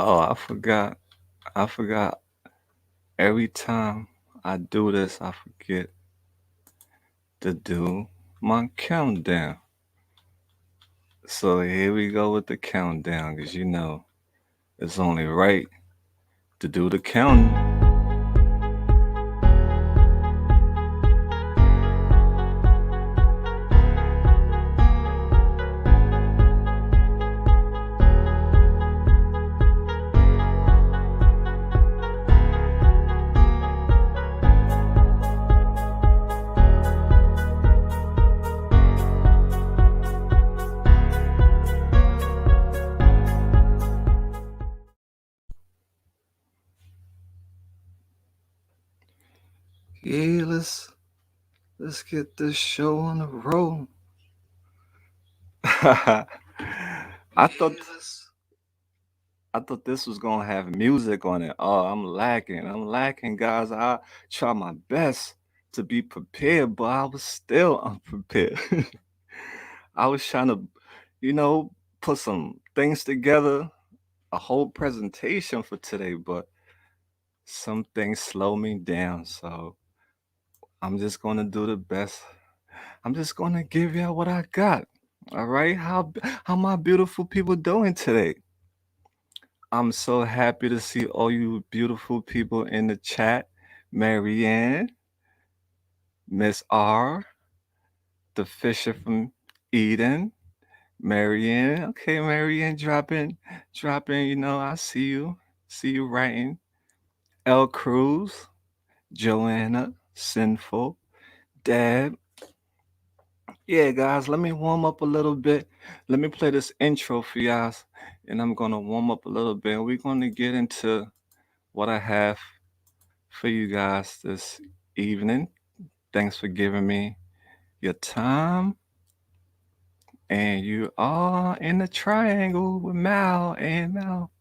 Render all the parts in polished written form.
Oh, I forgot. I forgot. Every time I do this, I forget to do my countdown. So here we go with the countdown, because it's only right to do the count. Yeah, let's get this show on the road. I thought I thought this was gonna have music on it. Oh, I'm lacking. I'm lacking, guys. I try my best to be prepared, but I was still unprepared. I was trying to, you know, put some things together, a whole presentation for today, but some things slow me down. So I'm just gonna do the best. I'm just gonna give y'all what I got. All right, how my beautiful people doing today? I'm so happy to see all you beautiful people in the chat. Marianne, Miss R, the Fisher from Eden. Marianne, okay, Marianne, dropping. I see you writing. L Cruz, Joanna, Sinful, Dad. Yeah, guys, let me warm up a little bit. Let me play this intro for y'all, and I'm gonna warm up a little bit. We're gonna get into what I have for you guys this evening. Thanks for giving me your time. And you are in the triangle with Mal and Mal.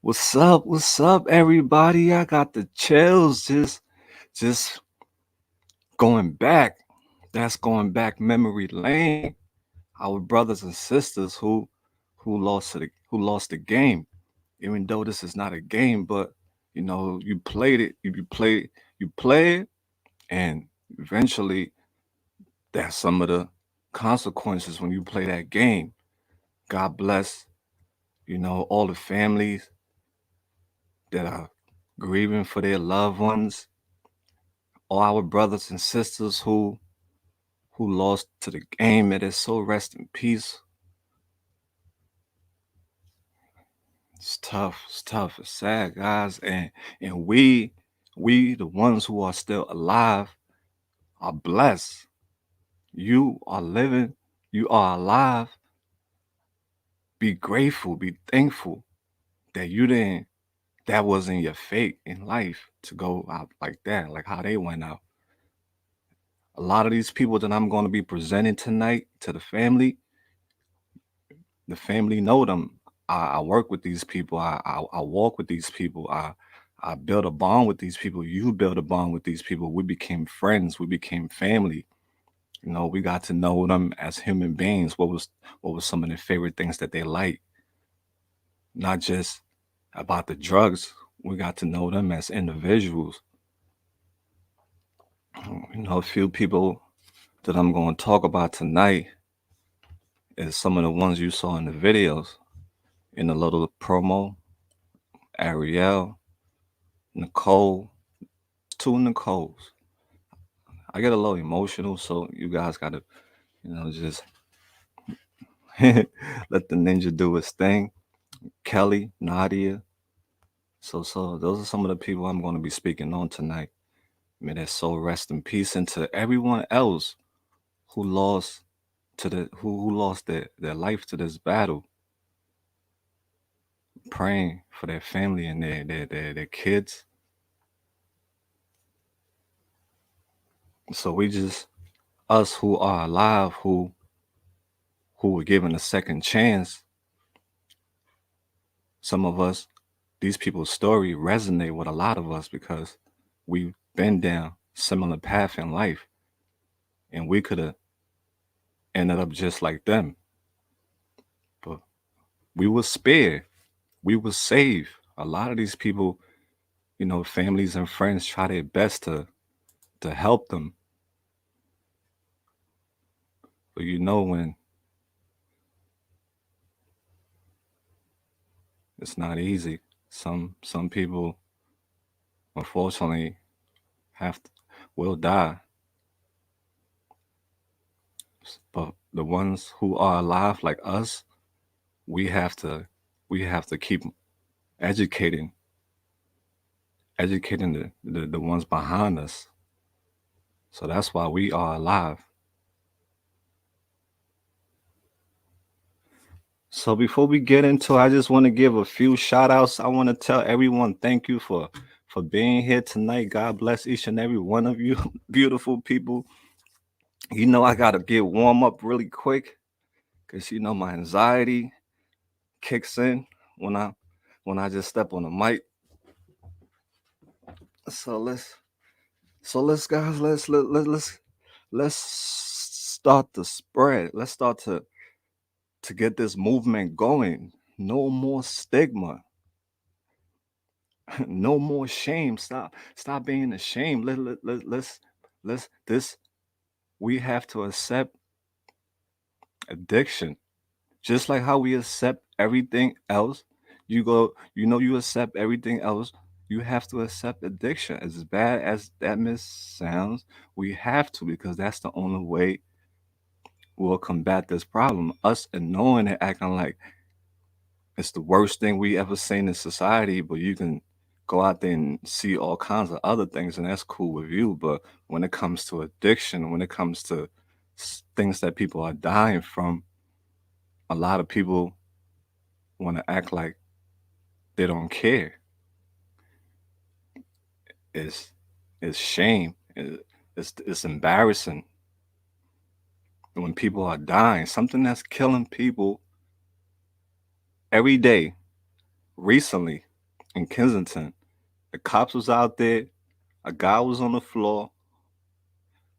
What's up, everybody? I got the chills just going back. That's going back memory lane. Our brothers and sisters who lost the game. Even though this is not a game, but you played it, you play it, and eventually that's some of the consequences when you play that game. God bless, all the families that are grieving for their loved ones, all our brothers and sisters who lost to the game. May their soul rest in peace. It's tough. It's tough. It's sad, guys. And we the ones who are still alive are blessed. You are living. You are alive. Be grateful. Be thankful that you didn't. That wasn't your fate in life to go out like that, like how they went out. A lot of these people that I'm going to be presenting tonight to the family know them. I work with these people. I walk with these people. I build a bond with these people. You build a bond with these people. We became friends. We became family. We got to know them as human beings. What was some of their favorite things that they like? Not just about the drugs. We got to know them as individuals. A few people that I'm going to talk about tonight is some of the ones you saw in the videos in the little promo. Ariel, Nicole, two Nicoles. I get a little emotional, so you guys gotta, just let the ninja do his thing. Kelly, Nadia. So those are some of the people I'm going to be speaking on tonight. May their soul rest in peace, and to everyone else who lost who lost their life to this battle. Praying for their family and their kids. So we just us who are alive, who were given a second chance. Some of us, these people's story resonate with a lot of us because we've been down similar path in life, and we could have ended up just like them, but we were spared, we were saved. A lot of these people, families and friends try their best to help them, but when it's not easy. Some people, unfortunately, have to, will die, but the ones who are alive like us, we have to we have to keep educating educating the ones behind us. So that's why we are alive. So before we get into, I just want to give a few shout outs. I want to tell everyone thank you for being here tonight. God bless each and every one of you beautiful people. I got to get warm up really quick because my anxiety kicks in when I just step on the mic. So let's guys, let's start the spread. Let's start to get this movement going. No more stigma. No more shame. Stop being ashamed. Let's this we have to accept addiction. Just like how we accept everything else. You accept everything else. You have to accept addiction. As bad as that sounds, we have to, because that's the only way we'll combat this problem. Us and knowing and acting like it's the worst thing we ever seen in society, but you can go out there and see all kinds of other things, and that's cool with you. But when it comes to addiction, when it comes to things that people are dying from, a lot of people want to act like they don't care. It's it's shame. It's embarrassing when people are dying. Something that's killing people every day recently. in Kensington. The cops was out there. A guy was on the floor,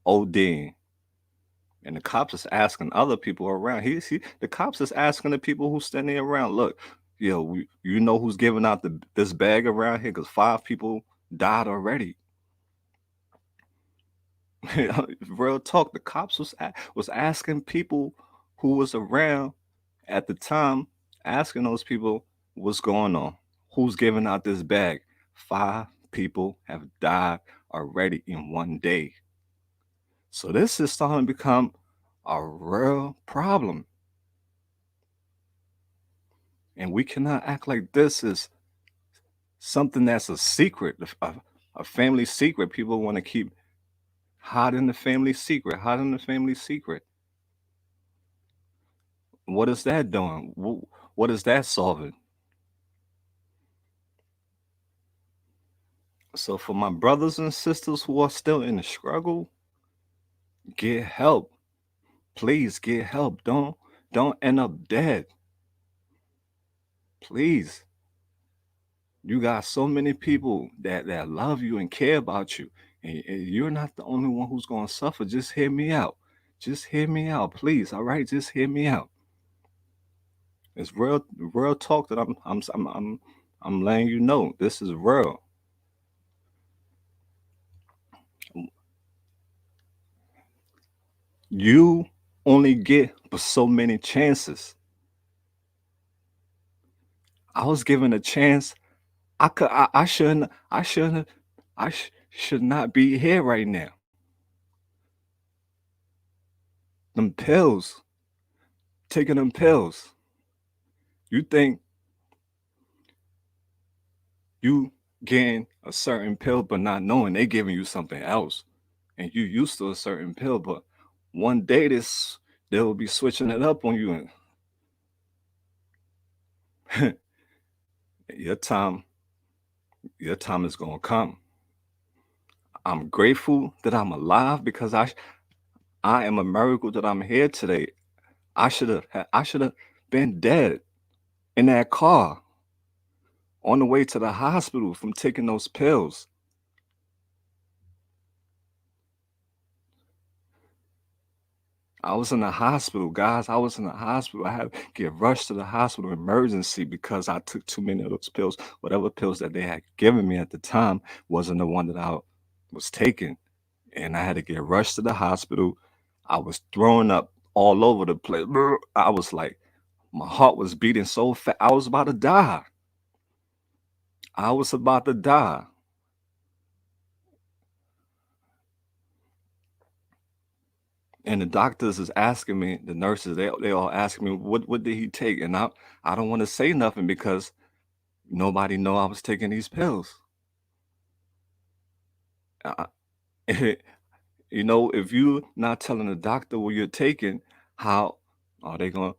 ODing, and the cops is asking other people around. The cops is asking the people who's standing around. Look, you know who's giving out this bag around here? Because 5 people died already. Real talk. The cops was asking people who was around at the time, asking those people what's going on, who's giving out this bag. 5 people have died already in one day. So this is starting to become a real problem. And we cannot act like this is something that's a secret, a family secret. People want to keep hiding the family secret, hiding the family secret. What is that doing? What is that solving? So for my brothers and sisters who are still in the struggle, get help. Please get help. Don't end up dead. Please. You got so many people that love you and care about you. And you're not the only one who's gonna suffer. Just hear me out. Just hear me out, please. All right, just hear me out. It's real talk that I'm letting you know. This is real. You only get but so many chances. I was given a chance. I shouldn't should not be here right now. Them pills, taking them pills. You think you getting a certain pill, but not knowing they giving you something else, and you used to a certain pill, but one day they'll be switching it up on you, and your time your time is gonna come. I'm grateful that I'm alive because I am a miracle that I'm here today. I should have been dead in that car on the way to the hospital from taking those pills. I was in the hospital, guys. I was in the hospital. I had to get rushed to the hospital emergency because I took too many of those pills. Whatever pills that they had given me at the time wasn't the one that I was taking. And I had to get rushed to the hospital. I was throwing up all over the place. I was like, my heart was beating so fast. I was about to die. I was about to die. And the doctors is asking me, the nurses, they all asking me, what did he take? And I don't want to say nothing because nobody know I was taking these pills. I, if you not telling the doctor what you're taking, how are they going?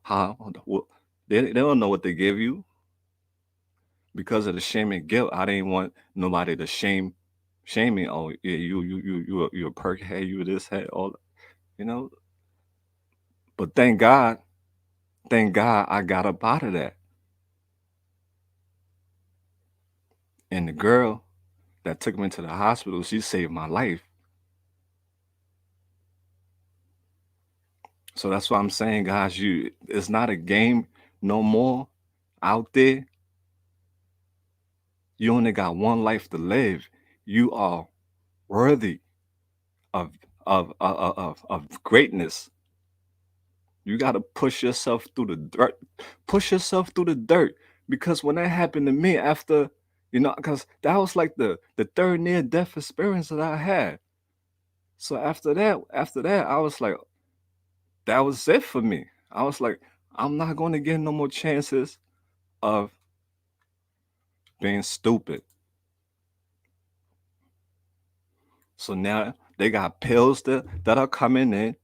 They don't know what they give you because of the shame and guilt. I didn't want nobody to shame me. Oh yeah, you a perk head, you this head, all you know. But thank God, I got up out of that. And the girl that took me to the hospital, she saved my life. So that's why I'm saying, guys, it's not a game no more out there. You only got one life to live. You are worthy of of greatness. You got to push yourself through the dirt. Push yourself through the dirt. Because when that happened to me after, because that was like the third near death experience that I had. So after that, I was like, that was it for me. I was like, I'm not going to get no more chances of being stupid. So now they got pills that are coming in,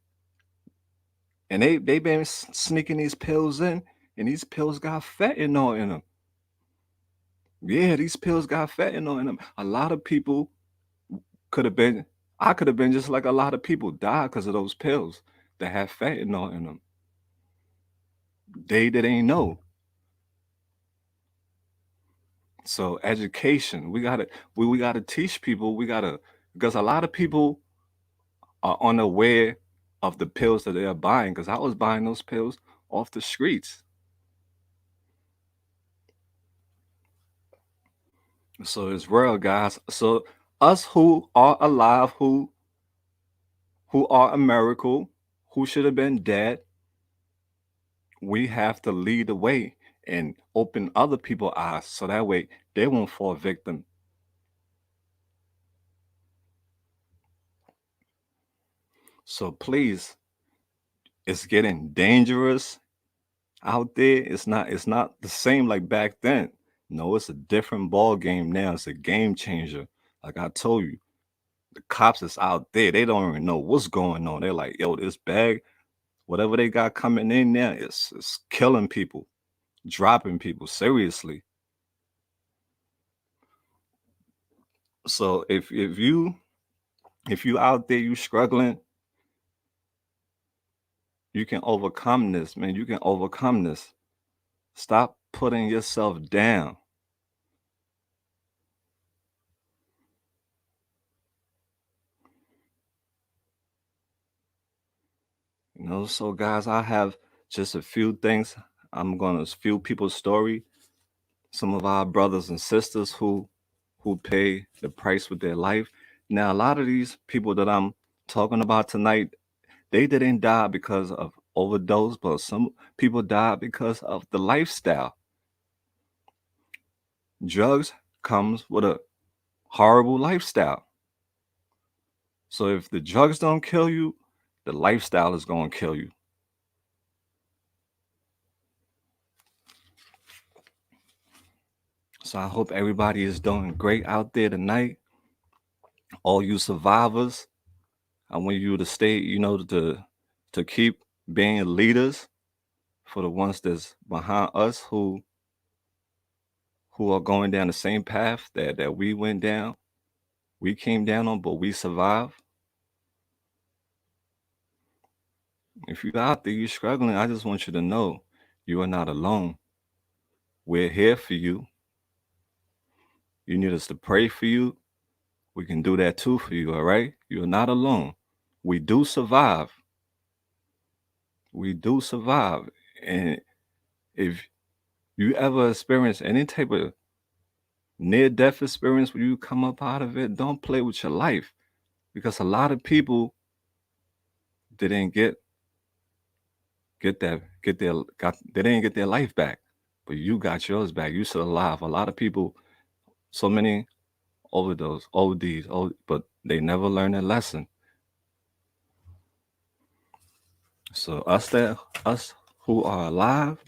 and they been sneaking these pills in, and these pills got fentanyl in them. Yeah, these pills got fentanyl in them. A lot of people could have been. I could have been just like a lot of people died because of those pills that have fentanyl in them. They ain't know. So education, we gotta teach people. We gotta because a lot of people are unaware of the pills that they are buying. Because I was buying those pills off the streets. So it's real, guys. So us who are alive, who are a miracle, who should have been dead, we have to lead the way and open other people's eyes so that way they won't fall victim. So please, it's getting dangerous out there. It's not the same like back then. No, it's a different ball game now. It's a game changer. Like I told you, the cops is out there. They don't even know what's going on. They're like, yo, this bag, whatever they got coming in there, it's killing people, dropping people seriously. So if you out there, you struggling, you can overcome this, man. You can overcome this. Stop putting yourself down. So guys, I have just a few things. I'm gonna few people's story. Some of our brothers and sisters who pay the price with their life. Now, a lot of these people that I'm talking about tonight, they didn't die because of overdose, but some people died because of the lifestyle. Drugs comes with a horrible lifestyle. So if the drugs don't kill you, the lifestyle is going to kill you. So I hope everybody is doing great out there tonight. All you survivors, I want you to stay, to keep being leaders for the ones that's behind us who are going down the same path that we went down. We came down on, but we survived. If you're out there, you're struggling, I just want you to know you are not alone. We're here for you. You need us to pray for you. We can do that too for you, all right? You're not alone. We do survive. We do survive. And if you ever experience any type of near death experience when you come up out of it, don't play with your life because a lot of people didn't get their got they didn't get their life back, but you got yours back. You still alive. A lot of people, so many overdose, ODs, but they never learn their lesson. So us who are alive,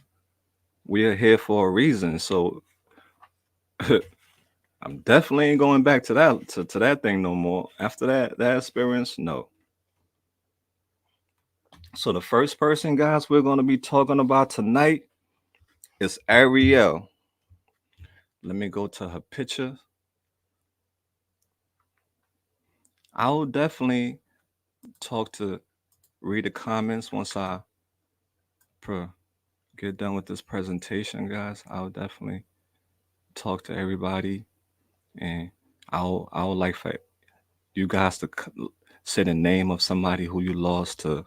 we are here for a reason. So I'm definitely ain't going back to that thing no more. After that experience, no. So the first person, guys, we're gonna be talking about tonight is Ariel. Let me go to her picture. I will definitely read the comments once I get done with this presentation, guys. I'll definitely talk to everybody, and I would like for you guys to say the name of somebody who you lost to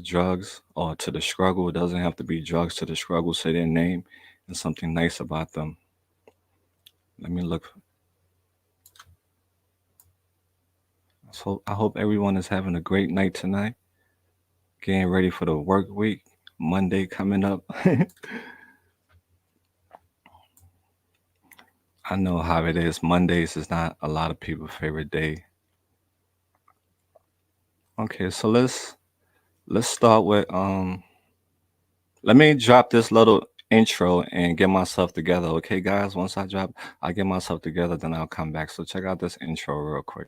drugs or to the struggle. It doesn't have to be drugs to the struggle. Say their name and something nice about them. Let me look. So I hope everyone is having a great night tonight. Getting ready for the work week. Monday coming up. I know how it is. Mondays is not a lot of people's favorite day. Okay, so let's start with let me drop this little intro and get myself together. Okay, guys. Once I get myself together, then I'll come back. So check out this intro real quick.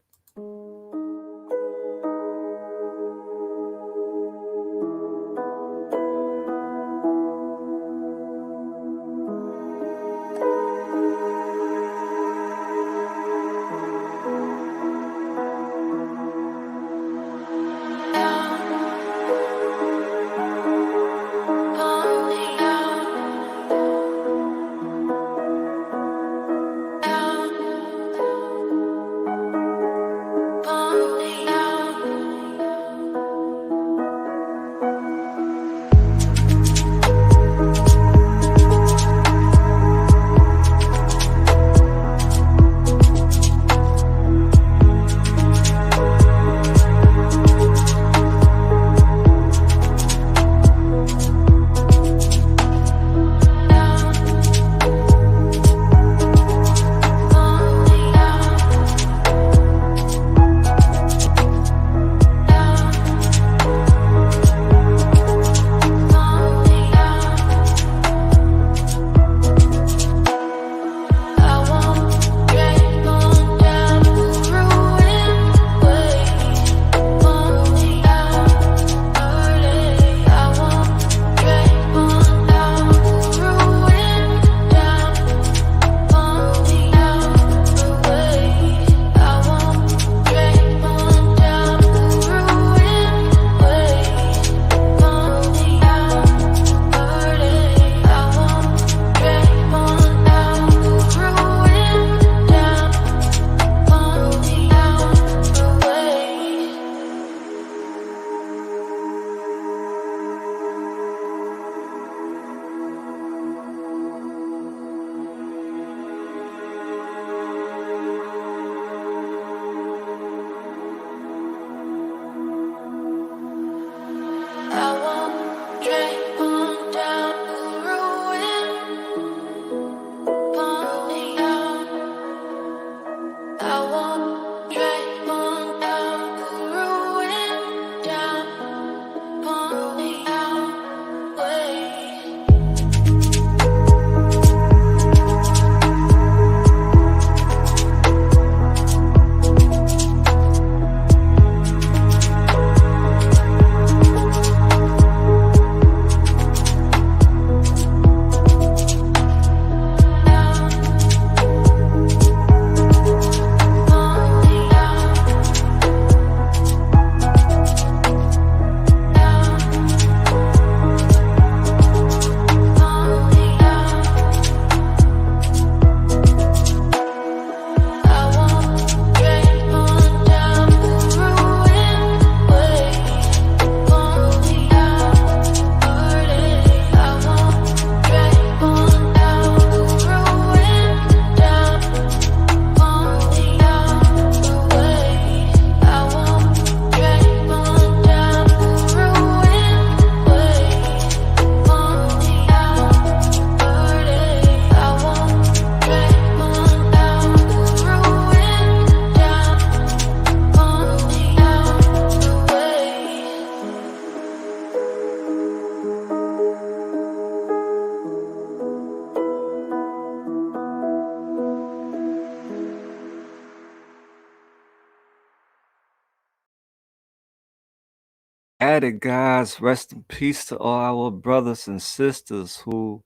at it, guys. Rest in peace to all our brothers and sisters who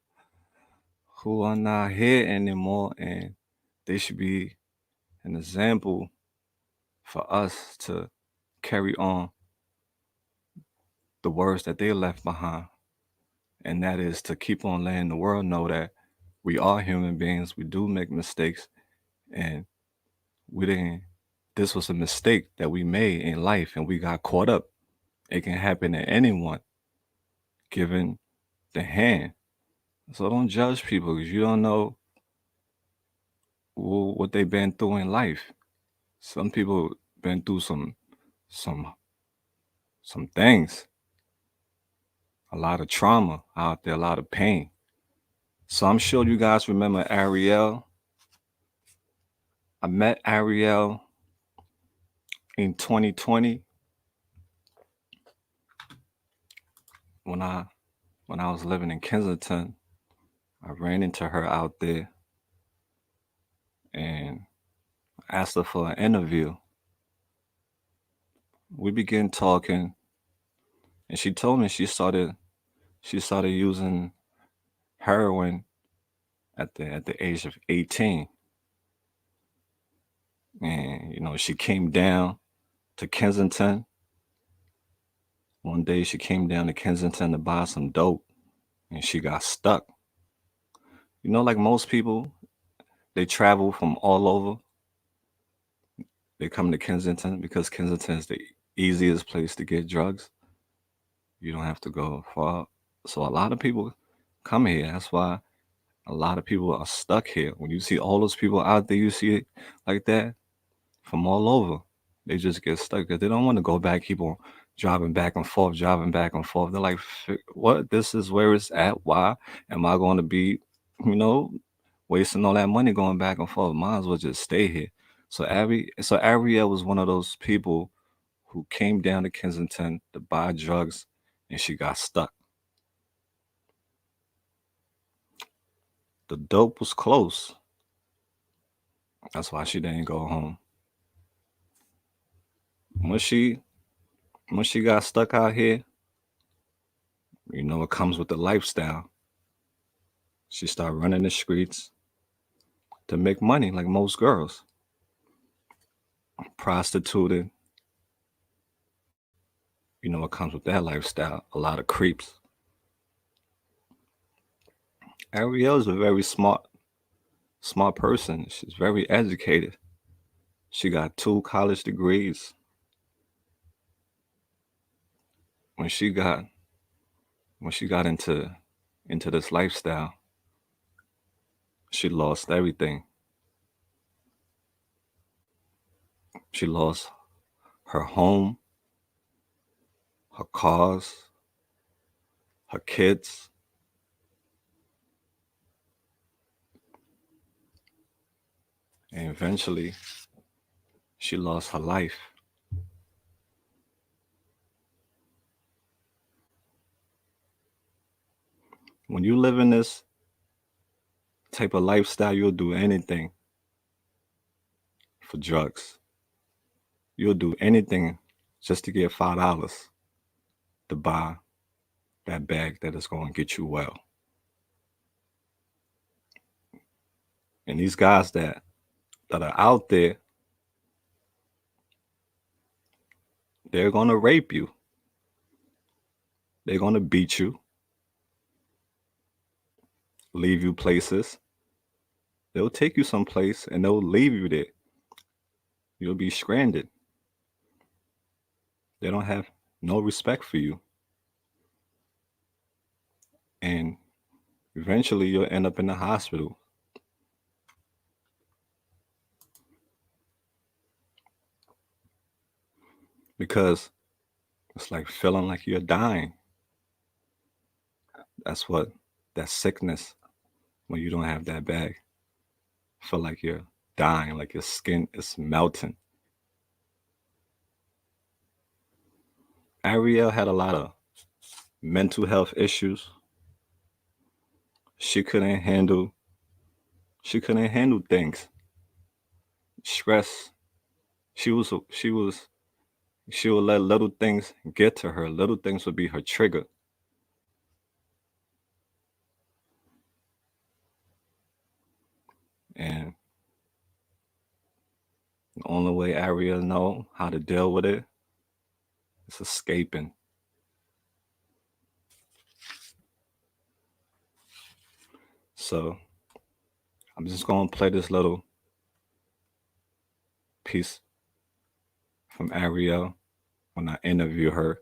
are not here anymore, and they should be an example for us to carry on the words that they left behind, and that is to keep on letting the world know that we are human beings. We do make mistakes, and we didn't. This was a mistake that we made in life, and we got caught up. It can happen to anyone, given the hand. So don't judge people because you don't know what they've been through in life. Some people been through some some things, a lot of trauma out there, a lot of pain. So I'm sure you guys remember Ariel. I met Ariel in 2020 when I was living in Kensington. I ran into her out there and asked her for an interview. We began talking, and she told me she started using heroin at the age of 18. And she came down to Kensington. One day she came down to Kensington to buy some dope, and she got stuck. Like most people, they travel from all over. They come to Kensington because Kensington is the easiest place to get drugs. You don't have to go far. So a lot of people come here. That's why a lot of people are stuck here. When you see all those people out there, you see it like that from all over. They just get stuck because they don't want to go back, keep on driving back and forth, driving back and forth. They're like, what? This is where it's at. Why am I going to be, you know, wasting all that money going back and forth? Might as well just stay here. So Ariel was one of those people who came down to Kensington to buy drugs, and she got stuck. The dope was close. That's why she didn't go home. When she when she got stuck out here, it comes with the lifestyle. She started running the streets to make money like most girls. Prostituted, it comes with that lifestyle. A lot of creeps. Ariel is a very smart person. She's very educated. She got 2 college degrees. When she got into this lifestyle, she lost everything. She lost her home, her cars, her kids, and eventually she lost her life. When you live in this type of lifestyle, you'll do anything for drugs. You'll do anything just to get $5 to buy that bag that is going to get you well. And these guys that are out there, they're going to rape you. They're going to beat you, leave you places. They'll take you someplace and they'll leave you there. You'll be stranded. They don't have no respect for you. And eventually you'll end up in the hospital. Because it's like feeling like you're dying. That's what that sickness when you don't have that bag. Feel like you're dying, like your skin is melting. Ariel had a lot of mental health issues. She couldn't handle things. Stress. She was She would let little things get to her. Little things would be her trigger. And the only way Ariel know how to deal with it is escaping. So I'm just gonna play this little piece from Ariel when I interview her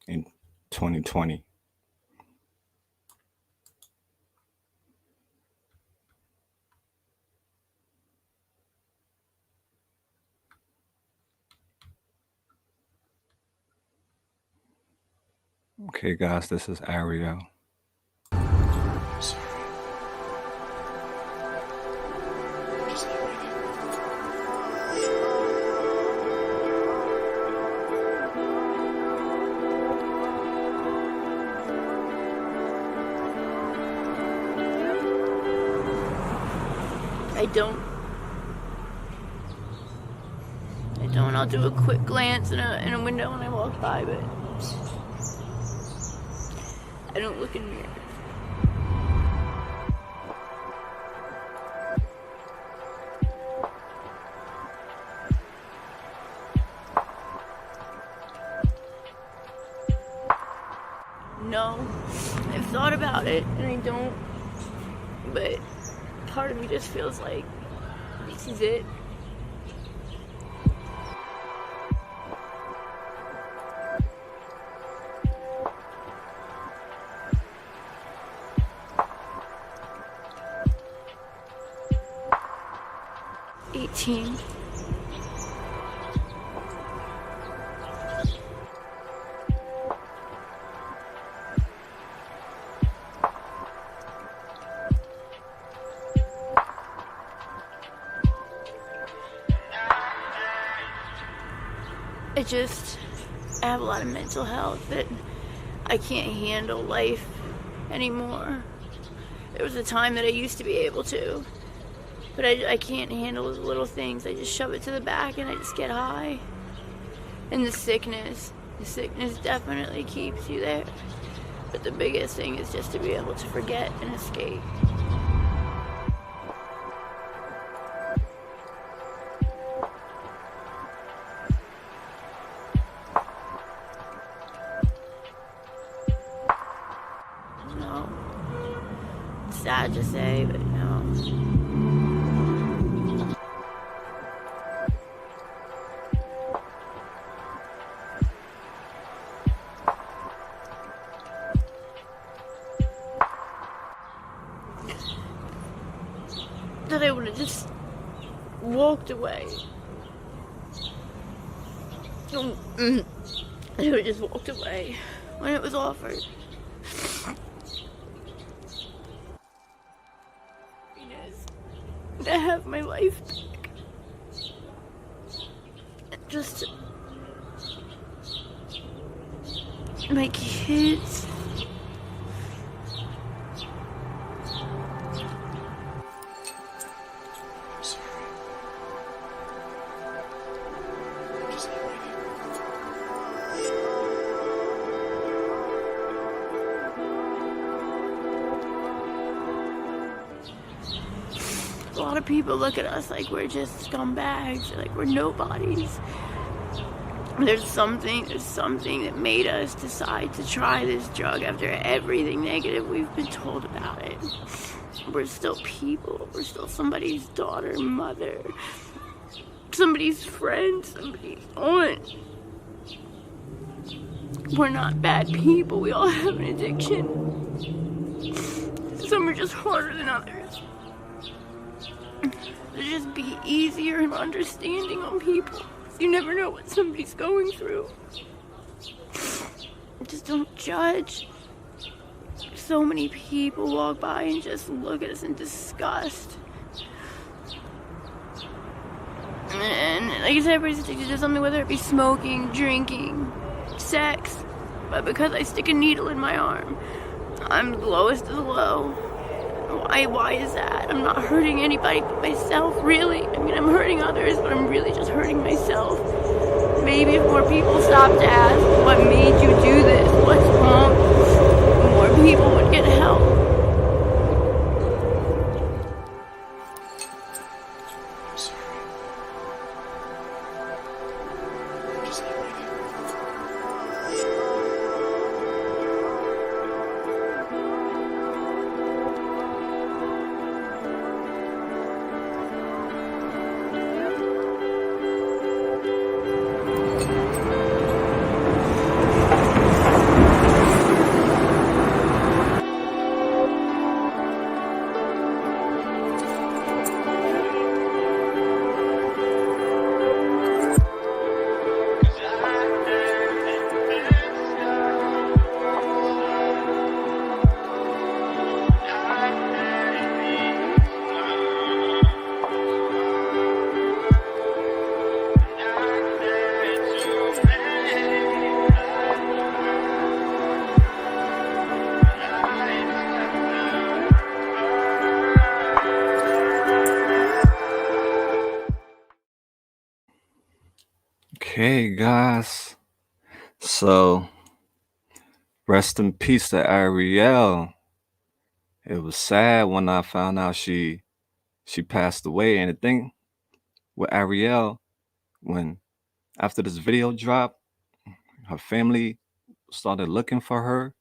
in 2020. Okay, guys, this is Ariel. I'll do a quick glance in a window when I walk by, but I don't look in the mirror. No, I've thought about it, and I don't, but part of me just feels like this is it. I have a lot of mental health that I can't handle life anymore. There was a time that I used to be able to, but I can't handle the little things. I just shove it to the back and I just get high. And the sickness definitely keeps you there. But the biggest thing is just to be able to forget and escape. Sad to say, but no. That I would have just walked away. I would have just walked away when it was offered. To have my life back. Just my kids. A lot of people look at us like we're just scumbags, like we're nobodies. There's something that made us decide to try this drug after everything negative we've been told about it. We're still people. We're still somebody's daughter, mother, somebody's friend, somebody's aunt. We're not bad people. We all have an addiction. Some are just harder than others. To just be easier and understanding on people. You never know what somebody's going through. Just don't judge. So many people walk by and just look at us in disgust. And like I said, everybody's addicted to something, whether it be smoking, drinking, sex. But because I stick a needle in my arm, I'm the lowest of the low. Why is that? I'm not hurting anybody but myself, really. I mean, I'm hurting others, but I'm really just hurting myself. Maybe if more people stopped to ask, what made you do this? What's wrong? More people would get help. I'm sorry. I'm just not ready. Okay, guys. So rest in peace to Ariel. It was sad when I found out she passed away. And the thing with Ariel, when after this video dropped, her family started looking for her.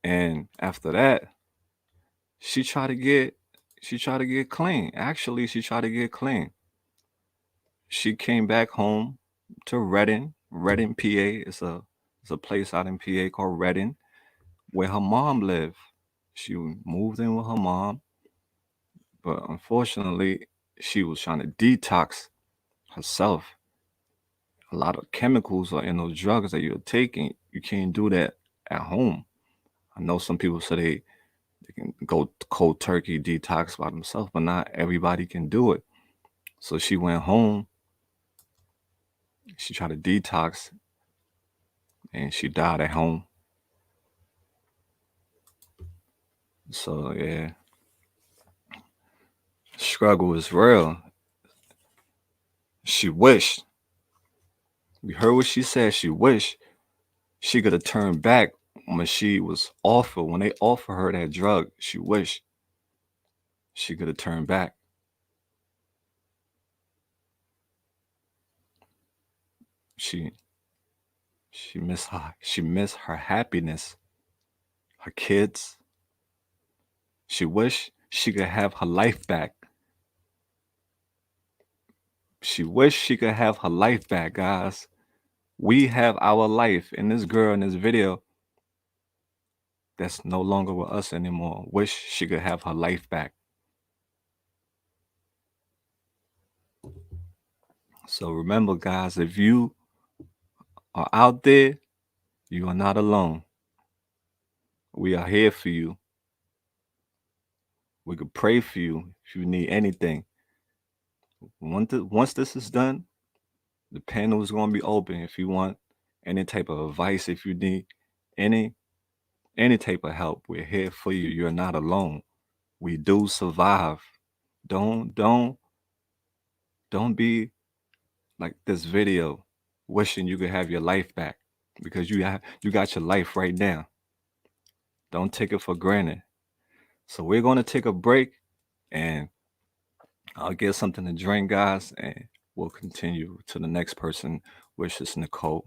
And after that, she tried to get she tried to get clean. Actually, she tried to get clean. She came back home to Reading, PA. It's a place out in PA called Reading, where her mom lived. She moved in with her mom, but unfortunately, she was trying to detox herself. A lot of chemicals are in those drugs that you're taking. You can't do that at home. I know some people say they can go cold turkey detox by themselves, but not everybody can do it. So she went home. She tried to detox, and she died at home. So yeah, struggle is real. She wished. We heard what she said. She wished she could have turned back when they offered her that drug. She wished she could have turned back. She she missed her happiness, her kids. She wished she could have her life back. She wished she could have her life back, guys. We have our life, and this girl in this video that's no longer with us anymore. Wish she could have her life back. So remember, guys, if you are out there, you are not alone. We are here for you. We could pray for you if you need anything. Once this is done, the panel is going to be open if you want any type of advice, if you need any any type of help. We're here for you. You're not alone. We do survive. Don't don't be like this video wishing you could have your life back, because you got your life right now. Don't take it for granted. So we're going to take a break, and I'll get something to drink, guys, and we'll continue to the next person, which is Nicole.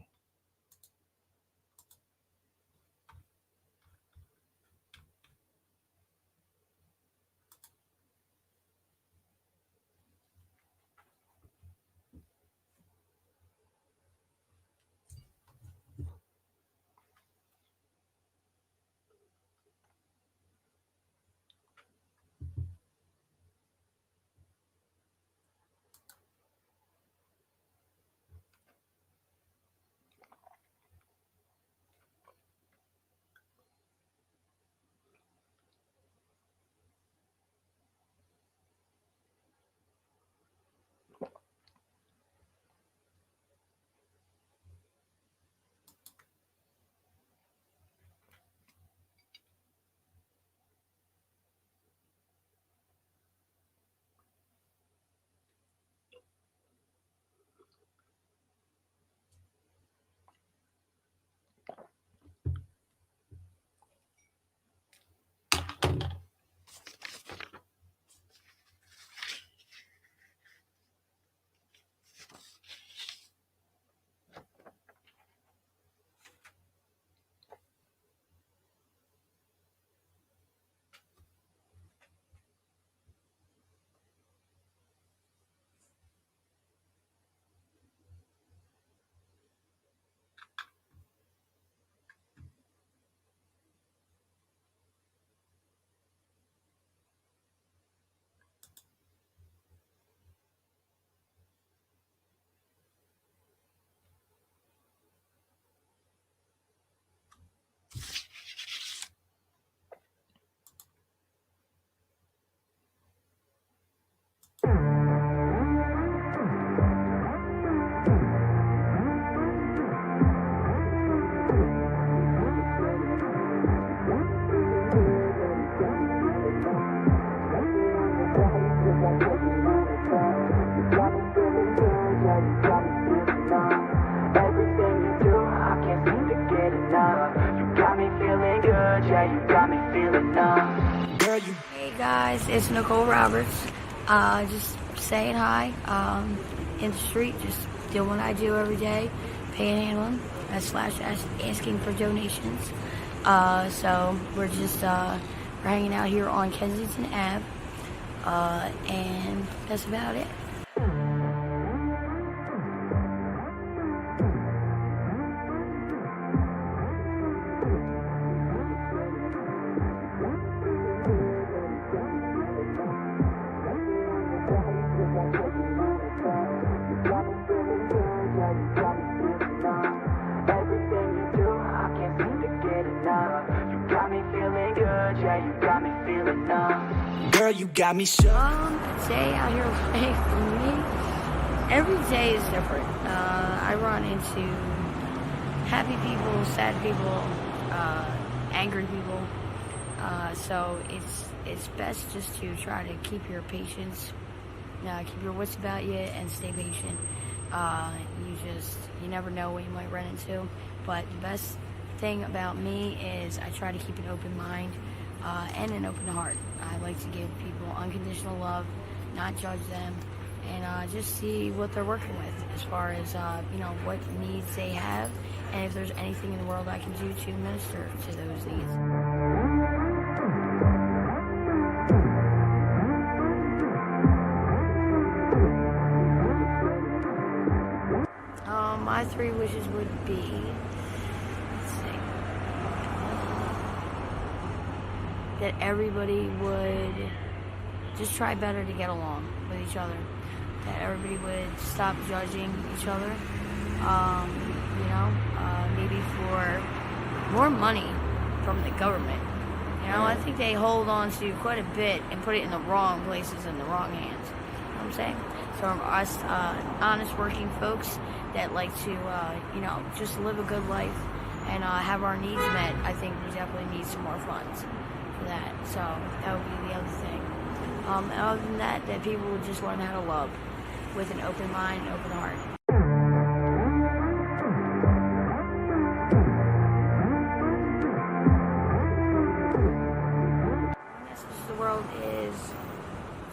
Hey guys, it's Nicole Roberts. Just saying hi. In the street, just doing what I do every day, panhandling, slash asking for donations. So we're just we're hanging out here on Kensington Ave, and that's about it. Day out here life for me, every day is different. I run into happy people, sad people, angry people. So it's best just to try to keep your patience, keep your wits about you, and stay patient. You never know what you might run into. But the best thing about me is I try to keep an open mind and an open heart. I like to give people unconditional love, not judge them, and just see what they're working with as far as what needs they have, and if there's anything in the world I can do to minister to those needs. My three wishes would be, let's see, that everybody would just try better to get along with each other. That everybody would stop judging each other. Maybe for more money from the government. I think they hold on to quite a bit and put it in the wrong places and the wrong hands. You know what I'm saying? So us honest working folks that like to, just live a good life and have our needs met, I think we definitely need some more funds for that. So that would be the other thing. Other than that people would just learn how to love with an open mind and open heart. My message to the world is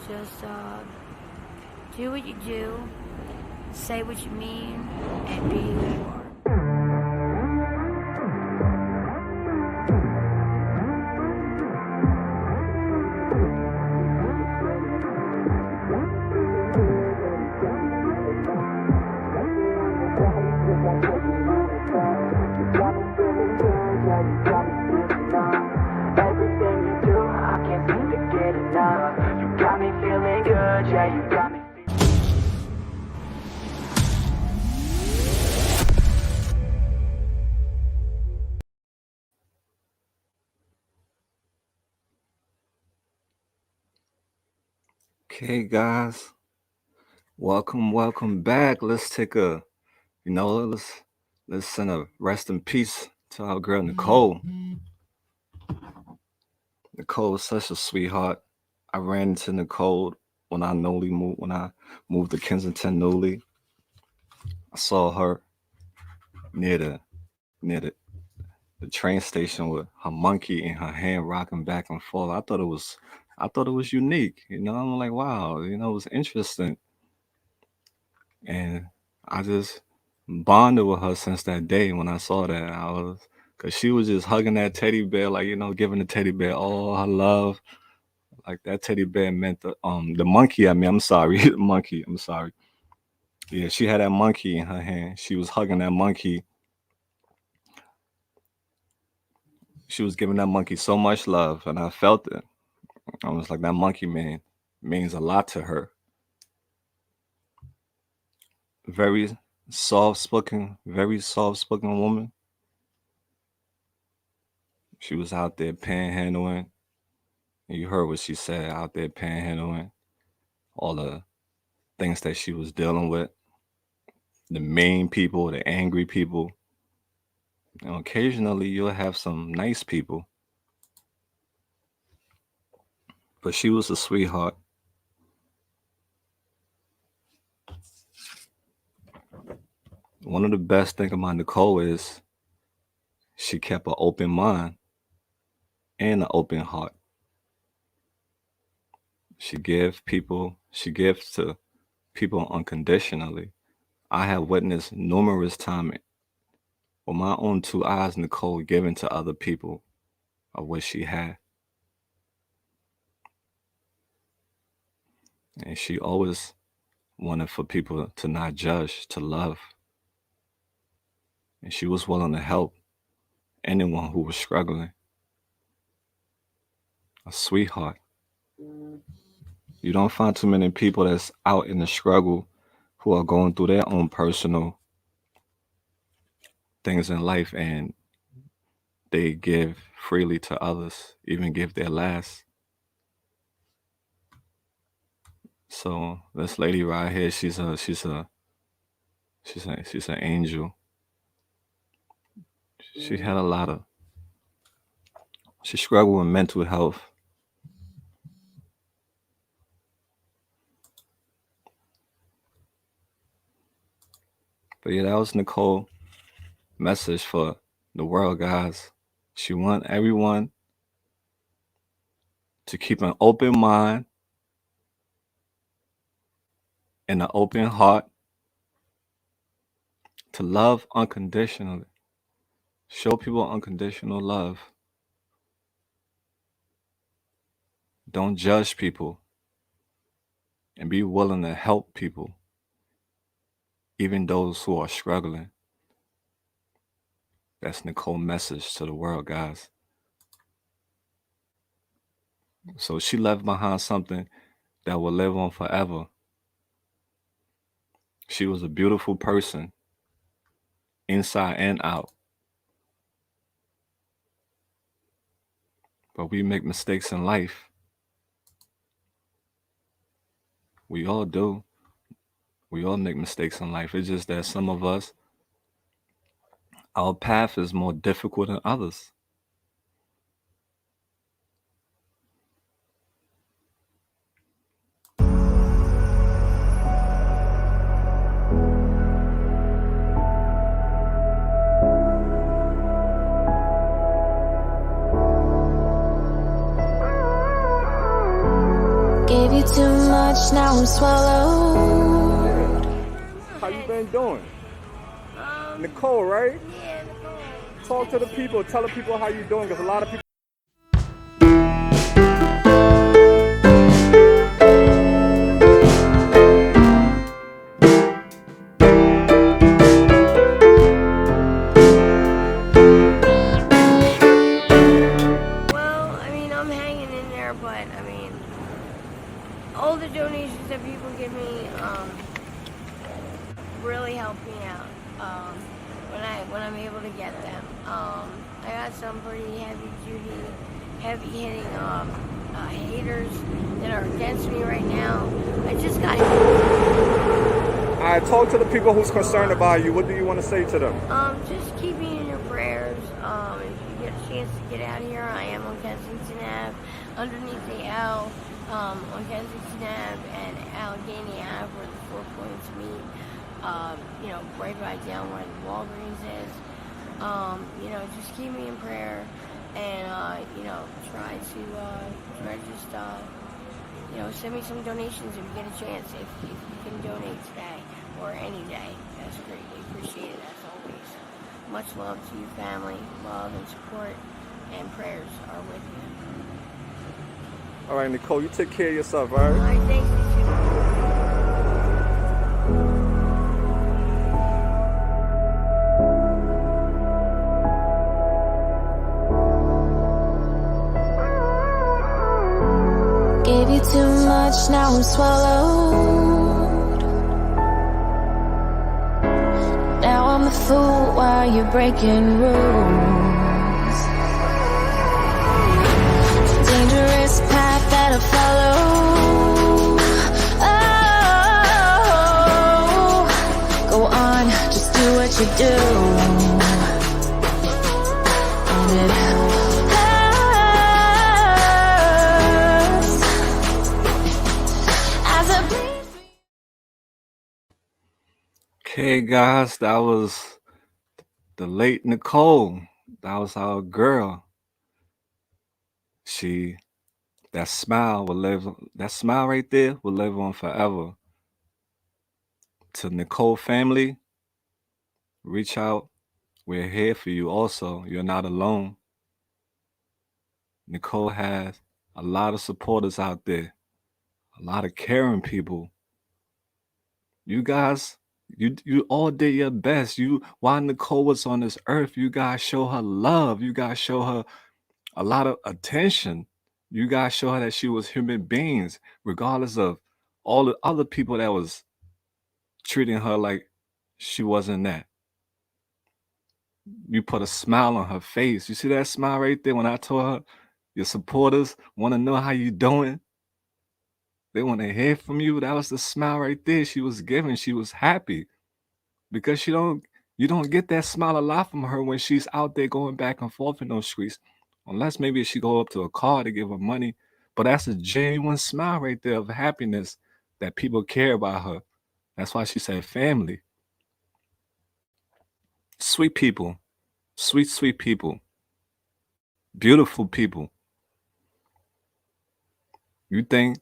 just do what you do, say what you mean, and be who you are. Okay, guys, welcome back. Let's take a, let's send a rest in peace to our girl Nicole. Nicole was such a sweetheart. I ran into Nicole when I moved to Kensington newly. I saw her near the train station with her monkey in her hand rocking back and forth. I thought it was unique. I'm like, wow, it was interesting. And I just bonded with her since that day when I saw that. Cause she was just hugging that teddy bear, like, giving the teddy bear all her love. Like that teddy bear meant the monkey. I mean, I'm sorry, the monkey. I'm sorry. Yeah, she had that monkey in her hand. She was hugging that monkey. She was giving that monkey so much love, and I felt it. I was like, that monkey man means a lot to her. Very very soft spoken woman. She was out there panhandling. You heard what she said, out there panhandling. All the things that she was dealing with. The mean people, the angry people. Occasionally you'll have some nice people. But she was a sweetheart. One of the best things about Nicole is she kept an open mind and an open heart. She gives to people unconditionally. I have witnessed numerous times with my own two eyes Nicole giving to other people of what she had. And she always wanted for people to not judge, to love. And she was willing to help anyone who was struggling. A sweetheart. You don't find too many people that's out in the struggle who are going through their own personal things in life and they give freely to others, even give their last. So this lady right here, she's an angel. She had a lot of she struggled with mental health. But yeah, that was Nicole message for the world, guys. She want everyone to keep an open mind and an open heart to love unconditionally. Show people unconditional love. Don't judge people and be willing to help people, even those who are struggling. That's Nicole's message to the world, guys. So she left behind something that will live on forever. She was a beautiful person, inside and out. But we make mistakes in life. We all do. We all make mistakes in life. It's just that some of us, our path is more difficult than others. Gave you too much, now I'm swallowed. How you been doing? Nicole, right? Yeah, Nicole. Talk to the people. Tell the people how you doing, because a lot of people. Well, I mean, I'm hanging in there, but I mean, all the donations that people give me really help me out when I'm able to get them. I got some pretty heavy duty, heavy hitting haters that are against me right now. I just got. All right, talk to the people who's concerned about you. What do you want to say to them? Just keep me in your prayers. If you get a chance to get out of here, I am on Kensington Ave, underneath the L, on Kensington Ave and Allegheny Ave, where the 4 points meet. Right by down where the Walgreens is. Just keep me in prayer, and try to just send me some donations if you get a chance. If you can donate today or any day, that's greatly appreciated as always. Much love to you, family. Love and support and prayers are with you. All right, Nicole, you take care of yourself, all All right? right, thanks. You too. Gave you too much, now I'm swallowed. Now I'm the fool while you're breaking rules. Dangerous path that I follow. Oh, go on, just do what you do. And it hurts as I bleed. Okay, guys, that was the late Nicole. That was our girl. She That smile will live. That smile right there will live on forever. To Nicole family, reach out. We're here for you. Also, you're not alone. Nicole has a lot of supporters out there, a lot of caring people. You guys, you all did your best. You while Nicole was on this earth, you guys show her love. You guys show her a lot of attention. You guys show her that she was human beings, regardless of all the other people that was treating her like she wasn't that. You put a smile on her face. You see that smile right there when I told her your supporters want to know how you doing? They want to hear from you. That was the smile right there she was giving. She was happy because you don't get that smile a lot from her when she's out there going back and forth in those streets. Unless maybe she go up to a car to give her money. But that's a genuine smile right there of happiness that people care about her. That's why she said family. Sweet people. Sweet, sweet people. Beautiful people. You think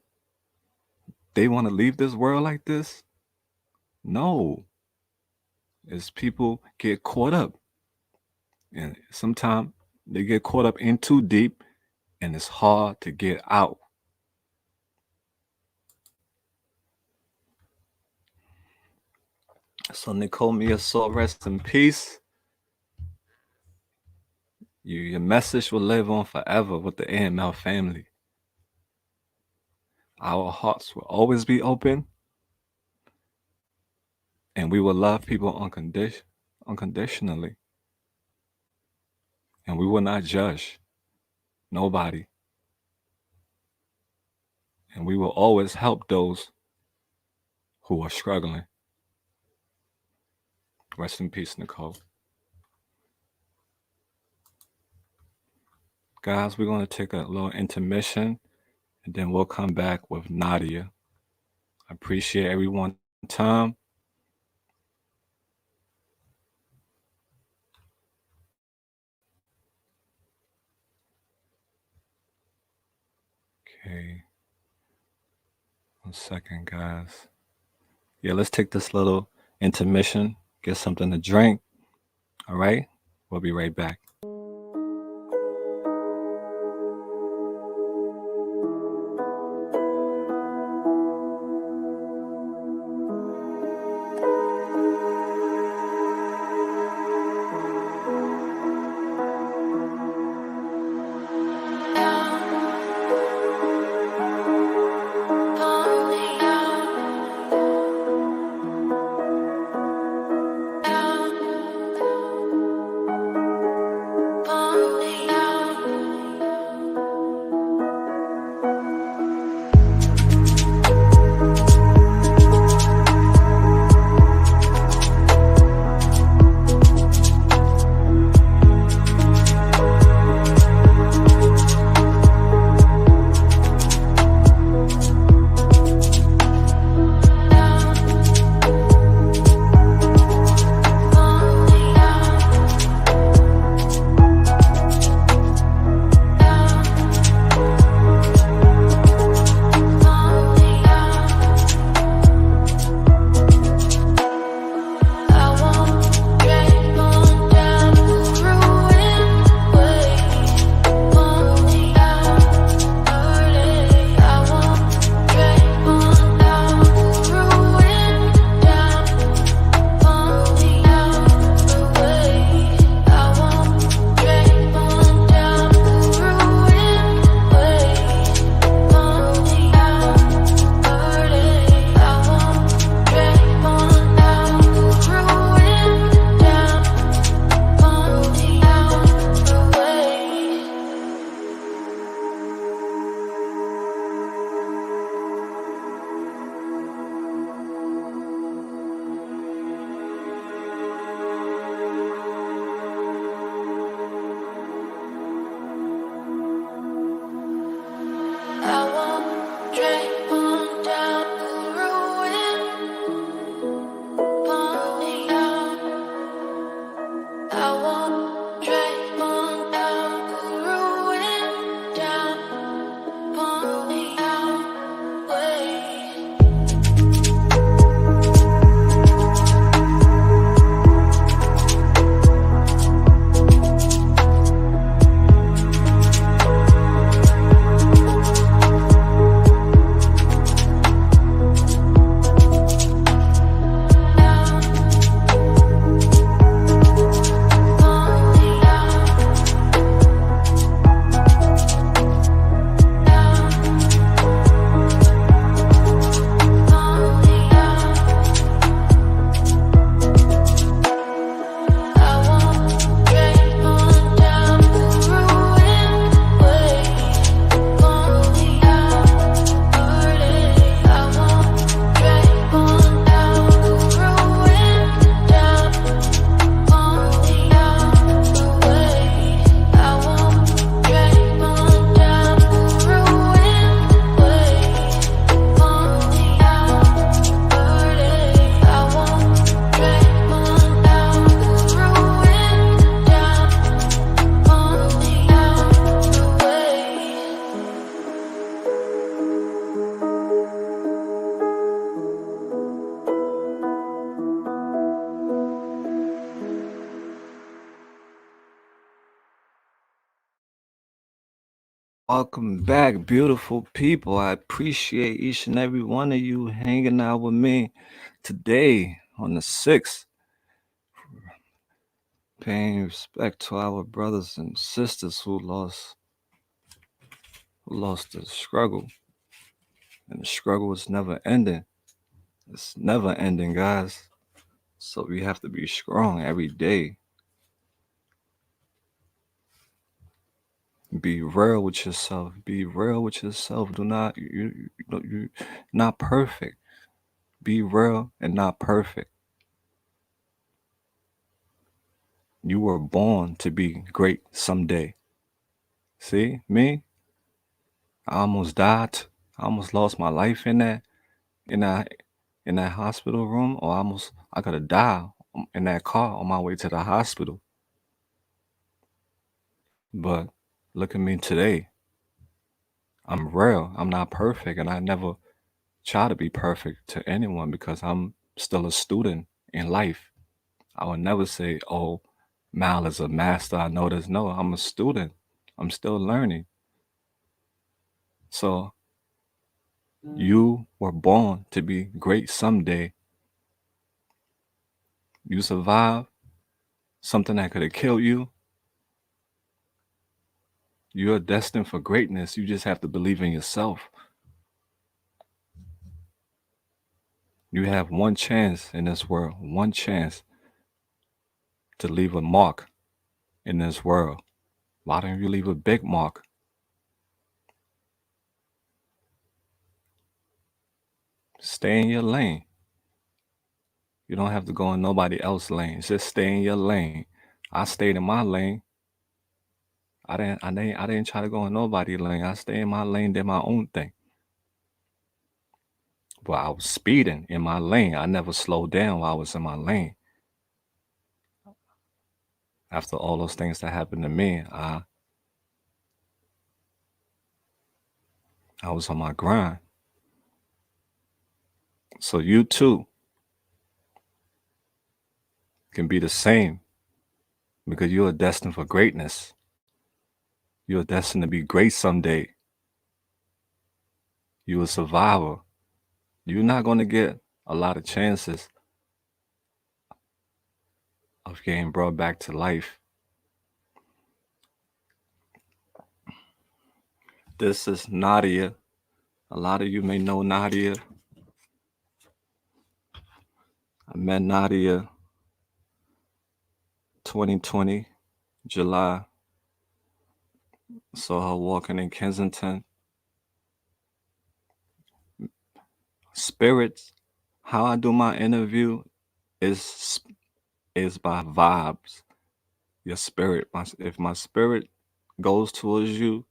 they want to leave this world like this? No. It's people get caught up. And sometimes they get caught up in too deep and it's hard to get out. So Nicole Mia Soul, rest in peace. Your message will live on forever with the AML family. Our hearts will always be open, and we will love people unconditionally. And we will not judge nobody. And we will always help those who are struggling. Rest in peace, Nicole. Guys, we're going to take a little intermission and then we'll come back with Nadia. I appreciate everyone's time. Okay. 1 second, guys. Yeah, let's take this little intermission, get something to drink. All right? We'll be right back. Welcome back, beautiful people. I appreciate each and every one of you hanging out with me today on the 6th, paying respect to our brothers and sisters who lost the struggle. And the struggle is never ending. It's never ending, guys. So we have to be strong every day. Be real with yourself. Be real with yourself. Do not you not perfect. Be real and not perfect. You were born to be great someday. See, me, I almost died. I almost lost my life in that in that hospital room, or I could have died in that car on my way to the hospital. But look at me today. I'm real. I'm not perfect, and I never try to be perfect to anyone because I'm still a student in life. I would never say, "Oh, Mal is a master. I know this." No, I'm a student. I'm still learning. So you were born to be great someday. You survived something that could have killed you. You're destined for greatness. You just have to believe in yourself. You have one chance in this world, one chance to leave a mark in this world. Why don't you leave a big mark? Stay in your lane. You don't have to go in nobody else's lane. Just stay in your lane. I stayed in my lane. I didn't try to go in nobody's lane. I stayed in my lane, did my own thing. But I was speeding in my lane. I never slowed down while I was in my lane. After all those things that happened to me, I was on my grind. So you too can be the same because you are destined for greatness. You are destined to be great someday. You a survivor. You're not going to get a lot of chances of getting brought back to life. This is Nadia. A lot of you may know Nadia. I met Nadia 2020, July. Saw her walking in Kensington. Spirits. How I do my interview is is by vibes. Your spirit. If my spirit goes towards you,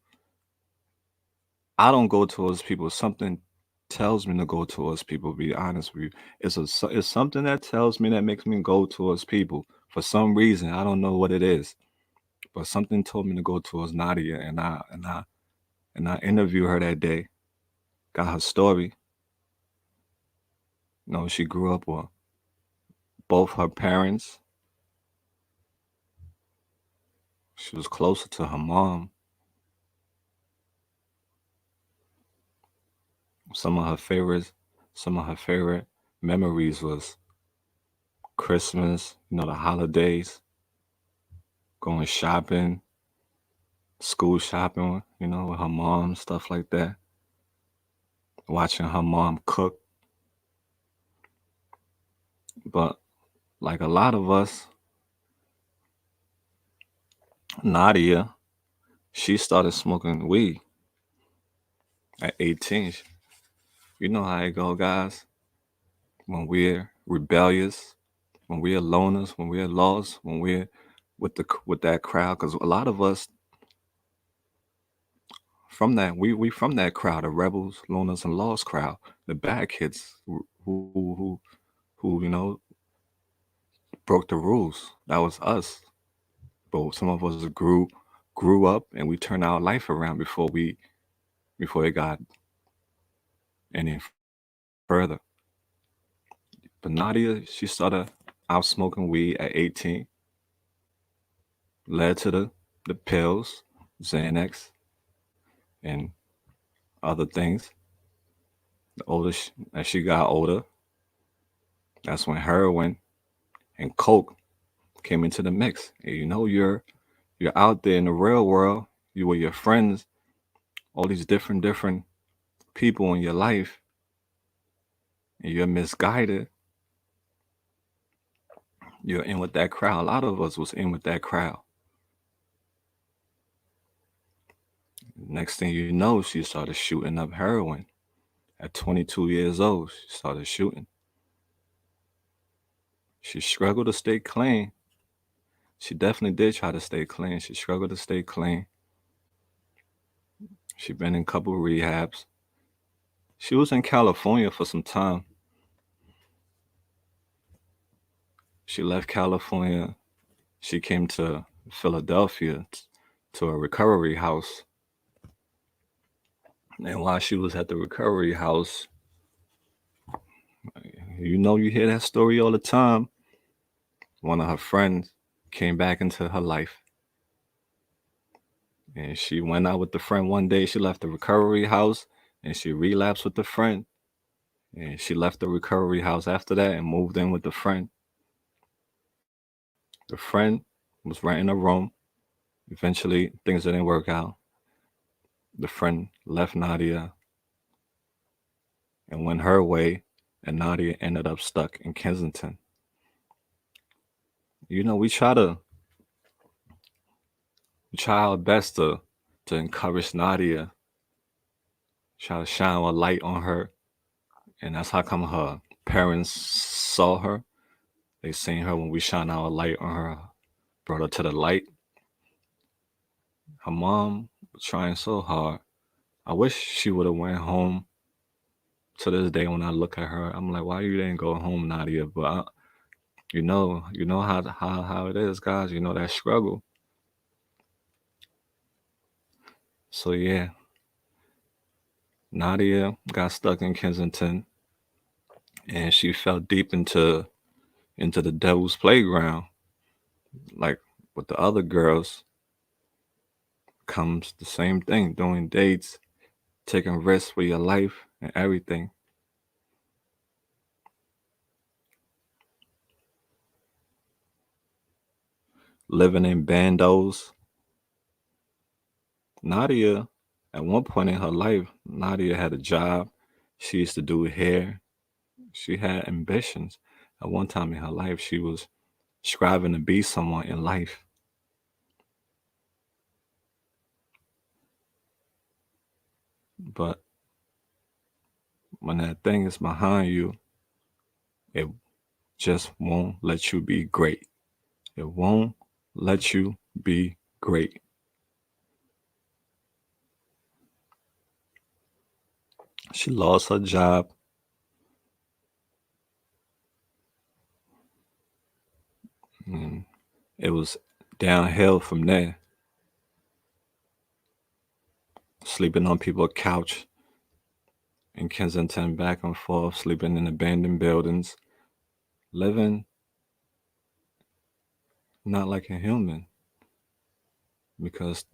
I don't go towards people. Something tells me to go towards people. Be honest with you, it's something that tells me that makes me go towards people for some reason. I don't know what it is, but something told me to go towards Nadia, and I interviewed her that day. Got her story. She grew up with both her parents. She was closer to her mom. Some of her favorites, some of her favorite memories was Christmas, the holidays, going shopping, school shopping, with her mom, stuff like that. Watching her mom cook. But like a lot of us, Nadia, she started smoking weed at 18. You know how it go, guys. When we're rebellious, when we're loners, when we're lost, when we're with that crowd, because a lot of us from that we from that crowd, the rebels, loners, and lost crowd, the bad kids who broke the rules. That was us. But some of us grew up and we turned our life around before it got any further. But Nadia, she started out smoking weed at 18, led to the pills, Xanax, and other things. As she got older, that's when heroin and coke came into the mix. And you're out there in the real world. You with your friends, all these different people in your life, and you're misguided. You're in with that crowd. A lot of us was in with that crowd. Next thing you know, she started shooting up heroin. At 22 years old, she started shooting. She struggled to stay clean. She definitely did try to stay clean. She struggled to stay clean. She been in a couple rehabs. She was in California for some time. She left California. She came to Philadelphia to a recovery house. And while she was at the recovery house, you hear that story all the time. One of her friends came back into her life. And she went out with the friend one day. She left the recovery house and she relapsed with the friend. And she left the recovery house after that and moved in with the friend. The friend was renting a room. Eventually, things didn't work out. The friend left Nadia and went her way, and Nadia ended up stuck in Kensington. We try our best to encourage Nadia, try to shine a light on her, and that's how come her parents saw her. They seen her when we shine our light on her, brought her to the light. Her mom was trying so hard. I wish she would have went home. To this day, when I look at her, I'm like, why you didn't go home, Nadia? But you know how it is, guys. You know that struggle. So yeah, Nadia got stuck in Kensington, and she fell deep into the devil's playground. Like with the other girls, comes the same thing: doing dates, taking risks for your life, and everything. Living in bandos. Nadia, at one point in her life, Nadia had a job. She used to do hair. She had ambitions. At one time in her life, she was striving to be someone in life. But when that thing is behind you, it just won't let you be great. It won't let you be great. She lost her job. And it was downhill from there. Sleeping on people's couch in Kensington, back and forth, sleeping in abandoned buildings, living not like a human because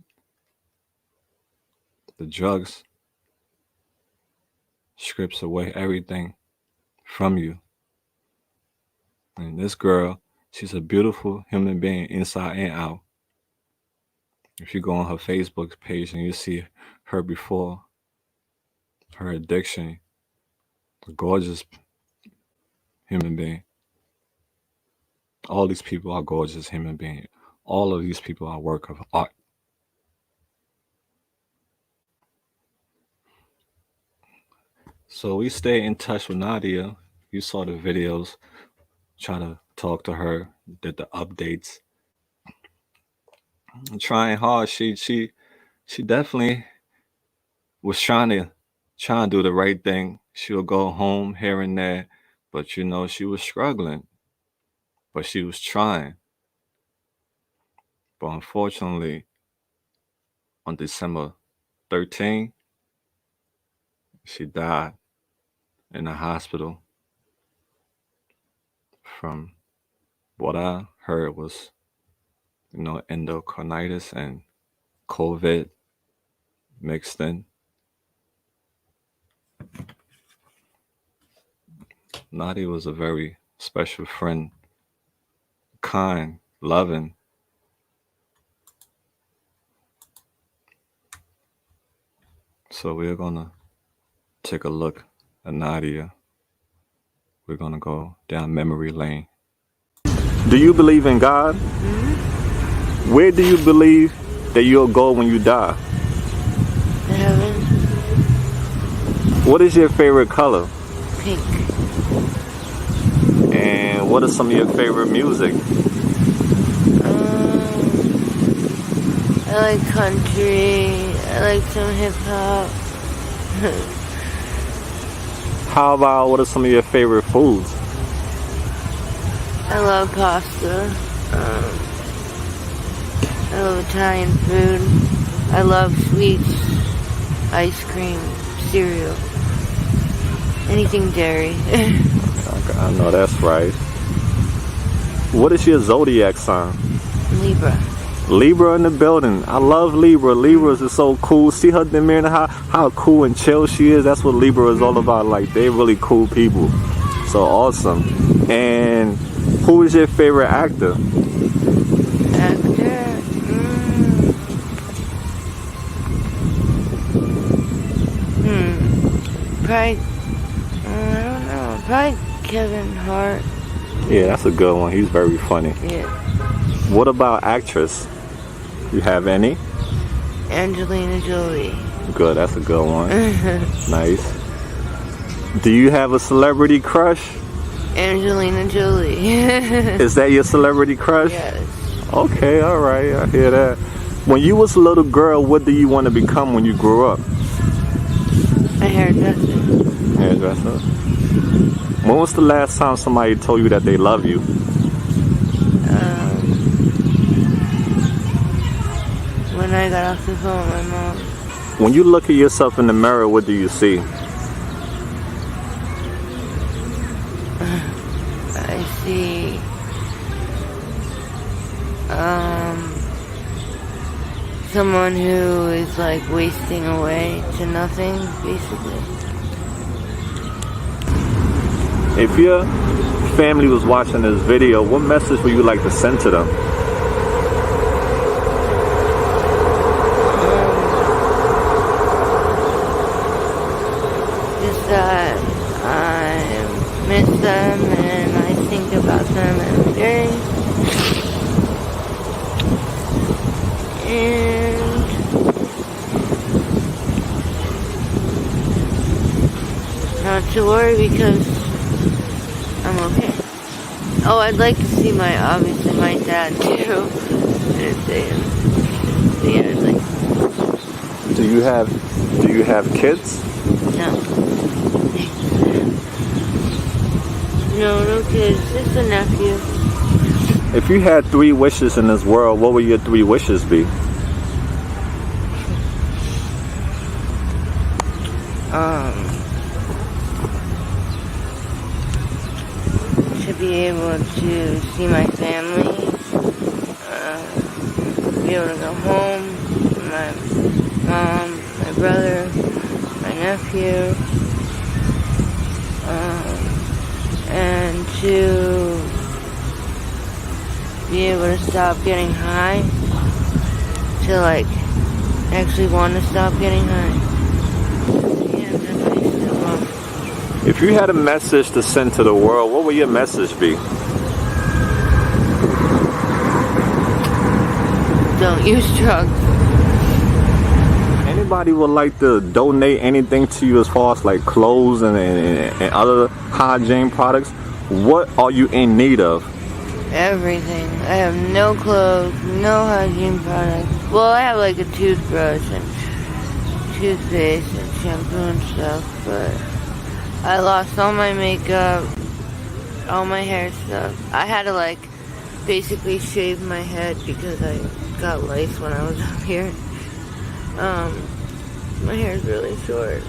the drugs strips away everything from you. And this girl, she's a beautiful human being inside and out. If you go on her Facebook page and you see her before her addiction, a gorgeous human being. All these people are gorgeous human beings. All of these people are work of art. So we stay in touch with Nadia. You saw the videos, try to talk to her, did the updates. Trying hard. She definitely was trying to do the right thing. She'll go home here and there, but she was struggling. But she was trying. But unfortunately, on December 13th, she died in a hospital from what I heard was, endocarditis and COVID mixed in. Nadia was a very special friend, kind, loving. So we're gonna take a look at Nadia. We're gonna go down memory lane. Do you believe in God? Where do you believe that you'll go when you die? Heaven. What is your favorite color? Pink. And what is some of your favorite music? I like country. I like some hip hop. How about what are some of your favorite foods? I love pasta. I love Italian food. I love sweets, ice cream, cereal, anything dairy. I know that's right. What is your zodiac sign? Libra. Libra in the building. I love Libra. Libras is so cool. See her demeanor, how cool and chill she is. That's what Libra is all about. Like, they're really cool people. So awesome. And who is your favorite actor? Actor? Probably, I don't know. Probably Kevin Hart. Yeah, that's a good one. He's very funny. Yeah. What about actress? You have any? Angelina Jolie. Good, that's a good one. Nice. Do you have a celebrity crush? Angelina Jolie. Is that your celebrity crush? Yes. Okay, all right, I hear that. When you was a little girl, what do you want to become when you grew up? A hairdresser. Hairdresser. When was the last time somebody told you that they love you? When I got off the phone with my mom. When you look at yourself in the mirror, what do you see? I see someone who is like wasting away to nothing, basically. If your family was watching this video, what message would you like to send to them? Just that I miss them and I think about them every day. And not to worry because I'm okay. Oh, I'd like to see obviously my dad too. Yeah, I'd like. Do you have kids? No. No kids, just a nephew. If you had 3 wishes in this world, what would your 3 wishes be? To be able to see my family, be able to go home, my mom, my brother, my nephew, and to be able to stop getting high, to like actually want to stop getting high. Yeah, that's what I still want. If you had a message to send to the world, what would your message be? Don't use drugs. Anybody would like to donate anything to you as far as like clothes and other hygiene products? What are you in need of? Everything. I have no clothes, no hygiene products. Well, I have like a toothbrush and toothpaste and shampoo and stuff, but I lost all my makeup, all my hair stuff. I had to like basically shave my head because I got lice when I was up here. My hair's really short.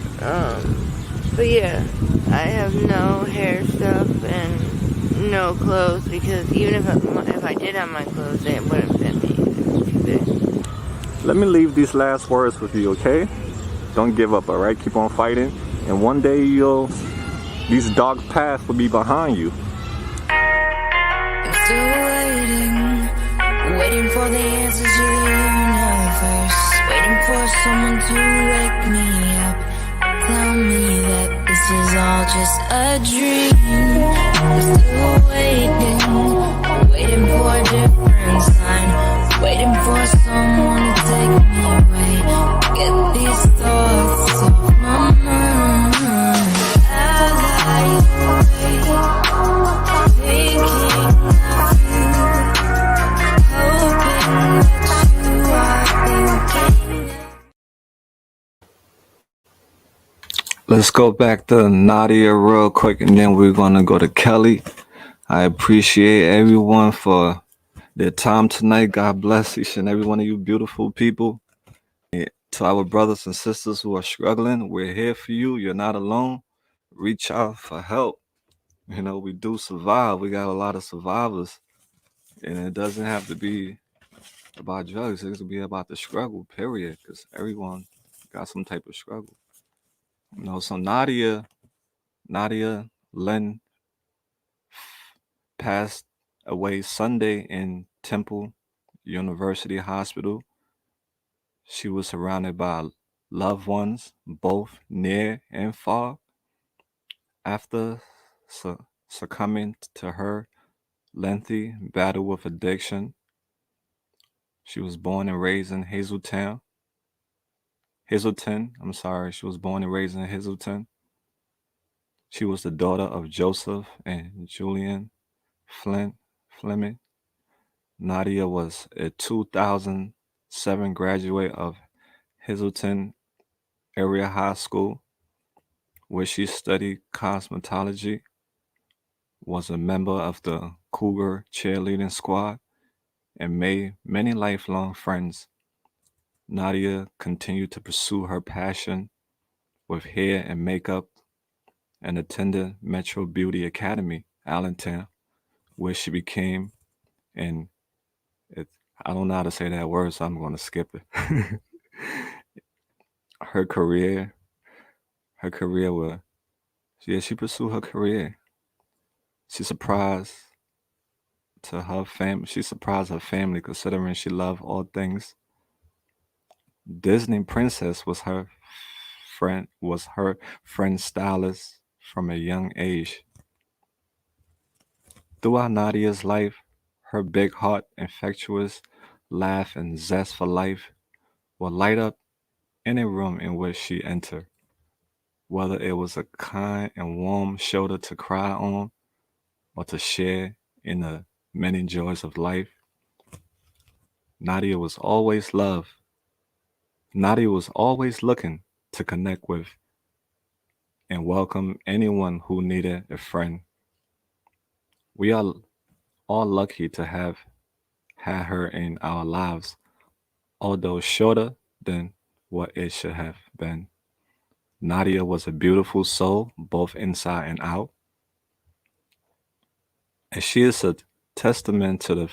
But yeah, I have no hair stuff and no clothes because even if I did have my clothes, they wouldn't fit me. They're too big. Let me leave these last words with you, okay? Don't give up, all right? Keep on fighting, and one day these dark paths will be behind you. I'm still waiting for the answers to the universe, waiting for someone to wake me up, tell me that this is all just a dream. I'm still waiting for a different sign, waiting for someone to take me away, get these thoughts off my mind. I lie awake, thinking of you, hoping that you are thinking. Let's go back to Nadia real quick, and then we're gonna go to Kelly. I appreciate everyone for their time tonight. God bless each and every one of you beautiful people. To our brothers and sisters who are struggling, we're here for you. You're not alone. Reach out for help. We do survive. We got a lot of survivors. And it doesn't have to be about drugs. It can be about the struggle, period. Because everyone got some type of struggle. So Nadia Lynn passed away Sunday in Temple University Hospital. She was surrounded by loved ones, both near and far. After succumbing to her lengthy battle with addiction, she was born and raised in Hazelton. She was born and raised in Hazelton. She was the daughter of Joseph and Julian Fleming. Nadia was a 2007 graduate of Hazelton Area High School, where she studied cosmetology, was a member of the Cougar cheerleading squad, and made many lifelong friends. Nadia continued to pursue her passion with hair and makeup and attended Metro Beauty Academy, Allentown, where she became an it, I don't know how to say that word, so I'm going to skip it. her career, her career was, yeah, she pursued her career. She surprised She surprised her family, considering she loved all things Disney. Princess was her friend stylist from a young age. Throughout Nadia's life, her big heart, infectious laugh, and zest for life will light up any room in which she entered. Whether it was a kind and warm shoulder to cry on or to share in the many joys of life, Nadia was always loved. Nadia was always looking to connect with and welcome anyone who needed a friend. We are all lucky to have had her in our lives, although shorter than what it should have been. Nadia was a beautiful soul, both inside and out, and she is a testament to the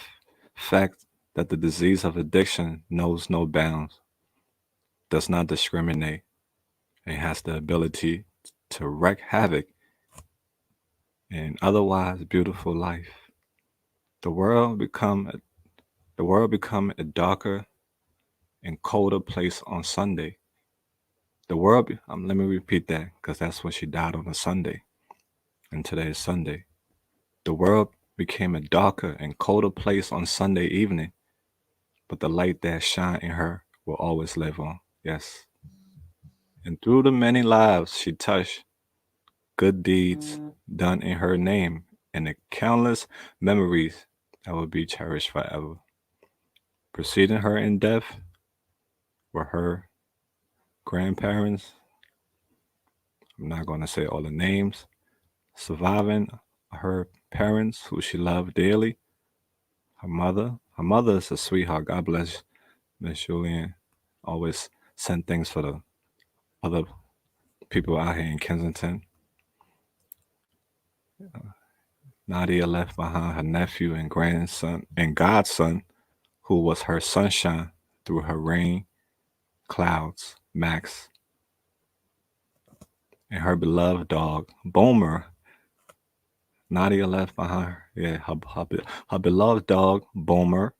fact that the disease of addiction knows no bounds, does not discriminate, and has the ability to wreak havoc in otherwise beautiful life. The world become a darker and colder place on Sunday. Let me repeat that because that's when she died on a Sunday, and today is Sunday. The world became a darker and colder place on Sunday evening, but the light that shine in her will always live on. Yes. And through the many lives she touched, good deeds done in her name, and the countless memories that will be cherished forever. Preceding her in death were her grandparents. I'm not going to say all the names. Surviving her parents, who she loved dearly. Her mother. Her mother is a sweetheart. God bless Miss Julian. Always send things for the other people out here in Kensington. Nadia left behind her nephew and grandson and godson, who was her sunshine, through her rain, clouds, Max, and her beloved dog, Boomer. Nadia left behind her. Yeah, her beloved dog, Boomer.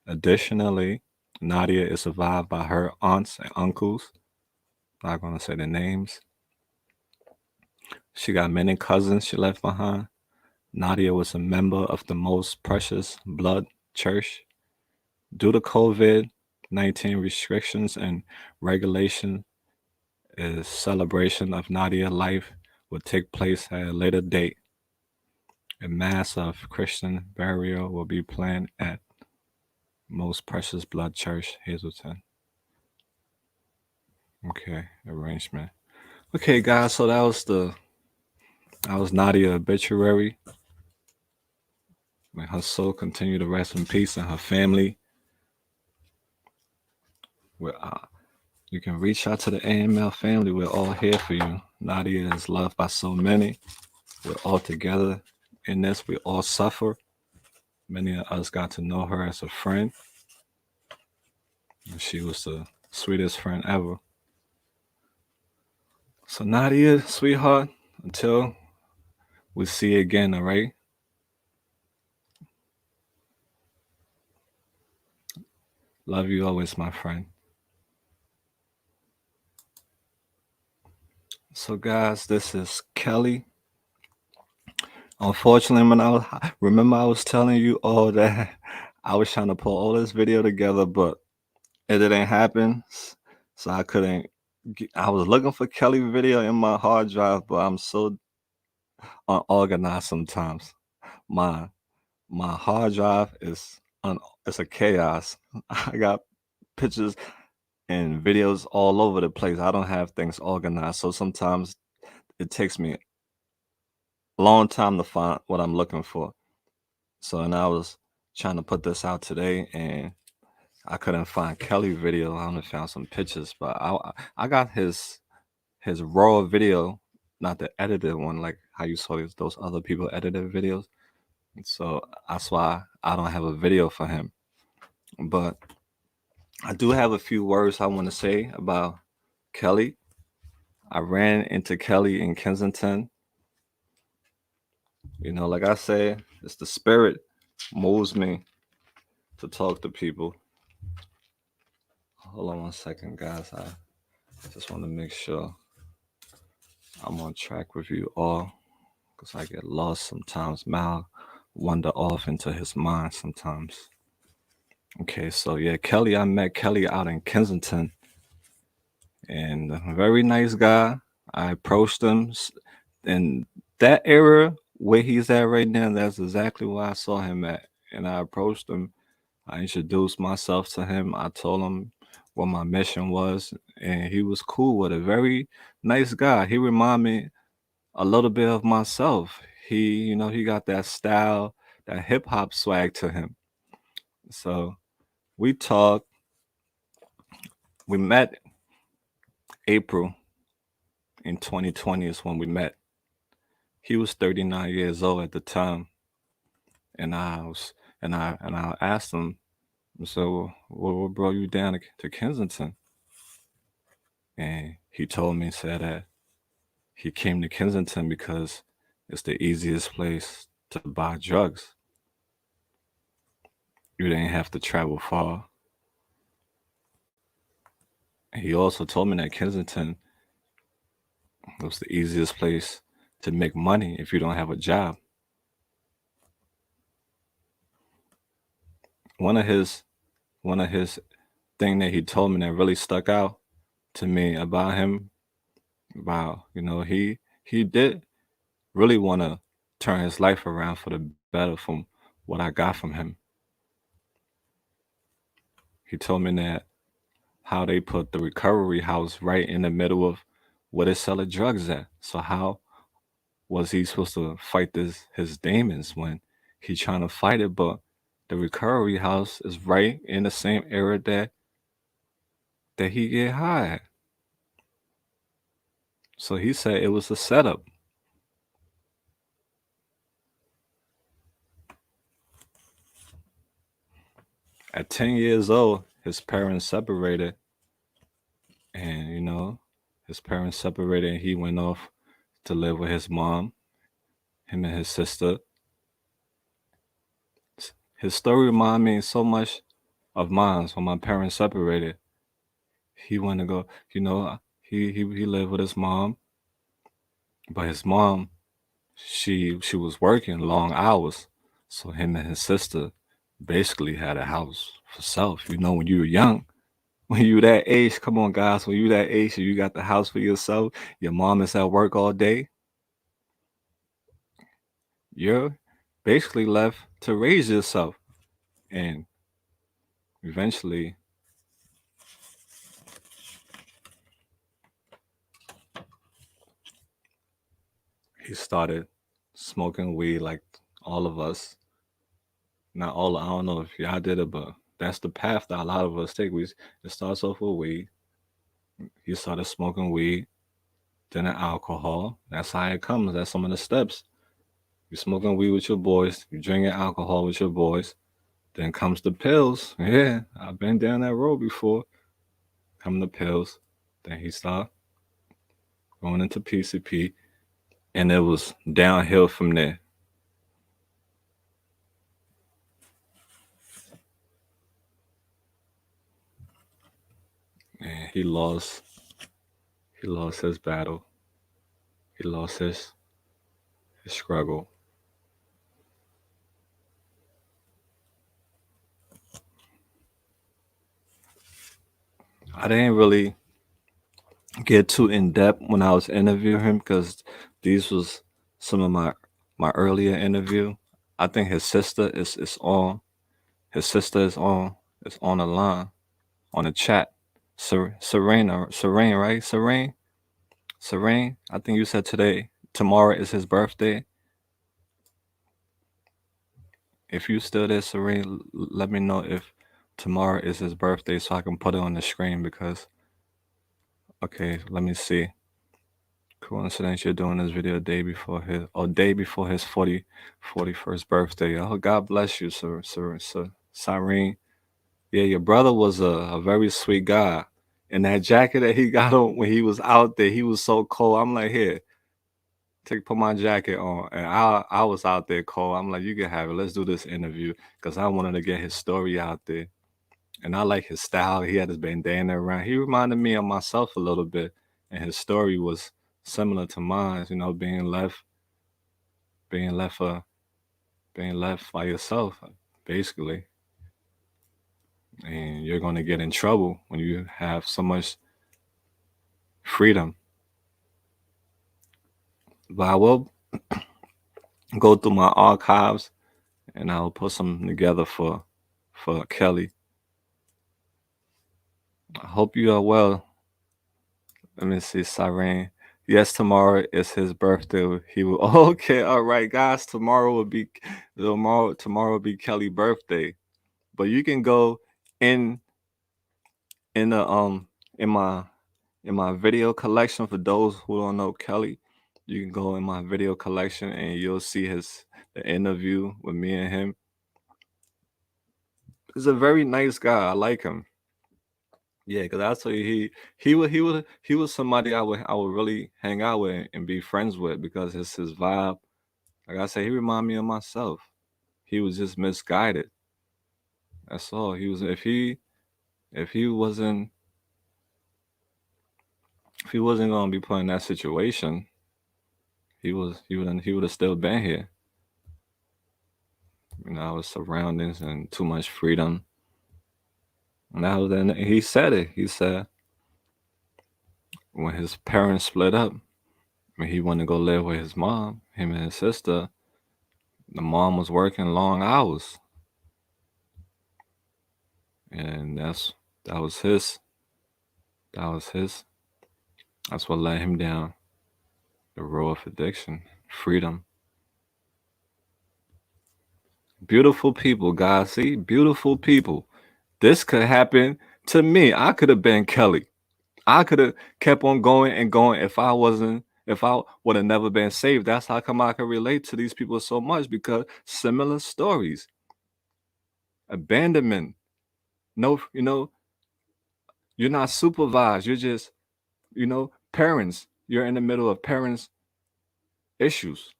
Additionally, Nadia is survived by her aunts and uncles. Not going to say the names. She got many cousins she left behind. Nadia was a member of the Most Precious Blood Church. Due to COVID 19 restrictions and regulation, a celebration of Nadia's life will take place at a later date. A mass of Christian burial will be planned at Most Precious Blood Church, Hazelton. Okay, arrangement. Okay, guys. So that was Nadia obituary. May her soul continue to rest in peace, and her family. We're, you can reach out to the AML family. We're all here for you. Nadia is loved by so many. We're all together in this. We all suffer. Many of us got to know her as a friend. And she was the sweetest friend ever. So Nadia, sweetheart, until we see you again, all right? Love you always, my friend. So guys, this is Kelly. Unfortunately, when I was telling you all that I was trying to pull all this video together, but it didn't happen. So I couldn't. I was looking for Kelly video in my hard drive, but I'm so unorganized sometimes. My my hard drive is it's a chaos. I got pictures and videos all over the place. I don't have things organized, so sometimes it takes me a long time to find what I'm looking for. So, and I was trying to put this out today, and I couldn't find Kelly video. I only found some pictures, but I got his raw video, not the edited one, like how you saw those other people edited videos. So that's why I don't have a video for him. But I do have a few words I want to say about Kelly. I ran into Kelly in Kensington. You know, like I say, it's the spirit moves me to talk to people. Hold on one second, guys. I just want to make sure I'm on track with you all because I get lost sometimes. Mal wander off into his mind sometimes. Okay, so yeah, Kelly, I met Kelly out in Kensington, and a very nice guy. I approached him in that era where he's at right now. That's exactly where I saw him at, and I approached him. I introduced myself to him. I told him what my mission was, and he was cool with it. Very nice guy. He reminded me a little bit of myself. He got that style, that hip hop swag to him. So we talked. We met April in 2020 is when we met. He was 39 years old at the time, and I asked him. So what brought you down to Kensington? And he told me, said that he came to Kensington because it's the easiest place to buy drugs. You didn't have to travel far. He also told me that Kensington was the easiest place to make money if you don't have a job. One of his one of his thing that he told me that really stuck out to me about him, about he did really want to turn his life around for the better from what I got from him. He told me that how they put the recovery house right in the middle of where they sell the drugs at. So how was he supposed to fight his demons when he trying to fight it? But the recovery house is right in the same area that he get high at. So he said it was a setup. At 10 years old, his parents separated, and his parents separated, and he went off to live with his mom, him and his sister. His story reminded me so much of mine when my parents separated. He went to go, he lived with his mom, but his mom, she was working long hours, so him and his sister basically had a house for self. When you were young, when you that age, come on guys, when you that age and you got the house for yourself, your mom is at work all day, you're basically left to raise yourself. And eventually he started smoking weed like all of us. Not all, I don't know if y'all did it, but that's the path that a lot of us take. It starts off with weed. He started smoking weed, then alcohol. That's how it comes. That's some of the steps. You smoking weed with your boys, you drinking alcohol with your boys. Then comes the pills. Yeah, I've been down that road before. Come the pills. Then he started going into PCP, and it was downhill from there. And he lost his battle. He lost his struggle. I didn't really get too in depth when I was interviewing him because these was some of my earlier interview. I think his sister is on. His sister is on the line on the chat. Serene, right? Serene. I think you said tomorrow is his birthday. If you still there, Serene, let me know if tomorrow is his birthday so I can put it on the screen because okay, let me see. Coincidence you're doing this video day before his 41st birthday. Oh, God bless you, sir, Cyrene. Yeah, your brother was a very sweet guy. And that jacket that he got on when he was out there, he was so cold. I'm like, here, put my jacket on. And I was out there cold. I'm like, you can have it. Let's do this interview. Because I wanted to get his story out there. And I like his style. He had his bandana around. He reminded me of myself a little bit. And his story was similar to mine, being left for being left by yourself, basically. And you're gonna get in trouble when you have so much freedom. But I will go through my archives and I'll put something together for Kelly. I hope you are well. Let me see, Siren. Yes, tomorrow is his birthday. He will. Okay, all right, guys. Tomorrow will be Kelly's birthday. But you can go in in the in my in my video collection for those who don't know Kelly. You can go in my video collection and you'll see the interview with me and him. He's a very nice guy. I like him. Yeah, because I tell you, he was somebody I would really hang out with and be friends with because it's his vibe. Like I said, he remind me of myself. He was just misguided. That's all. He was if he wasn't gonna be put in that situation, he would have still been here. With surroundings and too much freedom. Now then, he said it. He said when his parents split up, when he went to go live with his mom, him and his sister, the mom was working long hours, and that was his. That was his. That's what led him down the road of addiction, freedom. Beautiful people, guys. See, beautiful people. This could happen to me. I could have been Kelly. I could have kept on going and going if I would have never been saved. That's how come I can relate to these people so much because similar stories. Abandonment, No, you're not supervised. You're just, parents. You're in the middle of parents' issues.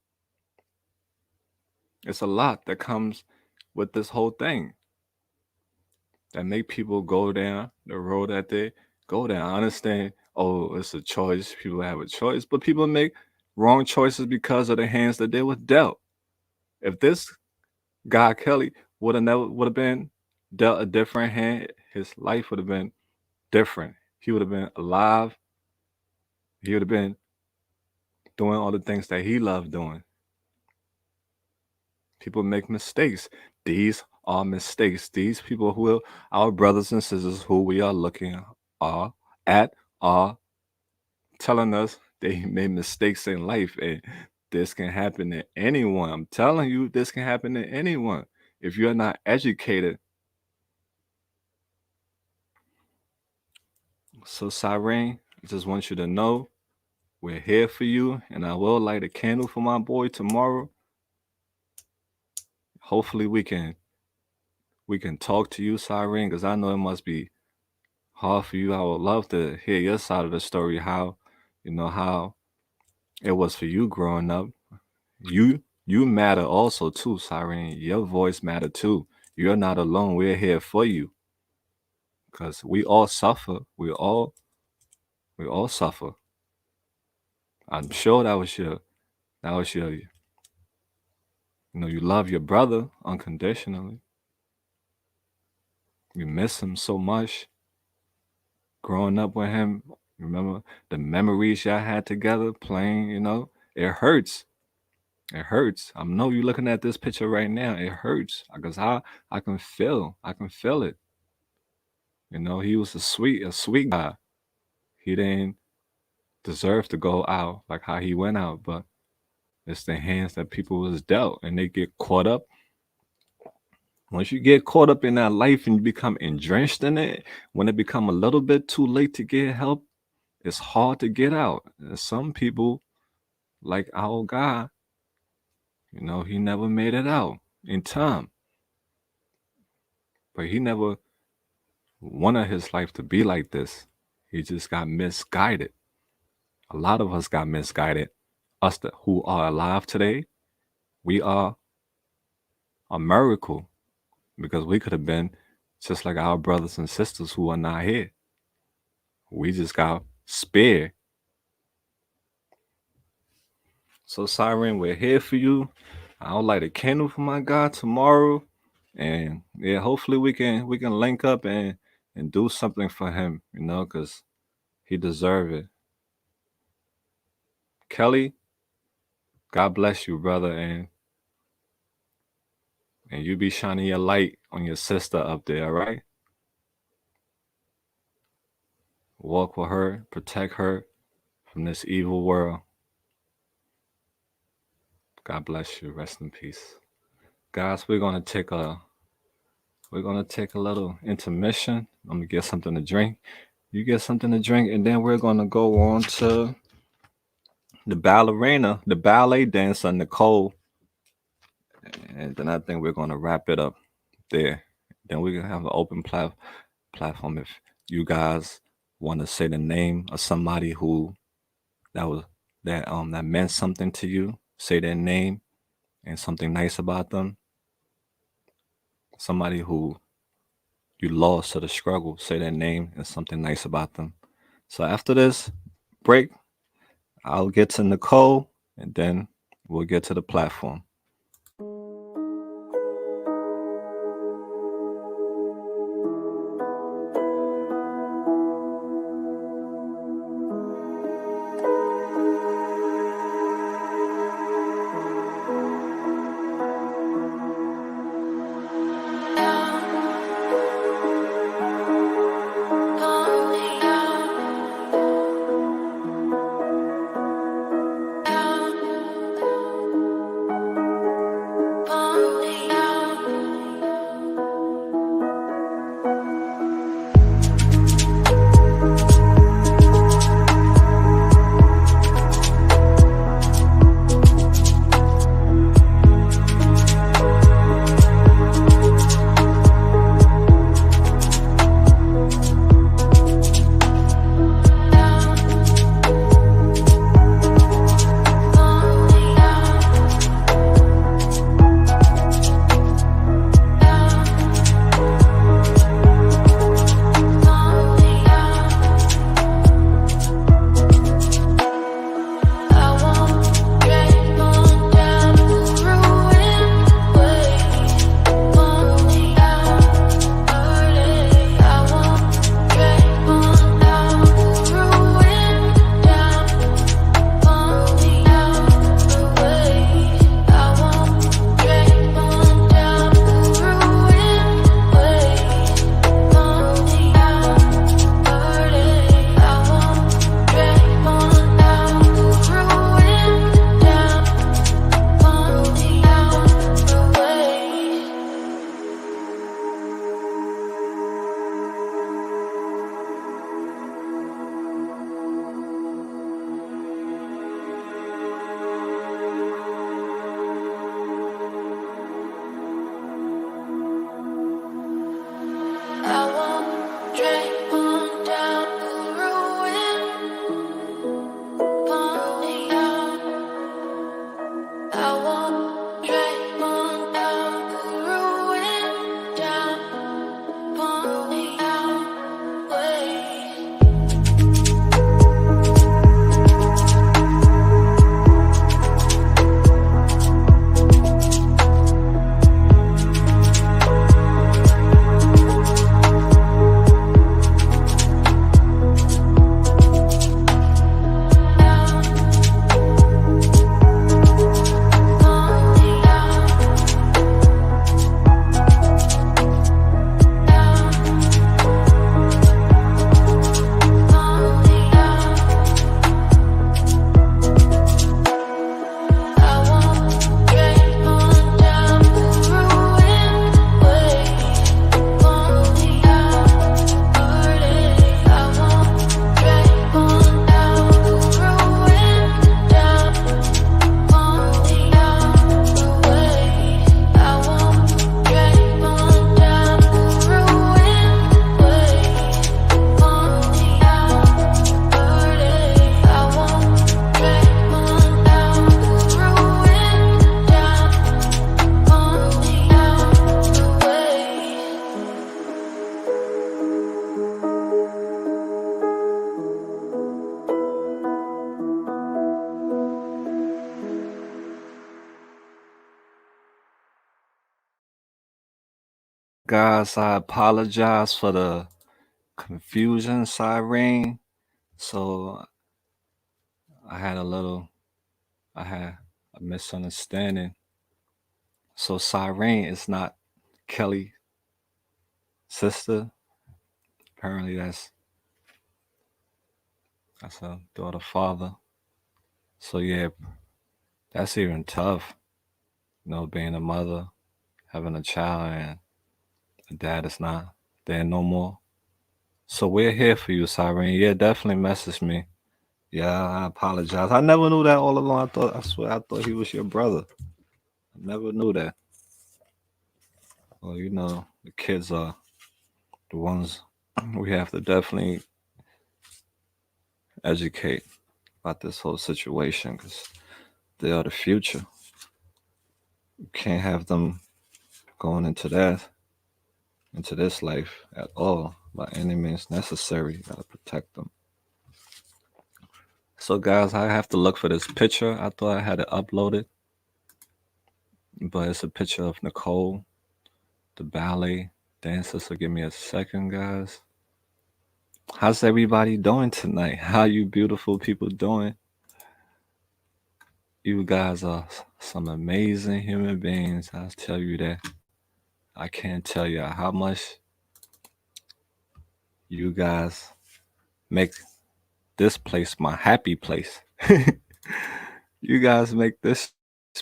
It's a lot that comes with this whole thing that make people go down the road that they go down. I understand, oh, it's a choice. People have a choice, but people make wrong choices because of the hands that they were dealt. If this guy Kelly would have been dealt a different hand, his life would have been different. He would have been alive. He would have been doing all the things that he loved doing. People make mistakes. These are mistakes. These people who are our brothers and sisters who we are looking are at are telling us they made mistakes in life, and this can happen to anyone. I'm telling you, this can happen to anyone. If you're not educated. So Cyrene, I just want you to know we're here for you, and I will light a candle for my boy tomorrow. Hopefully we can talk to you, Cyrene, because I know it must be hard for you. I would love to hear your side of the story, how it was for you growing up. You matter also too, Cyrene. Your voice matter too. You're not alone. We're here for you. Cause we all suffer. We all suffer. I'm sure that was your you love your brother unconditionally. You miss him so much. Growing up with him, remember the memories y'all had together playing, it hurts. It hurts. I know you looking at this picture right now. It hurts because I can feel it. He was a sweet guy. He didn't deserve to go out like how he went out, but it's the hands that people was dealt, and they get caught up. Once you get caught up in that life and you become entrenched in it, when it become a little bit too late to get help, it's hard to get out. And some people, like our guy, he never made it out in time, but he never wanted his life to be like this. He just got misguided. A lot of us got misguided. Us who are alive today, we are a miracle because we could have been just like our brothers and sisters who are not here. We just got spared. So Siren, we're here for you. I'll light a candle for my guy tomorrow, and yeah, hopefully we can link up and do something for him, because he deserve it. Kelly, God bless you, brother, and you be shining your light on your sister up there, all right? Walk with her, protect her from this evil world. God bless you. Rest in peace. Guys, we're gonna take a little intermission. I'm gonna get something to drink. You get something to drink, and then we're gonna go on to the ballerina, the ballet dancer Nicole, and then I think we're gonna wrap it up there. Then we can have an open platform if you guys want to say the name of somebody who that was that meant something to you. Say their name and something nice about them. Somebody who you lost to the struggle. Say their name and something nice about them. So after this break, I'll get to Nicole, and then we'll get to the platform. Guys, I apologize for the confusion, Cyrene. So I had a little, I had a misunderstanding. So Cyrene is not Kelly's sister. Apparently, that's a daughter father. So yeah, that's even tough. Being a mother, having a child, and the dad is not there no more. So we're here for you, Cyrene. Yeah, definitely message me. Yeah, I apologize. I never knew that all along. I swear, I thought he was your brother. I never knew that. Well, the kids are the ones we have to definitely educate about this whole situation because they are the future. You can't have them going into this life at all by any means necessary. You gotta protect them. So, guys, I have to look for this picture. I thought I had it uploaded, but it's a picture of Nicole, the ballet dancer. So, give me a second, guys. How's everybody doing tonight? How you beautiful people doing? You guys are some amazing human beings. I'll tell you that. I can't tell you how much you guys make this place my happy place. You guys make this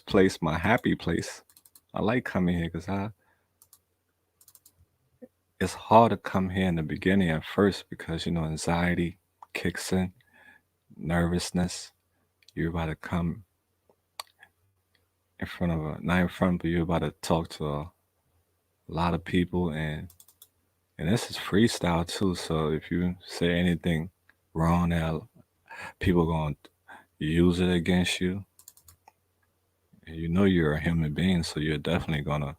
place my happy place. I like coming here because it's hard to come here in the beginning at first because anxiety kicks in, nervousness. You're about to come in front of not in front, but you're about to talk to a lot of people, and this is freestyle too. So if you say anything wrong, now people gonna use it against you. And you're a human being, so you're definitely gonna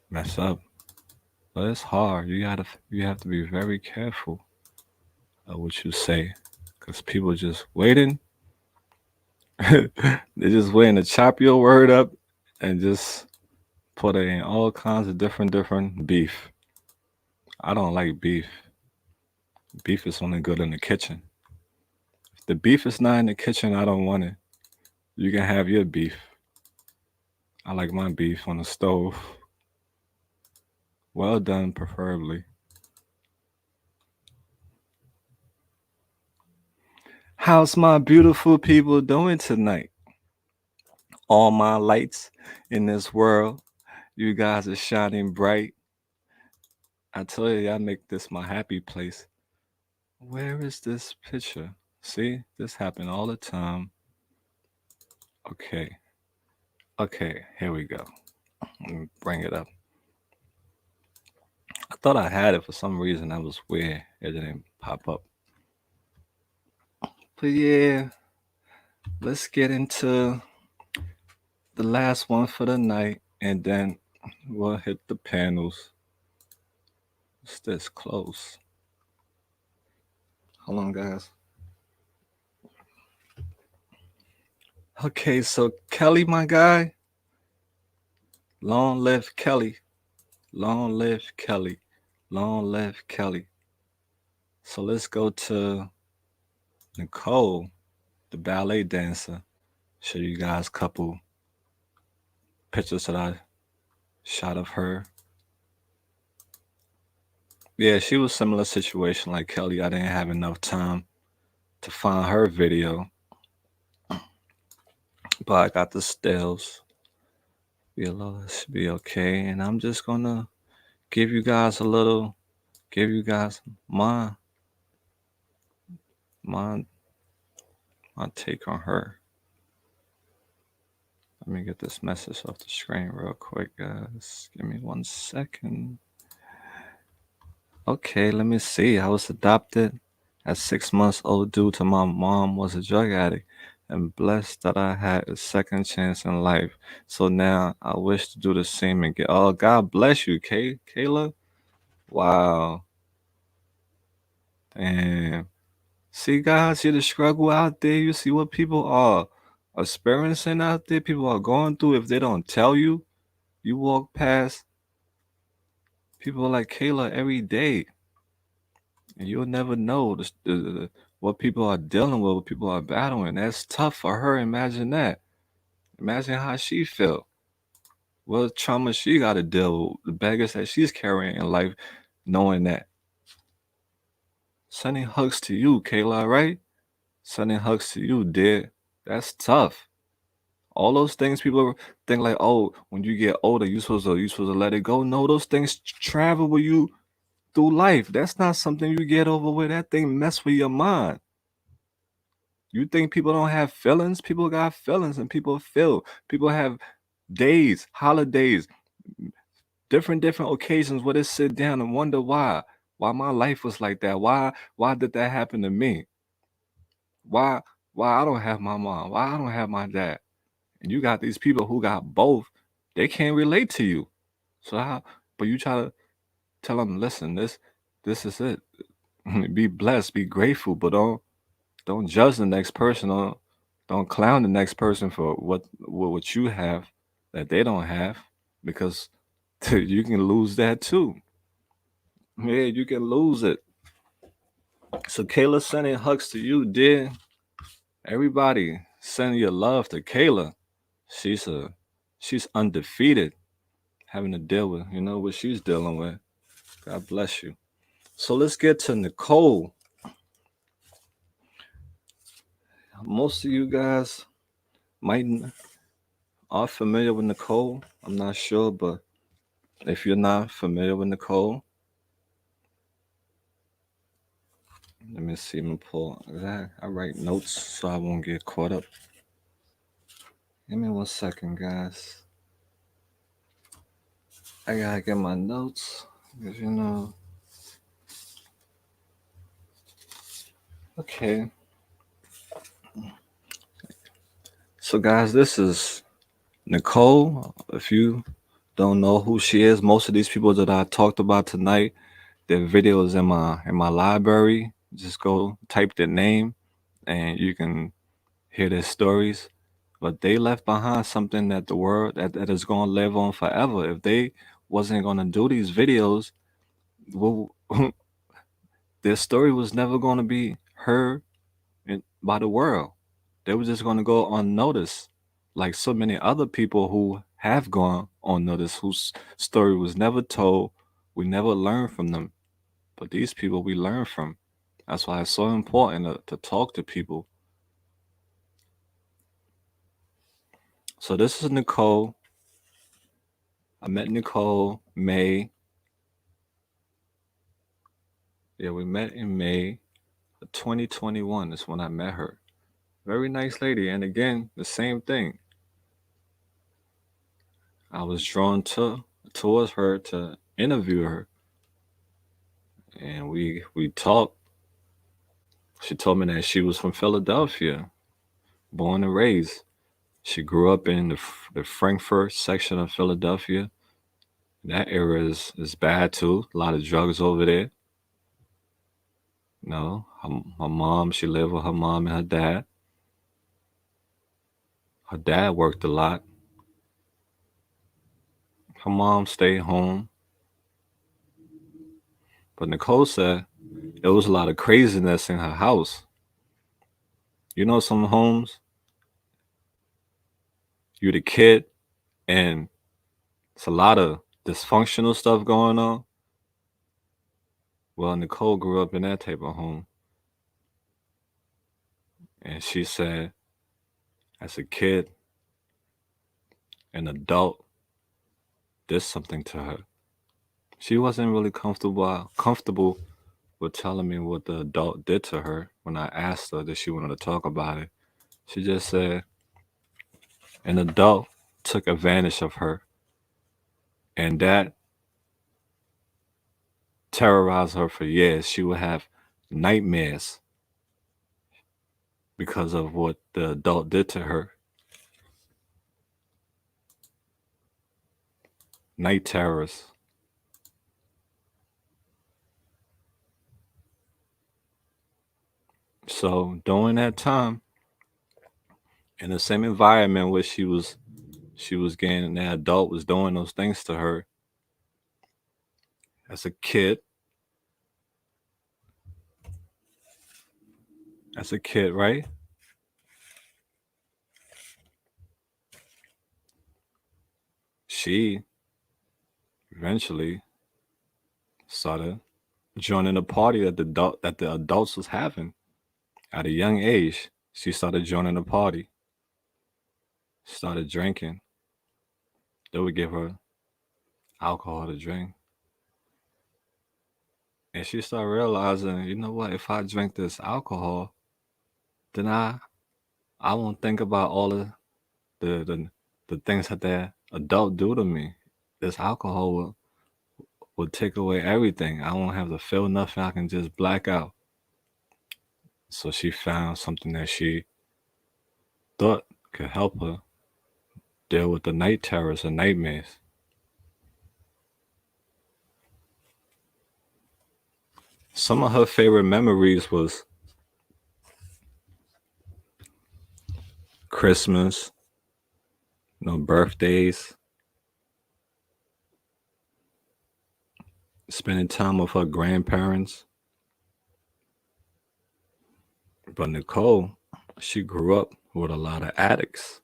mess up. But it's hard. You have to be very careful of what you say, because people just waiting. They're just waiting to chop your word up and just put it in all kinds of different beef. I don't like beef. Beef is only good in the kitchen. If the beef is not in the kitchen, I don't want it. You can have your beef. I like my beef on the stove. Well done, preferably. How's my beautiful people doing tonight? All my lights in this world, you guys are shining bright. I tell you, I make this my happy place. Where is this picture? See, this happen all the time. Okay, okay, here we go. Let me bring it up. I thought I had it for some reason. That was weird. It didn't pop up. But yeah, let's get into the last one for the night, and then we'll hit the panels. What's this? Close. Hold on, guys. Okay, so Kelly, my guy, long live Kelly. Long live Kelly. Long live Kelly. So let's go to Nicole, the ballet dancer. Show you guys a couple pictures that I shot of her. Yeah, she was similar situation like Kelly. I didn't have enough time to find her video, but I got the stills. Should be okay. And I'm just gonna give you guys give you guys my my take on her. Let me get this message off the screen real quick, guys. Give me 1 second. Okay, let me see. I was adopted at 6 months old due to my mom was a drug addict and blessed that I had a second chance in life. So now I wish to do the same and get God bless you, Kayla. Wow. And see guys, see the struggle out there. You see what people are experiencing out there, people are going through if they don't tell you. You walk past people like Kayla every day, and you'll never know what people are dealing with, what people are battling. That's tough for her. Imagine that. Imagine how she felt. What trauma she got to deal with, the baggage that she's carrying in life, knowing that. Sending hugs to you, Kayla, right? Sending hugs to you, dear. That's tough. All those things people think like, oh, when you get older, you supposed to let it go. No, those things travel with you through life. That's not something you get over with. That thing mess with your mind. You think people don't have feelings? People got feelings and people feel. People have days, holidays, different occasions where they sit down and wonder why my life was like that. Why did that happen to me? Why why I don't have my mom? Why I don't have my dad? And you got these people who got both. They can't relate to you. So how? But you try to tell them, listen, this is it. Be blessed, be grateful, but don't judge the next person. Don't clown the next person for what you have that they don't have, because you can lose that too. Yeah, you can lose it. So Kayla sending hugs to you, dear. Everybody send your love to Kayla. She's a she's undefeated, having to deal with what she's dealing with. God bless you. So let's get to Nicole. Most of you guys might are familiar with Nicole. I'm not sure, but if you're not familiar with Nicole, let me see. I'm gonna pull. I write notes so I won't get caught up. Give me 1 second, guys. I gotta get my notes because Okay. So, guys, this is Nicole. If you don't know who she is, most of these people that I talked about tonight, their videos in my library. Just go type their name, and you can hear their stories. But they left behind something that the world that is gonna live on forever. If they wasn't gonna do these videos, well, their story was never gonna be heard by the world. They were just gonna go unnoticed, like so many other people who have gone unnoticed, whose story was never told. We never learned from them. But these people we learn from. That's why it's so important to talk to people. So this is Nicole. I met Nicole May. Yeah, we met in May of 2021 is when I met her. Very nice lady. And again, the same thing. I was drawn towards her to interview her. And we talked. She told me that she was from Philadelphia, born and raised. She grew up in the Frankfurt section of Philadelphia. That area is bad too. A lot of drugs over there. No, her mom, she lived with her mom and her dad. Her dad worked a lot. Her mom stayed home. But Nicole said there was a lot of craziness in her house. Some homes, you're the kid and it's a lot of dysfunctional stuff going on. Well, Nicole grew up in that type of home. And she said, as a kid, an adult did something to her. She wasn't really comfortable with telling me what the adult did to her when I asked her that she wanted to talk about it. She just said an adult took advantage of her, and that terrorized her for years. She would have nightmares because of what the adult did to her. Night terrors. So during that time, in the same environment where she was She was getting that adult was doing those things to her as a kid. As a kid, right? She eventually started joining a party that the adults was having at a young age. She started joining the party, started drinking. They would give her alcohol to drink, and she started realizing, you know what? If I drink this alcohol, then I won't think about all of the the, the things that that adult do to me. This alcohol will take away everything. I won't have to feel nothing. I can just black out. So she found something that she thought could help her deal with the night terrors and nightmares. Some of her favorite memories was Christmas, birthdays, spending time with her grandparents. But Nicole, she grew up with a lot of addicts.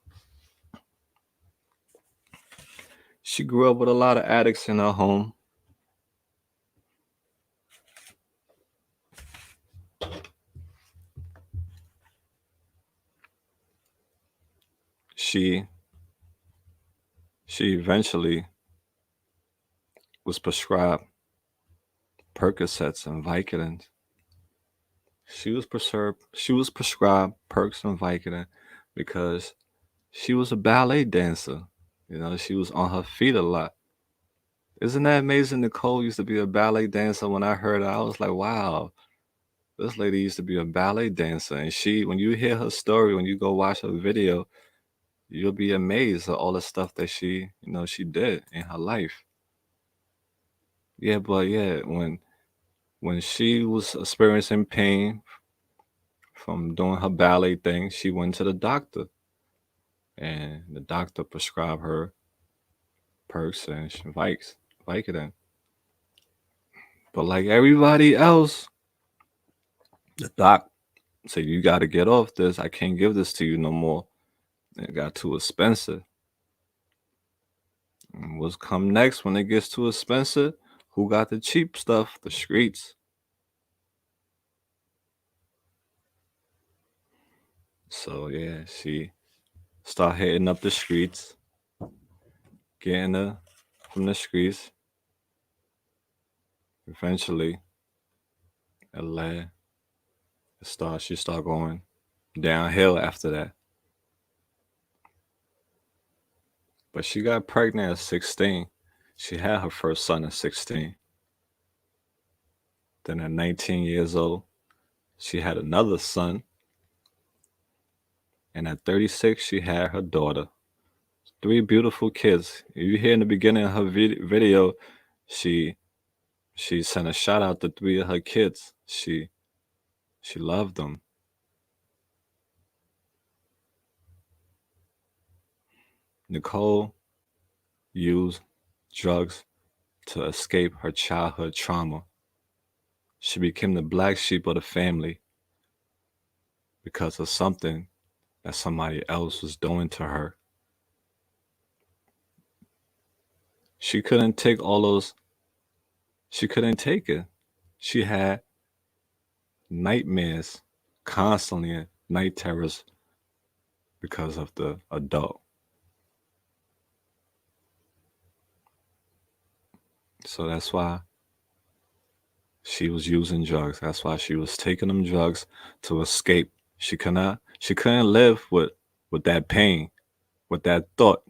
She grew up with a lot of addicts in her home. She she eventually was prescribed Percocets and Vicodins. She was prescribed Percs and Vicodin because she was a ballet dancer. She was on her feet a lot. Isn't that amazing? Nicole used to be a ballet dancer. When I heard her, I was like, wow, this lady used to be a ballet dancer. And when you hear her story, when you go watch her video, you'll be amazed at all the stuff that she did in her life. Yeah, but yeah, when she was experiencing pain from doing her ballet thing, she went to the doctor, and the doctor prescribed her Percs and Vicodin. But like everybody else, the doc said, you got to get off this. I can't give this to you no more. It got too expensive. And what's come next when it gets too expensive? Who got the cheap stuff? The streets. So yeah, she start hitting up the streets, getting her from the streets. Eventually, LA, she start going downhill after that. But she got pregnant at 16. She had her first son at 16. Then at 19 years old, she had another son. And at 36, she had her daughter. Three beautiful kids. You hear in the beginning of her video, she she sent a shout out to three of her kids. She loved them. Nicole used drugs to escape her childhood trauma. She became the black sheep of the family because of something that somebody else was doing to her. She couldn't take all those, she couldn't take it. She had nightmares, constantly night terrors because of the adult. So that's why she was using drugs. That's why she was taking them drugs to escape. She couldn't live with that pain, with that thought.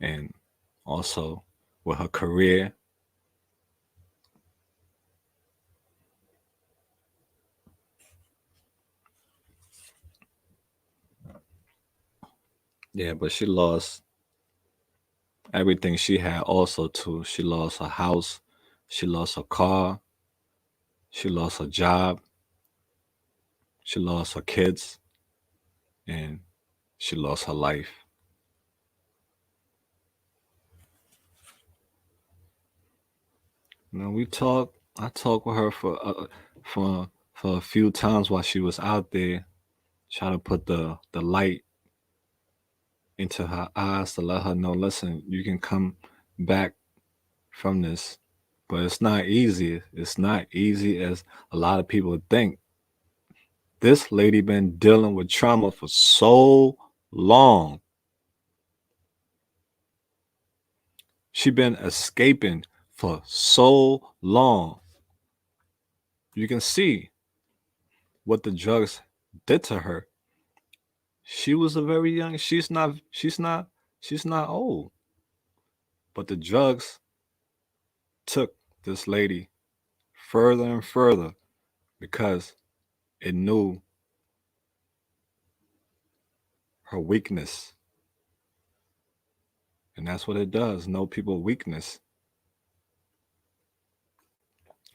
And also with her career. Yeah, but she lost everything she had also too. She lost her house, she lost her car, she lost her job, she lost her kids. and she lost her life. You know, we talked. I talked with her for a few times while she was out there, trying to put the light into her eyes to let her know, listen, you can come back from this. But it's not easy. It's not easy as a lot of people think. This lady been dealing with trauma for so long. She been escaping for so long. You can see what the drugs did to her. She was a very young. She's not old. But the drugs took this lady further and further because it knew her weakness. And that's what it does. Know people's weakness.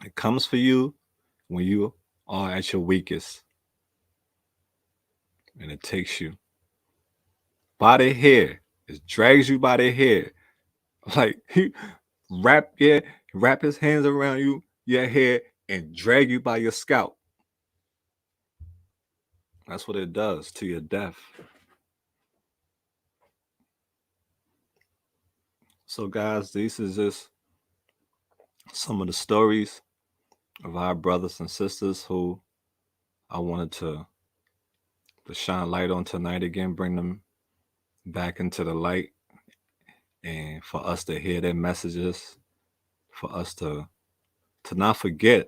It comes for you when you are at your weakest. And it takes you by the hair. It drags you by the hair. Like he wrap yeah, wrap his hands around your hair, and drag you by your scalp. That's what it does to your death. So guys, these is just some of the stories of our brothers and sisters who I wanted to shine light on tonight again, bring them back into the light, and for us to hear their messages, for us to not forget,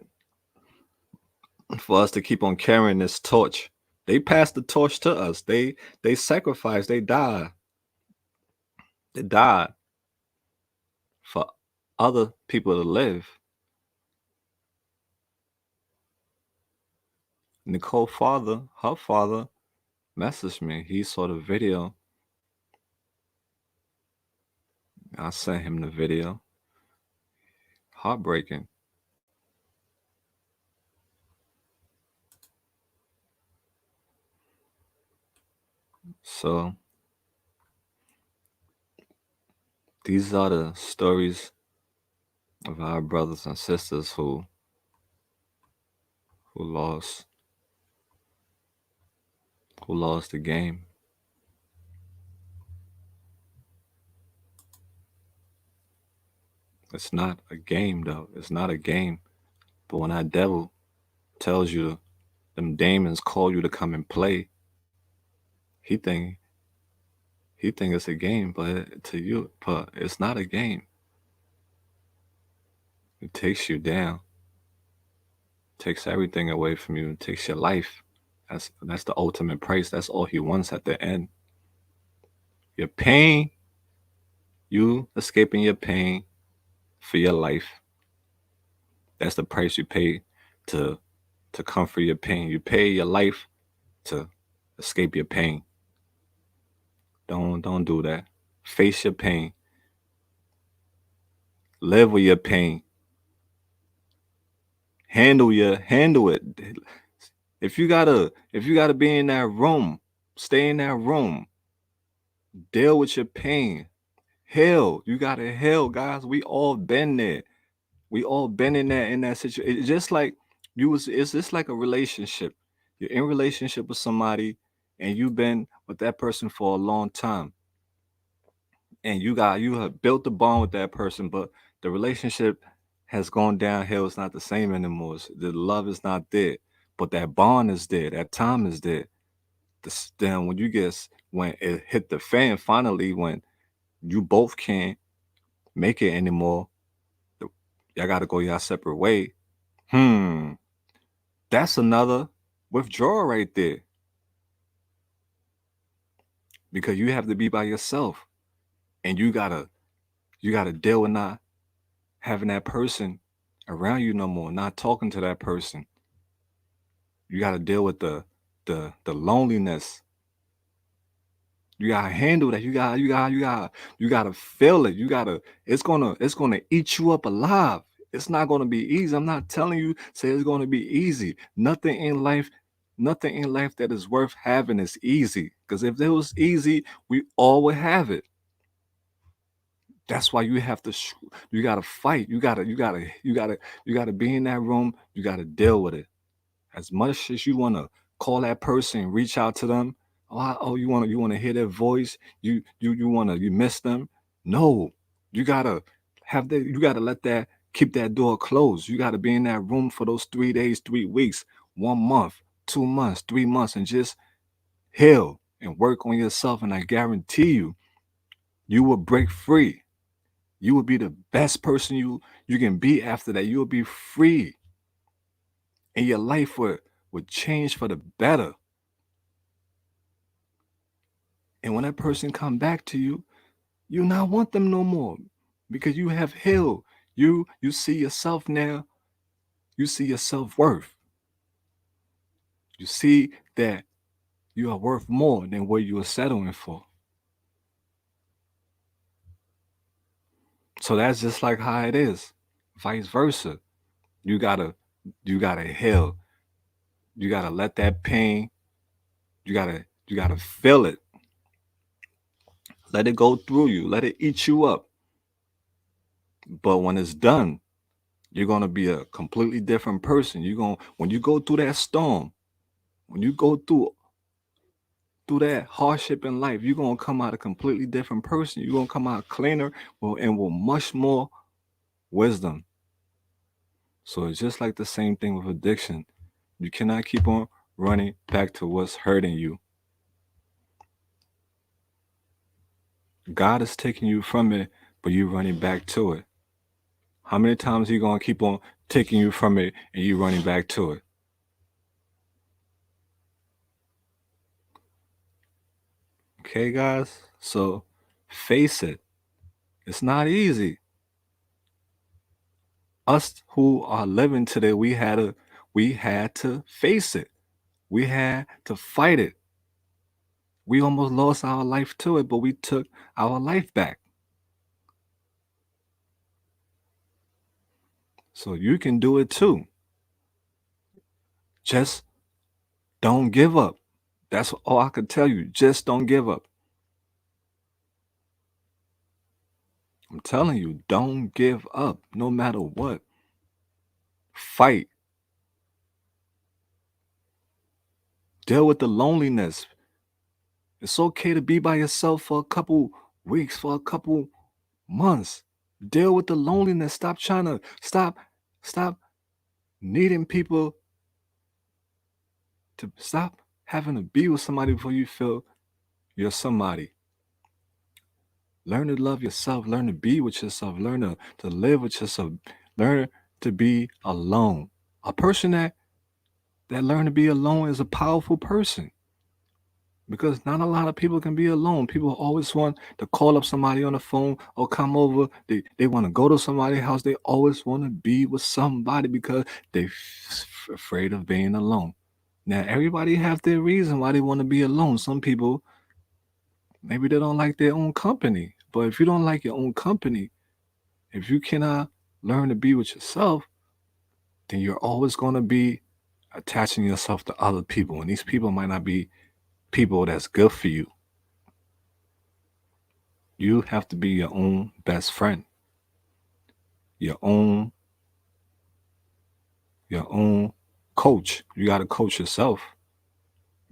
for us to keep on carrying this torch. They passed the torch to us. They sacrificed. They died. They died for other people to live. Nicole father, her father, messaged me. He saw the video. I sent him the video. Heartbreaking. So these are the stories of our brothers and sisters who lost who lost the game. It's not a game though. It's not a game. But when that devil tells you them demons call you to come and play, he think he think it's a game, but it's not a game. It takes you down, takes everything away from you, it takes your life. That's the ultimate price. That's all he wants at the end. Your pain, you escaping your pain for your life. That's the price you pay to to comfort your pain. You pay your life to escape your pain. Don't do that. Face your pain. Live with your pain. Handle it. If you gotta be in that room, stay in that room. Deal with your pain. Heal. You gotta heal, guys. We all been there. We all been in that situation. It's just like it's just like a relationship. You're in relationship with somebody and you've been with that person for a long time. And you have built the bond with that person, but the relationship has gone downhill. It's not the same anymore. The love is not there. But that bond is there. That time is there. Then when it hit the fan finally, when you both can't make it anymore, y'all got to go your separate way. Hmm, that's another withdrawal right there because you have to be by yourself, and you gotta deal with not having that person around you no more, not talking to that person. You gotta deal with the loneliness. You gotta handle that. You gotta feel it. It's gonna eat you up alive. It's not gonna be easy. I'm not telling you say it's gonna be easy. Nothing in life Nothing in life that is worth having is easy. Because if it was easy, we all would have it. That's why you have to. You gotta fight. You gotta be in that room. You gotta deal with it. As much as you wanna call that person, reach out to them. Oh, you wanna hear their voice. You miss them. No, you gotta have that. You gotta let that keep that door closed. You gotta be in that room for those 3 days, 3 weeks, 1 month, 2 months, 3 months, and just heal and work on yourself. And I guarantee you, you will break free. You will be the best person you can be after that. You will be free, and your life would change for the better. And when that person come back to you, you not want them no more because you have healed. You see yourself now. You see your self worth. You see that you are worth more than what you are settling for. So that's just like how it is. Vice versa. You gotta you gotta heal. You gotta let that pain. You gotta feel it. Let it go through you. Let it eat you up. But when it's done, you're gonna be a completely different person. You're gonna when you go through that storm, when you go through that hardship in life, you're gonna come out a completely different person. You're gonna come out cleaner, and with much more wisdom. So it's just like the same thing with addiction. You cannot keep on running back to what's hurting you. God is taking you from it, but you're running back to it. How many times are you gonna keep on taking you from it and you running back to it? Okay, guys? So face it. It's not easy. Us who are living today, we had to face it. We had to fight it. We almost lost our life to it, but we took our life back. So you can do it too. Just don't give up. That's all I could tell you. Just don't give up. I'm telling you, don't give up no matter what. Fight. Deal with the loneliness. It's okay to be by yourself for a couple weeks, for a couple months. Deal with the loneliness. Stop needing people to stop having to be with somebody before you feel you're somebody. Learn to love yourself. Learn to be with yourself. Learn to live with yourself. Learn to be alone. A person that learn to be alone is a powerful person because not a lot of people can be alone. People always want to call up somebody on the phone or come over. They want to go to somebody's house. They always want to be with somebody because they afraid of being alone. Now everybody have their reason why they want to be alone. Some people maybe they don't like their own company. But if you don't like your own company, if you cannot learn to be with yourself, then you're always going to be attaching yourself to other people. And these people might not be people that's good for you. You have to be your own best friend, your own your own coach. You got to coach yourself.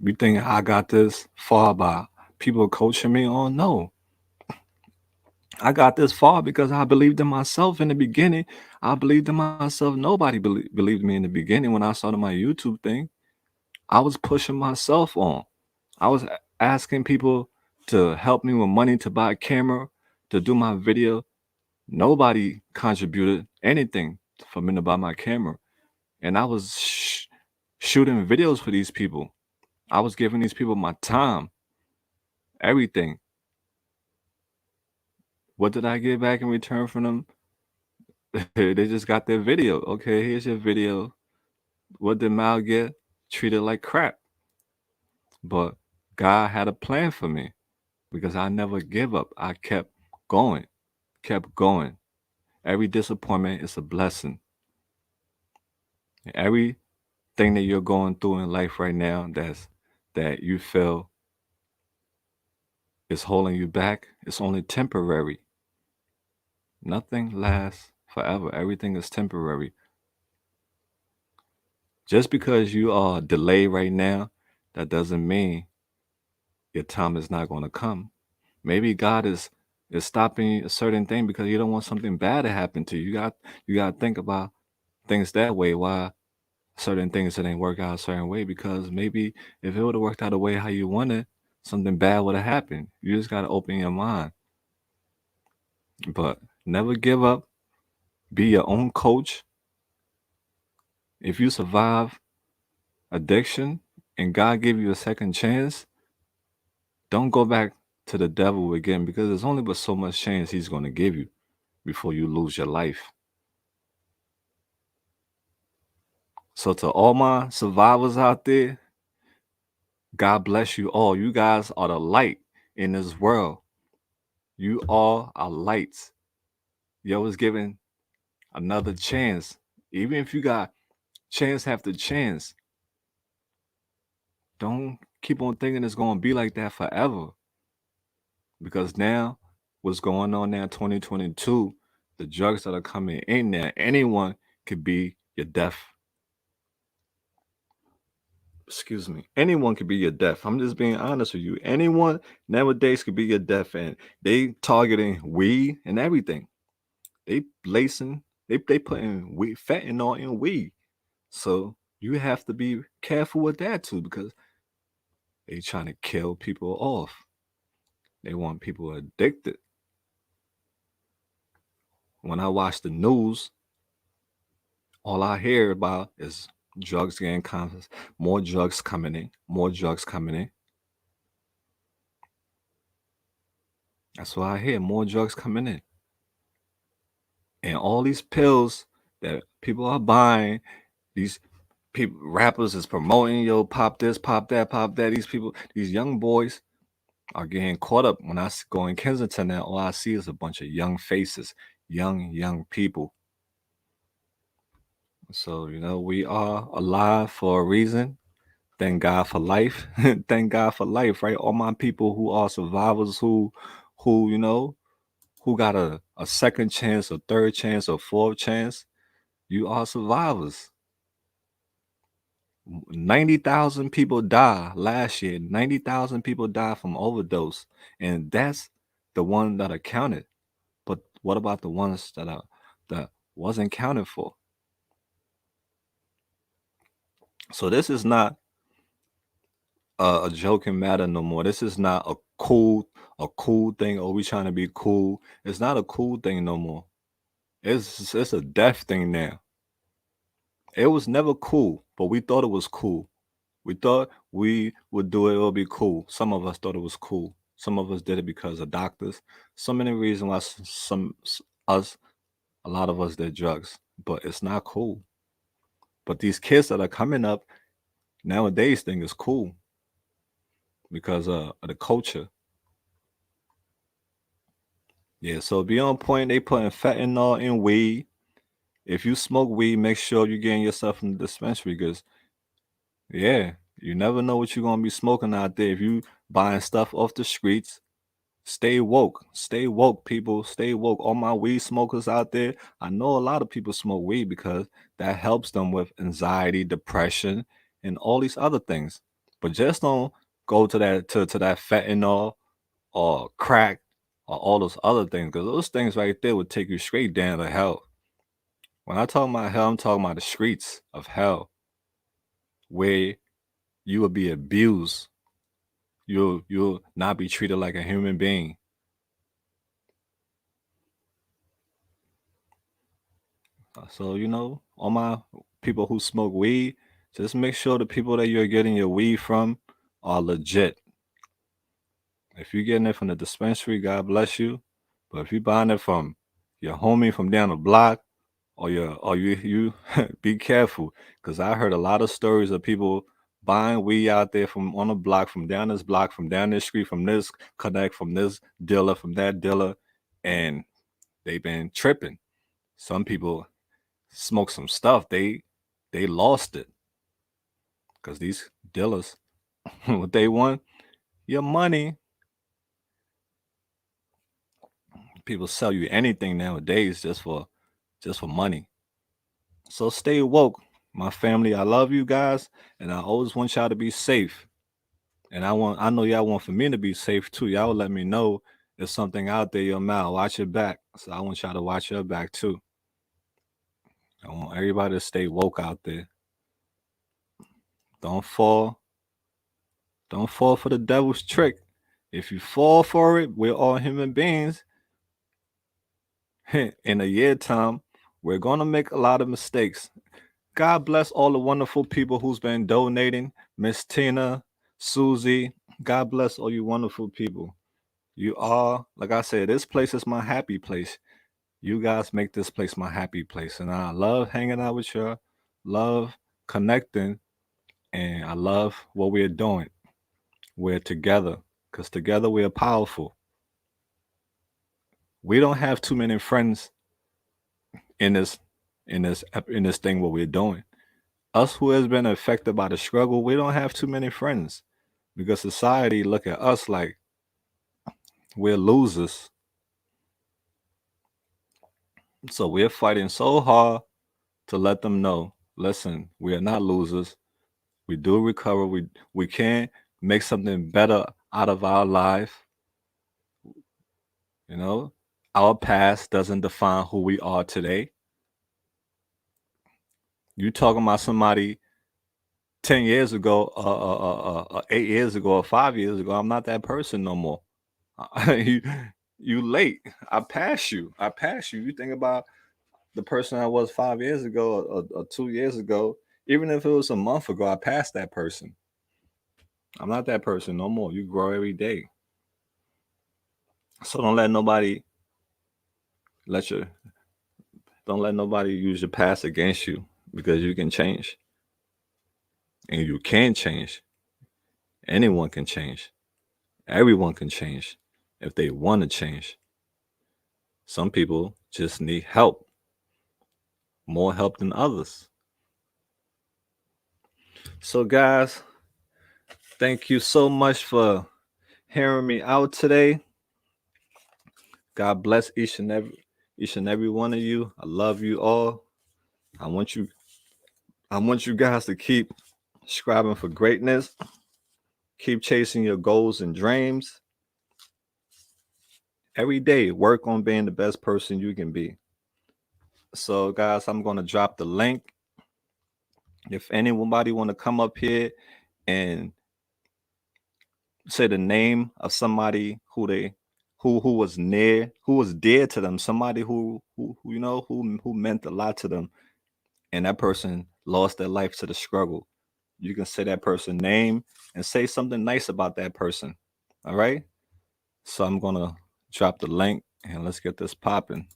You think I got this far by people coaching me? Oh no. I got this far because I believed in myself in the beginning. I believed in myself. Nobody believed me in the beginning when I started my YouTube thing. I was pushing myself on. I was asking people to help me with money to buy a camera, to do my video. Nobody contributed anything for me to buy my camera. And I was shooting videos for these people. I was giving these people my time, everything. What did I get back in return from them? They just got their video. Okay, here's your video. What did Mal get? Treated like crap. But God had a plan for me because I never give up. I going, kept going. Every disappointment is a blessing. Every thing that you're going through in life right now that you feel is holding you back, it's only temporary. Nothing lasts forever. Everything is temporary. Just because you are delayed right now, that doesn't mean your time is not going to come. Maybe God is stopping a certain thing because you don't want something bad to happen to you. You got to think about things that way. Why certain things didn't work out a certain way? Because maybe if it would have worked out the way how you wanted, something bad would have happened. You just got to open your mind. But never give up. Be your own coach. If you survive addiction and God give you a second chance, don't go back to the devil again because there's only but so much chance he's going to give you before you lose your life. So to all my survivors out there, God bless you all. You guys are the light in this world. You all are lights. Yo was given another chance. Even if you got chance after chance, don't keep on thinking it's going to be like that forever. Because now, what's going on now, 2022, the drugs that are coming in there, anyone could be your death. Excuse me. Anyone could be your death. I'm just being honest with you. Anyone nowadays could be your death, and they targeting weed and everything. They lacing, they putting weed, fentanyl in weed. So you have to be careful with that too, because they trying to kill people off. They want people addicted. When I watch the news, all I hear about is drugs getting conscious, more drugs coming in, more drugs coming in. That's what I hear, more drugs coming in. And all these pills that people are buying, these people rappers is promoting, yo, pop this, pop that, pop that. These people, these young boys are getting caught up. When I go in Kensington now, all I see is a bunch of young faces, young people. So, we are alive for a reason. Thank God for life. Thank God for life, right? All my people who are survivors who who got a second chance, a third chance, a fourth chance, you are survivors. 90,000 people die last year. 90,000 people die from overdose. And that's the one that are counted. But what about the ones that wasn't counted for? So this is not a joking matter no more. This is not a cool thing. Oh, we trying to be cool. It's not a cool thing no more. It's a death thing now. It was never cool, but we thought it was cool. We thought we would do it. It would be cool. Some of us thought it was cool. Some of us did it because of doctors. So many reasons why us, a lot of us did drugs, but it's not cool. But these kids that are coming up nowadays think it's cool because of the culture. Yeah, so be on point. They putting fentanyl in weed. If you smoke weed, make sure you're getting yourself from the dispensary because, yeah, you never know what you're going to be smoking out there. If you buying stuff off the streets, stay woke. Stay woke, people. Stay woke. All my weed smokers out there, I know a lot of people smoke weed because that helps them with anxiety, depression, and all these other things. But just don't go to that fentanyl or crack or all those other things because those things right there would take you straight down to hell. When I talk about hell, I'm talking about the streets of hell where you will be abused. You'll not be treated like a human being. So, all my people who smoke weed, just make sure the people that you're getting your weed from are legit. If you're getting it from the dispensary, God bless you. But if you're buying it from your homie from down the block, or you be careful, because I heard a lot of stories of people buying weed out there from on the block, from down this block, from down this street, from this connect, from this dealer, from that dealer, and they've been tripping. Some people smoke some stuff, they lost it. Because these dealers, what they want, your money. People sell you anything nowadays just for money. So stay woke, my family. I love you guys, and I always want y'all to be safe. And I know y'all want for me to be safe too. Y'all will let me know if something out there your mouth. Watch your back. So I want y'all to watch your back too. I want everybody to stay woke out there. Don't fall. Don't fall for the devil's trick. If you fall for it, we're all human beings. In a year time, we're gonna make a lot of mistakes. God bless all the wonderful people who's been donating. Miss Tina, Susie. God bless all you wonderful people. You are, like I said, this place is my happy place. You guys make this place my happy place. And I love hanging out with you, love connecting, and I love what we're doing. We're together because together we are powerful. We don't have too many friends in this thing what we're doing. Us who has been affected by the struggle, we don't have too many friends because society look at us like we're losers. So we're fighting so hard to let them know, listen, we are not losers. We do recover. We can make something better out of our life. You know, our past doesn't define who we are today. You talking about somebody 10 years ago, 8 years ago, or 5 years ago? I'm not that person no more. you you late. I pass you. I pass you. You think about the person I was 5 years ago or 2 years ago. Even if it was a month ago, I passed that person. I'm not that person no more. You grow every day. So let your don't let nobody use your past against you because you can change. And you can change. Anyone can change. Everyone can change if they want to change. Some people just need help, more help than others. So guys, thank you so much for hearing me out today. God bless each and every one of you. I love you all. I want you I want you guys to keep striving for greatness. Keep chasing your goals and dreams. Every day, work on being the best person you can be. So, guys, I'm going to drop the link. If anybody want to come up here and say the name of somebody who was near, who was dear to them, somebody who meant a lot to them, and that person lost their life to the struggle, you can say that person's name and say something nice about that person. All right. So I'm gonna drop the link and let's get this popping.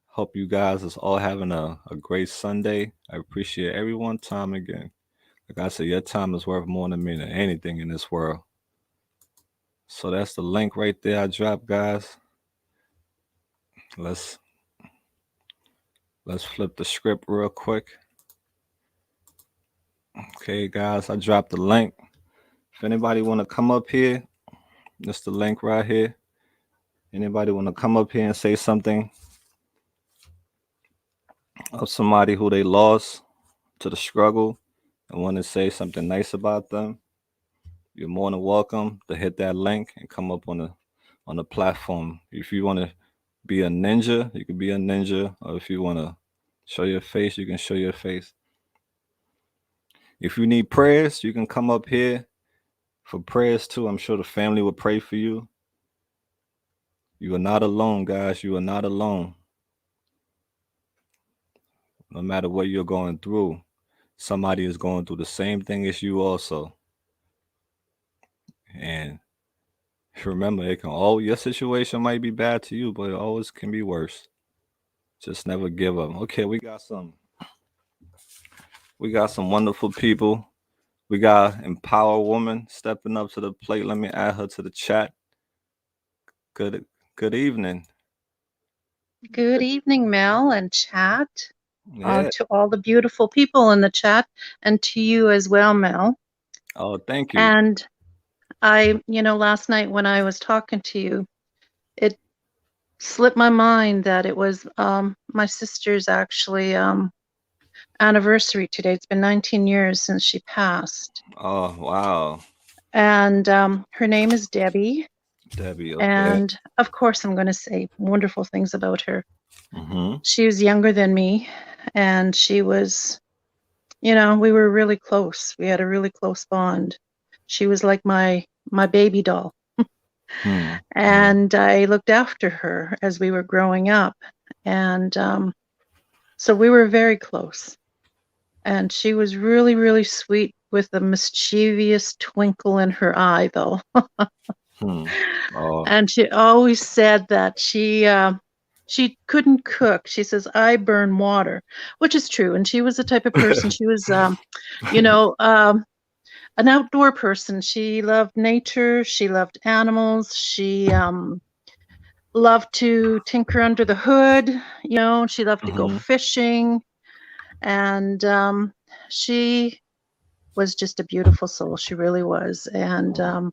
Hope you guys is all having a great Sunday. I appreciate everyone's time again. Like I said, your time is worth more to me than anything in this world. So that's the link right there I dropped, guys. Let's let's flip the script real quick. Okay, guys, I dropped the link. If anybody wanna come up here, that's the link right here. Anybody wanna come up here and say something of somebody who they lost to the struggle and want to say something nice about them, you're more than welcome to hit that link and come up on the platform. If you want to be a ninja, you can be a ninja, or if you want to show your face, you can show your face. If you need prayers, you can come up here for prayers too. I'm sure the family will pray for you. You are not alone, guys. You are not alone. No matter what you're going through, somebody is going through the same thing as you also. And remember, it can all your situation might be bad to you, but it always can be worse. Just never give up. Okay, we got some wonderful people. We got Empower Woman stepping up to the plate. Let me add her to the chat. Good evening. Good evening, Mel and chat. Yeah. to all the beautiful people in the chat and to you as well, Mel. Oh, thank you. And last night when I was talking to you, it slipped my mind that it was my sister's actually anniversary today. It's been 19 years since she passed. Oh, wow. And her name is Debbie. Debbie, okay. And of course, I'm going to say wonderful things about her. Mm-hmm. She was younger than me, and she was, we were really close. We had a really close bond. She was like my baby doll. Hmm. Hmm. And I looked after her as we were growing up. And so we were very close. And she was really, really sweet with a mischievous twinkle in her eye, though. Hmm. Oh. And she always said that she couldn't cook. She says, I burn water, which is true. And she was the type of person, she was, you know, um, an outdoor person. She loved nature. She loved animals. She loved to tinker under the hood. She loved to go Mm-hmm. fishing. And she was just a beautiful soul. She really was. And Oh.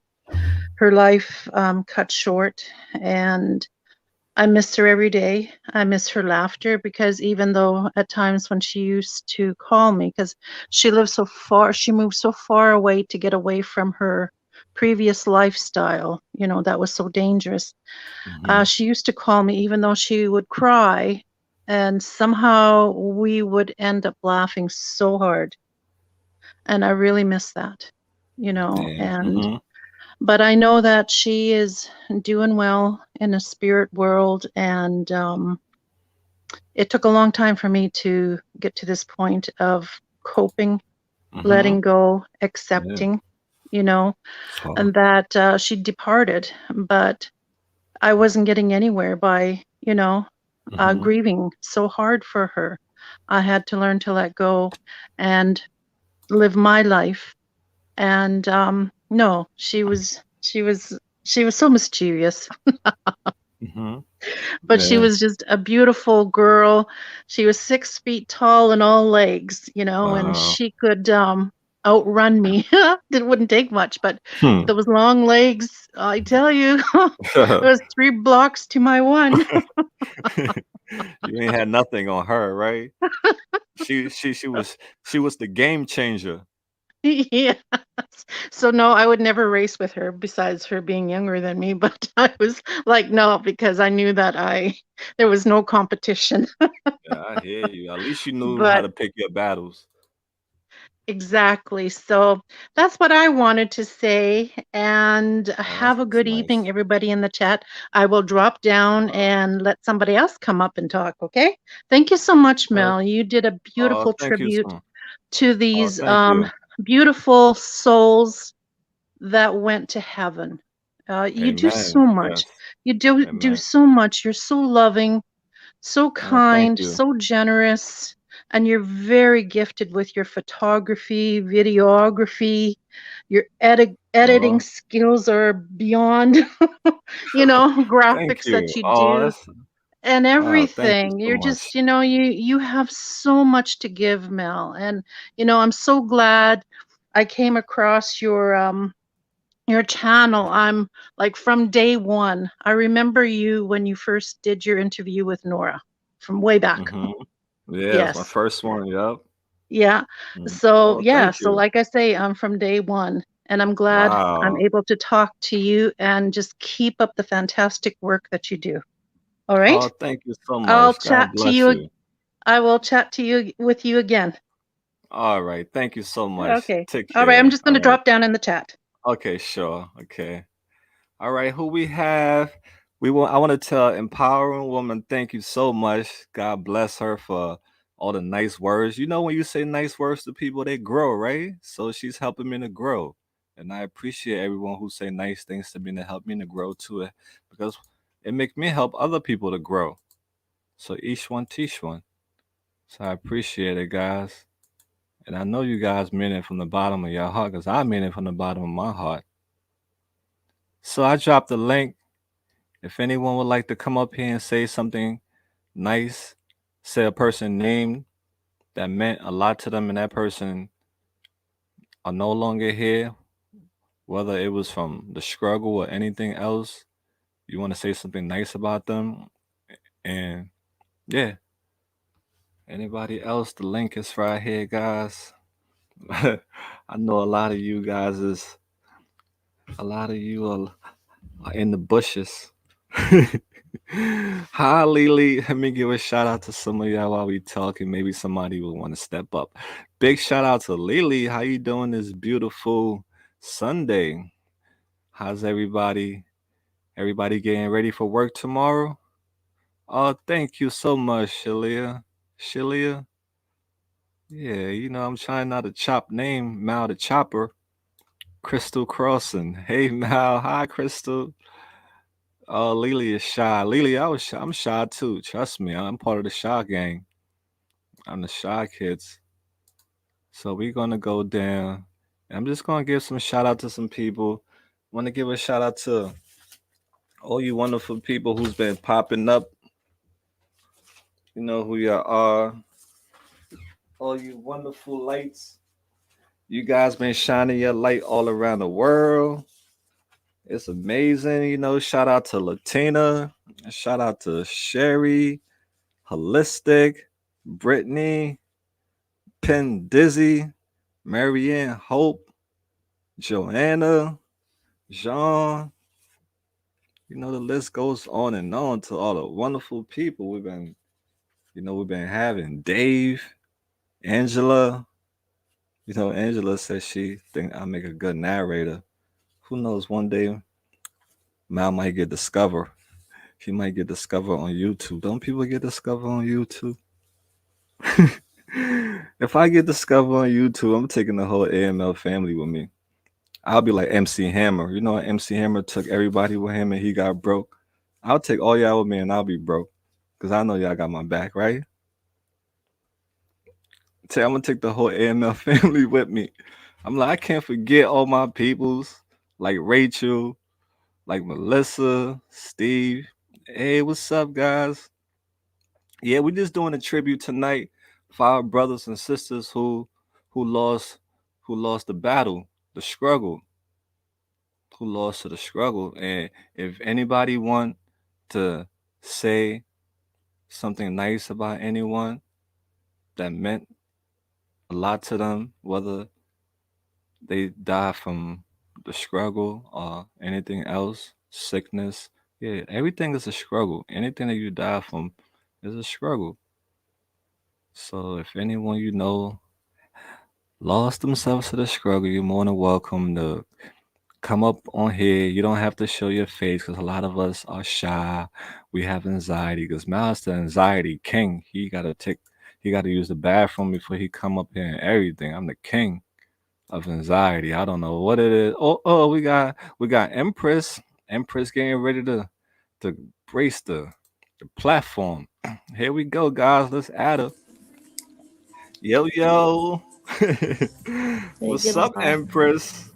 her life cut short. And I miss her every day. I miss her laughter because even though at times when she used to call me, because she lived so far, she moved so far away to get away from her previous lifestyle, that was so dangerous. Mm-hmm. She used to call me even though she would cry, and somehow we would end up laughing so hard. And I really miss that, Yeah. and Mm-hmm. but I know that she is doing well in the spirit world, and it took a long time for me to get to this point of coping, Mm-hmm. letting go, Yeah. accepting, you know, So. and that she departed, but I wasn't getting anywhere by, Mm-hmm. grieving so hard for her. I had to learn to let go and live my life. And no, she was so mischievous, Mm-hmm. but she Yeah. was just a beautiful girl. She was 6 feet tall and all legs, and Wow. she could outrun me. It wouldn't take much, but Hmm. those long legs, I tell you, it was 3 blocks to my one. You ain't had nothing on her, right? She was the game changer. Yes. So no, I would never race with her besides her being younger than me, but I was like, no, because I knew that there was no competition. Yeah, I hear you. At least you knew how But to pick your battles. exactly. So that's what I wanted to say. And Oh, that's have a good evening, nice. everybody in the chat. I will drop down Wow. and let somebody else come up and talk. Okay. Thank you so much, Uh, Mel. You did a beautiful thank you tribute so. to Oh, these thank you. beautiful souls that went to heaven. You do Amen. so Yes. much. You do Amen. so much. You're so loving, so Oh, thank kind, you. so generous, and you're very gifted with your photography, videography. Your editing Oh, skills are beyond, thank graphics that you. you Oh, do that's. and Oh, thank you everything. so You're much. just, you have so much to give, Mel. And I'm so glad I came across your channel. I'm like from day one. I remember you when you first did your interview with Nora from way back. Mm-hmm. Yeah, it was my Yes. first one. Yep. Yeah. Mm. So, Oh, yeah. thank So, you. like I say, I'm from day one. And I'm glad I'm Wow. able to talk to you and just keep up the fantastic work that you do. All right. Oh, thank you so I'll much. God chat to bless you. you. I will chat to you with you again. All right. Thank you so much. Okay. Take All right. I'm care. just All going to right. drop down in the chat. Okay, sure. Okay. All right, who we have? I want to tell empowering woman, thank you so much. God bless her for all the nice words. You know, when you say nice words to people, they grow, right? So she's helping me to grow. And I appreciate everyone who say nice things to me to help me to grow too, because it makes me help other people to grow. So each one teach one. So I appreciate it, guys. And I know you guys mean it from the bottom of your heart, because I mean it from the bottom of my heart. So I dropped the link. If anyone would like to come up here and say something nice, say a person name, that meant a lot to them, and that person are no longer here, whether it was from the struggle or anything else, you want to say something nice about them. And yeah, anybody else, the link is right here, guys. I know a lot of you guys is a lot of you are in the bushes. Hi, Lily. Let me give a shout out to some of y'all while we talking. Maybe somebody will want to step up. Big shout out to Lily. How you doing this beautiful Sunday? How's everybody? Everybody getting ready for work tomorrow? Oh, thank you so much, Shalia. Shalia? Yeah, I'm trying not to chop name Mal the Chopper. Crystal Crossing. Hey, Mal. Hi, Crystal. Oh, Lily is shy. Lily, I'm shy too. Trust me, I'm part of the shy gang. I'm the shy kids. So we're gonna go down. I'm just gonna give some shout out to some people. Want to give a shout out to all you wonderful people who's been popping up. You know who you are. All you wonderful lights. You guys been shining your light all around the world. It's amazing. Shout out to Latina. Shout out to Sherry, Holistic, Brittany, Penn Dizzy, Marianne Hope, Joanna, Jean. The list goes on and on to all the wonderful people we've been having. Dave, Angela. Angela says she think I make a good narrator. Who knows? One day Mal might get discovered. He might get discovered on YouTube. Don't people get discovered on YouTube? If I get discovered on YouTube, I'm taking the whole AML family with me. I'll be like MC Hammer. You know, MC Hammer took everybody with him and he got broke. I'll take all y'all with me and I'll be broke. Because I know y'all got my back, right? I'm going to take the whole AML family with me. I'm like, I can't forget all my peoples like Rachel, like Melissa, Steve. Hey, what's up, guys? Yeah, we're just doing a tribute tonight for our brothers and sisters who lost who lost the battle, the struggle, who lost to the struggle. And if anybody want to say something nice about anyone that meant a lot to them, whether they die from the struggle or anything else, sickness, yeah, everything is a struggle. Anything that you die from is a struggle. So if anyone lost themselves to the struggle, you're more than welcome to come up on here. You don't have to show your face because a lot of us are shy. We have anxiety because Miles the anxiety king. He got to use the bathroom before he come up here and everything. I'm the king of anxiety. I don't know what it is. Oh, we got Empress. Empress getting ready to brace the platform. Here we go, guys. Let's add her. Yo, yo. Say What's up, goodbye. Empress?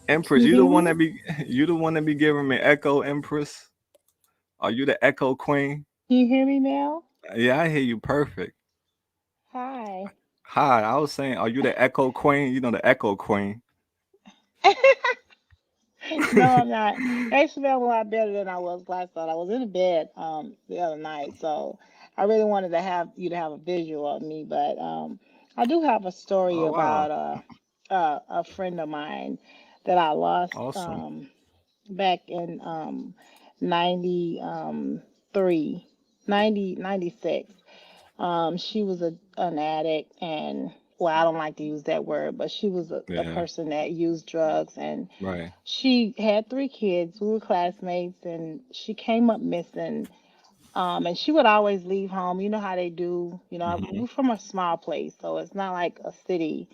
Empress, Can you you the hear one me? that be you the one that be giving me echo, Empress? Are you the echo queen? Can you hear me now? Yeah, I hear you perfect. Hi. Hi, I was saying, are you the echo queen? You know the echo queen. No, I'm not. Actually, I'm a lot better than I was last night. I was in bed the other night, so I really wanted to have you to have a visual of me, but I do have a story Oh wow. about a friend of mine that I lost Awesome. back in 90 3 90 96. She was an addict, and well, I don't like to use that word, but she was a Yeah, person that used drugs, and right. she had three kids. We were classmates, and she came up missing. And she would always leave home. You know how they do. Hmm. We're from a small place, so it's not like a city.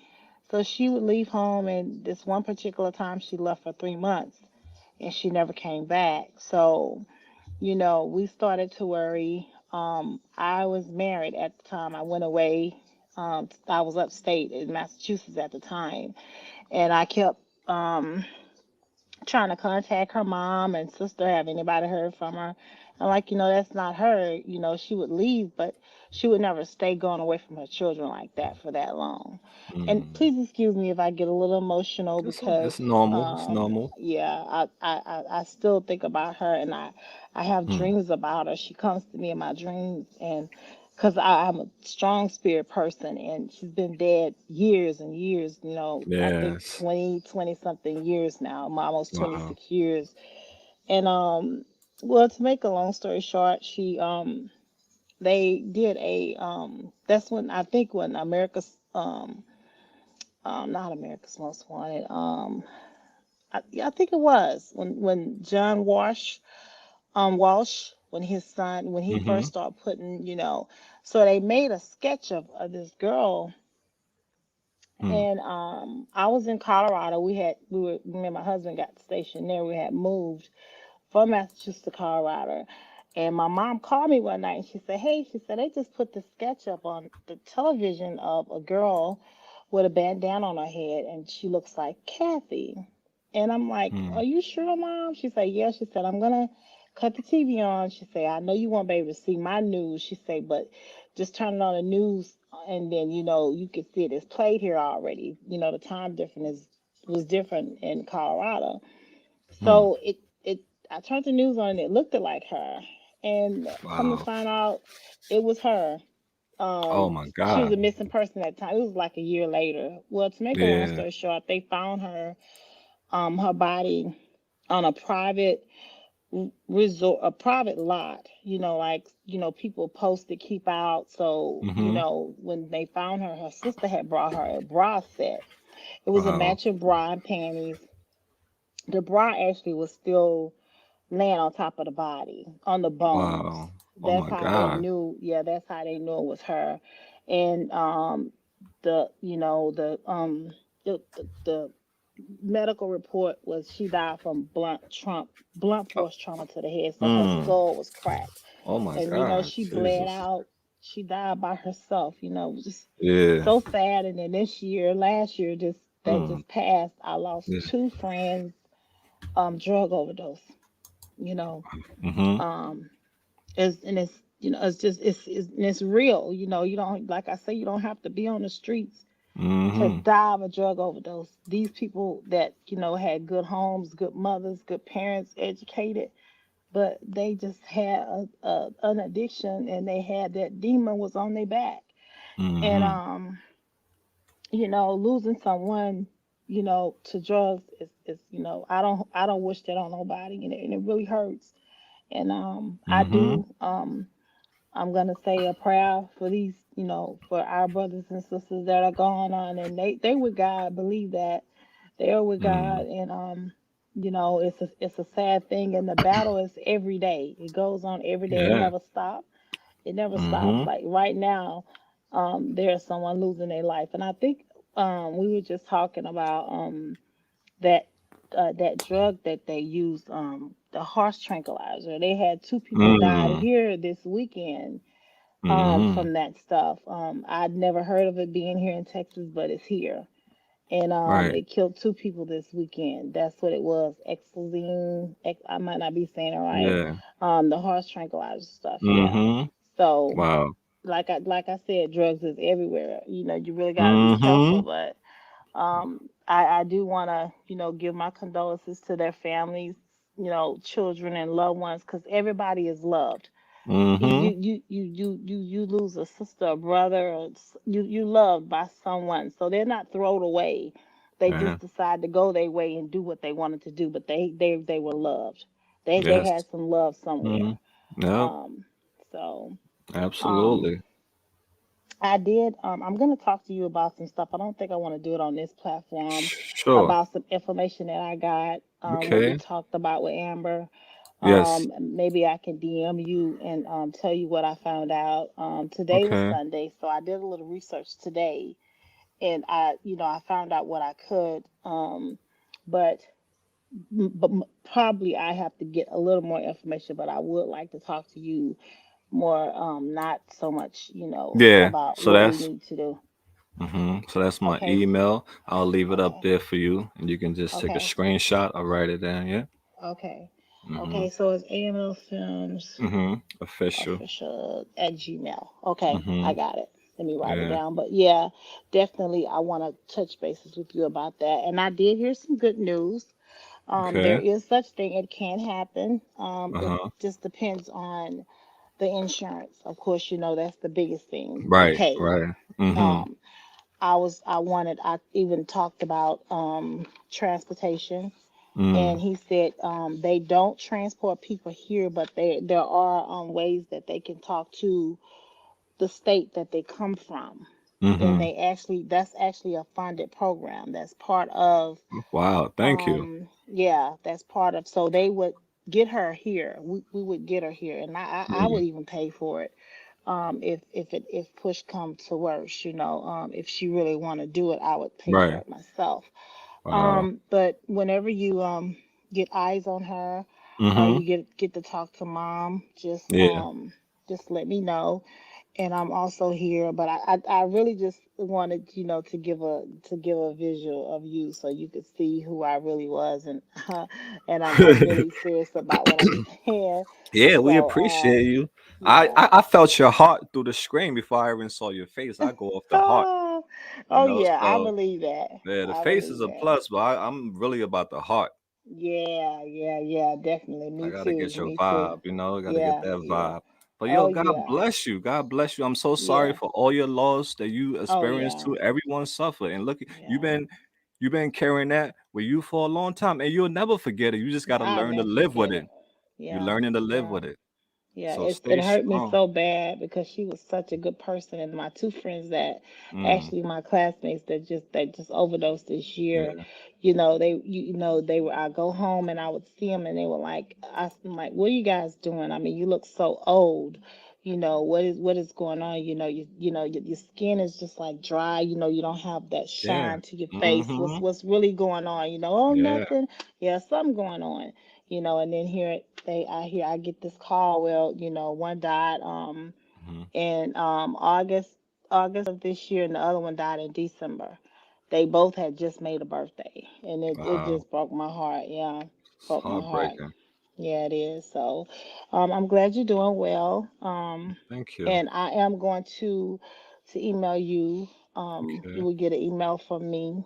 So she would leave home, and this one particular time, she left for 3 months, and she never came back. So we started to worry. I was married at the time. I went away. I was upstate in Massachusetts at the time, and I kept trying to contact her mom and sister. Have anybody heard from her? I'm like, that's not her. She would leave, but she would never stay going away from her children like that for that long. And Mm. please excuse me if I get a little emotional because, It's normal. It's normal. yeah, I still think about her, and I have Mm. dreams about her. She comes to me in my dreams, and because I'm a strong spirit person, and she's been dead years and years, I think Yes. 20 something years now, almost Wow. 26 years. And well, to make a long story short, she they did a that's when I think when America's not America's Most Wanted, yeah, I think it was when John Walsh, when his son, when he Mm-hmm. first started putting, so they made a sketch of this girl. Mm. And I was in Colorado. Me and my husband got stationed there. We had moved from Massachusetts to Colorado. And my mom called me one night and she said, "Hey," she said, "they just put the sketch up on the television of a girl with a bandana on her head and she looks like Kathy." And I'm like, Mm. "Are you sure, Mom?" She said, "Yeah." She said, "I'm gonna cut the TV on." She said, "I know you won't be able to see my news." She said, "But just turn it on the news and then, you can see it. It's played here already. The time difference was different in Colorado." Mm. So it I turned the news on and it looked like her. And come to Wow. find out it was her. Oh my She was God. a missing person at the time. It was like a year later. Well, to make a long Yeah. story short, they found her body on a private resort, a private lot, like, people post to keep out. So, Mm-hmm. when they found her, her sister had brought her a bra set. It was a Wow. matching bra and panties. The bra actually was still laying on top of the body on the bones. Wow. Oh That's my how they God. knew. Yeah, that's how they knew it was her. And the medical report was she died from blunt Oh, force trauma to the head. So her mm. skull was cracked, Oh my and God. she bled Jesus. out. She died by herself. It was just Yeah. so sad. And then last year, that Mm. just passed, I lost Yeah. two friends, drug overdose. You know, Mm-hmm. um, it's it's just and it's real. You don't, like I say, you don't have to be on the streets to Mm-hmm. die of a drug overdose. These people that had good homes, good mothers, good parents, educated, but they just had an addiction, and they had that demon was on their back. And Mm-hmm. losing someone, to drugs is, I don't wish that on nobody, and it really hurts. And I Mm-hmm. do. I'm gonna say a prayer for these, for our brothers and sisters that are gone on, and they with God. Believe that they are with Mm. God, and it's a sad thing, and the battle is every day. It goes on every day. It Yeah. never stops. It never stops. Mm-hmm. Like right now, there's someone losing their life, and I think we were just talking about that that drug that they use, the horse tranquilizer. They had two people died Mm. here this weekend Mm-hmm. from that stuff. I'd never heard of it being here in Texas, but it's here. And Right. it killed two people this weekend. That's what it was. I might not be saying it right. Yeah. The horse tranquilizer stuff, yeah. Mm-hmm. So Wow. like I said, drugs is everywhere. You really got to be careful. Mm-hmm. But I do want to, give my condolences to their families, children and loved ones, because everybody is loved. Mm-hmm. You lose a sister, a brother, or you loved by someone, so they're not thrown away. They Yeah. just decide to go their way and do what they wanted to do, but they were loved. They Yes. had some love Mm-hmm. somewhere. Yep. Um, so um, Absolutely. I did. I'm going to talk to you about some stuff. I don't think I want to do it on this platform, Sure. about some information that I got, what we Okay. talked about with Amber. Yes. Maybe I can DM you and tell you what I found out. Today was Okay. Sunday, so I did a little research today, and I found out what I could. But probably I have to get a little more information. But I would like to talk to you more, not so much, Yeah. about So what we that's need to do. so that's my Okay. email. I'll leave it up Okay. there for you, and you can just take a Okay. screenshot or write it down. Yeah. Okay. Mm-hmm. Okay, so it's AML Films Mm-hmm. Official. official at Gmail. Okay, Mm-hmm. I got it. Let me write it Yeah. down. But yeah, definitely I want to touch bases with you about that. And I did hear some good news. There Okay. is such thing. It can happen. It Uh-huh. just depends on the insurance. Of course, that's the biggest thing to Right. pay. Right. Mm-hmm. Um, I even talked about transportation, Mm. and he said they don't transport people here, but there are ways that they can talk to the state that they come from, and Mm-hmm. that's actually a funded program. That's part of Wow. Thank you. yeah, that's part of, so they would get her here. We would get her here, and I Mm. would even pay for it if push come to worse, if she really want to do it, I would pay for Right. it myself. Wow. But whenever you get eyes on her, or Mm-hmm. you get to talk to mom, Yeah. just let me know. And I'm also here, but I really just wanted, to give a visual of you so you could see who I really was, and and I'm really serious about what I'm saying. Yeah, we So appreciate you. yeah. I felt your heart through the screen before I even saw your face. I go off the heart, Oh, you oh know. yeah, I So believe that. yeah, the I face is believe a that. plus, but I'm really about the heart. Yeah, yeah, yeah, definitely. I Me gotta too. get your Me too. vibe, I gotta get Yeah, that yeah. vibe. But Oh yo, God yeah. bless you. God bless you. I'm so sorry Yeah. for all your loss that you Oh experienced yeah. too. Everyone suffered. And look, Yeah. you've been carrying that with you for a long time, and you'll never forget it. You just gotta I'll learn to never live with forget it. it. You're Yeah. learning to live Yeah. with it. Yeah, So it stay hurt me strong. so bad because she was such a good person, and my two friends that Mm, actually my classmates that just overdosed this year, yeah. they were. I go home and I would see them, and they were like, I'm like, what are you guys doing? I mean, you look so old. What is going on? Your skin is just like dry. You don't have that Yeah. shine to your face. What's Mm-hmm. what's really going on? Oh, Yeah. nothing. Yeah, something going on. And then I get this call. Well, one died Hmm. in August of this year, and the other one died in December. They both had just made a birthday, and it Wow. just broke my heart. Yeah, It's broke my heart. heartbreaking. Yeah, it is. So, I'm glad you're doing well. Thank you. And I am going to email you. You Okay. will get an email from me.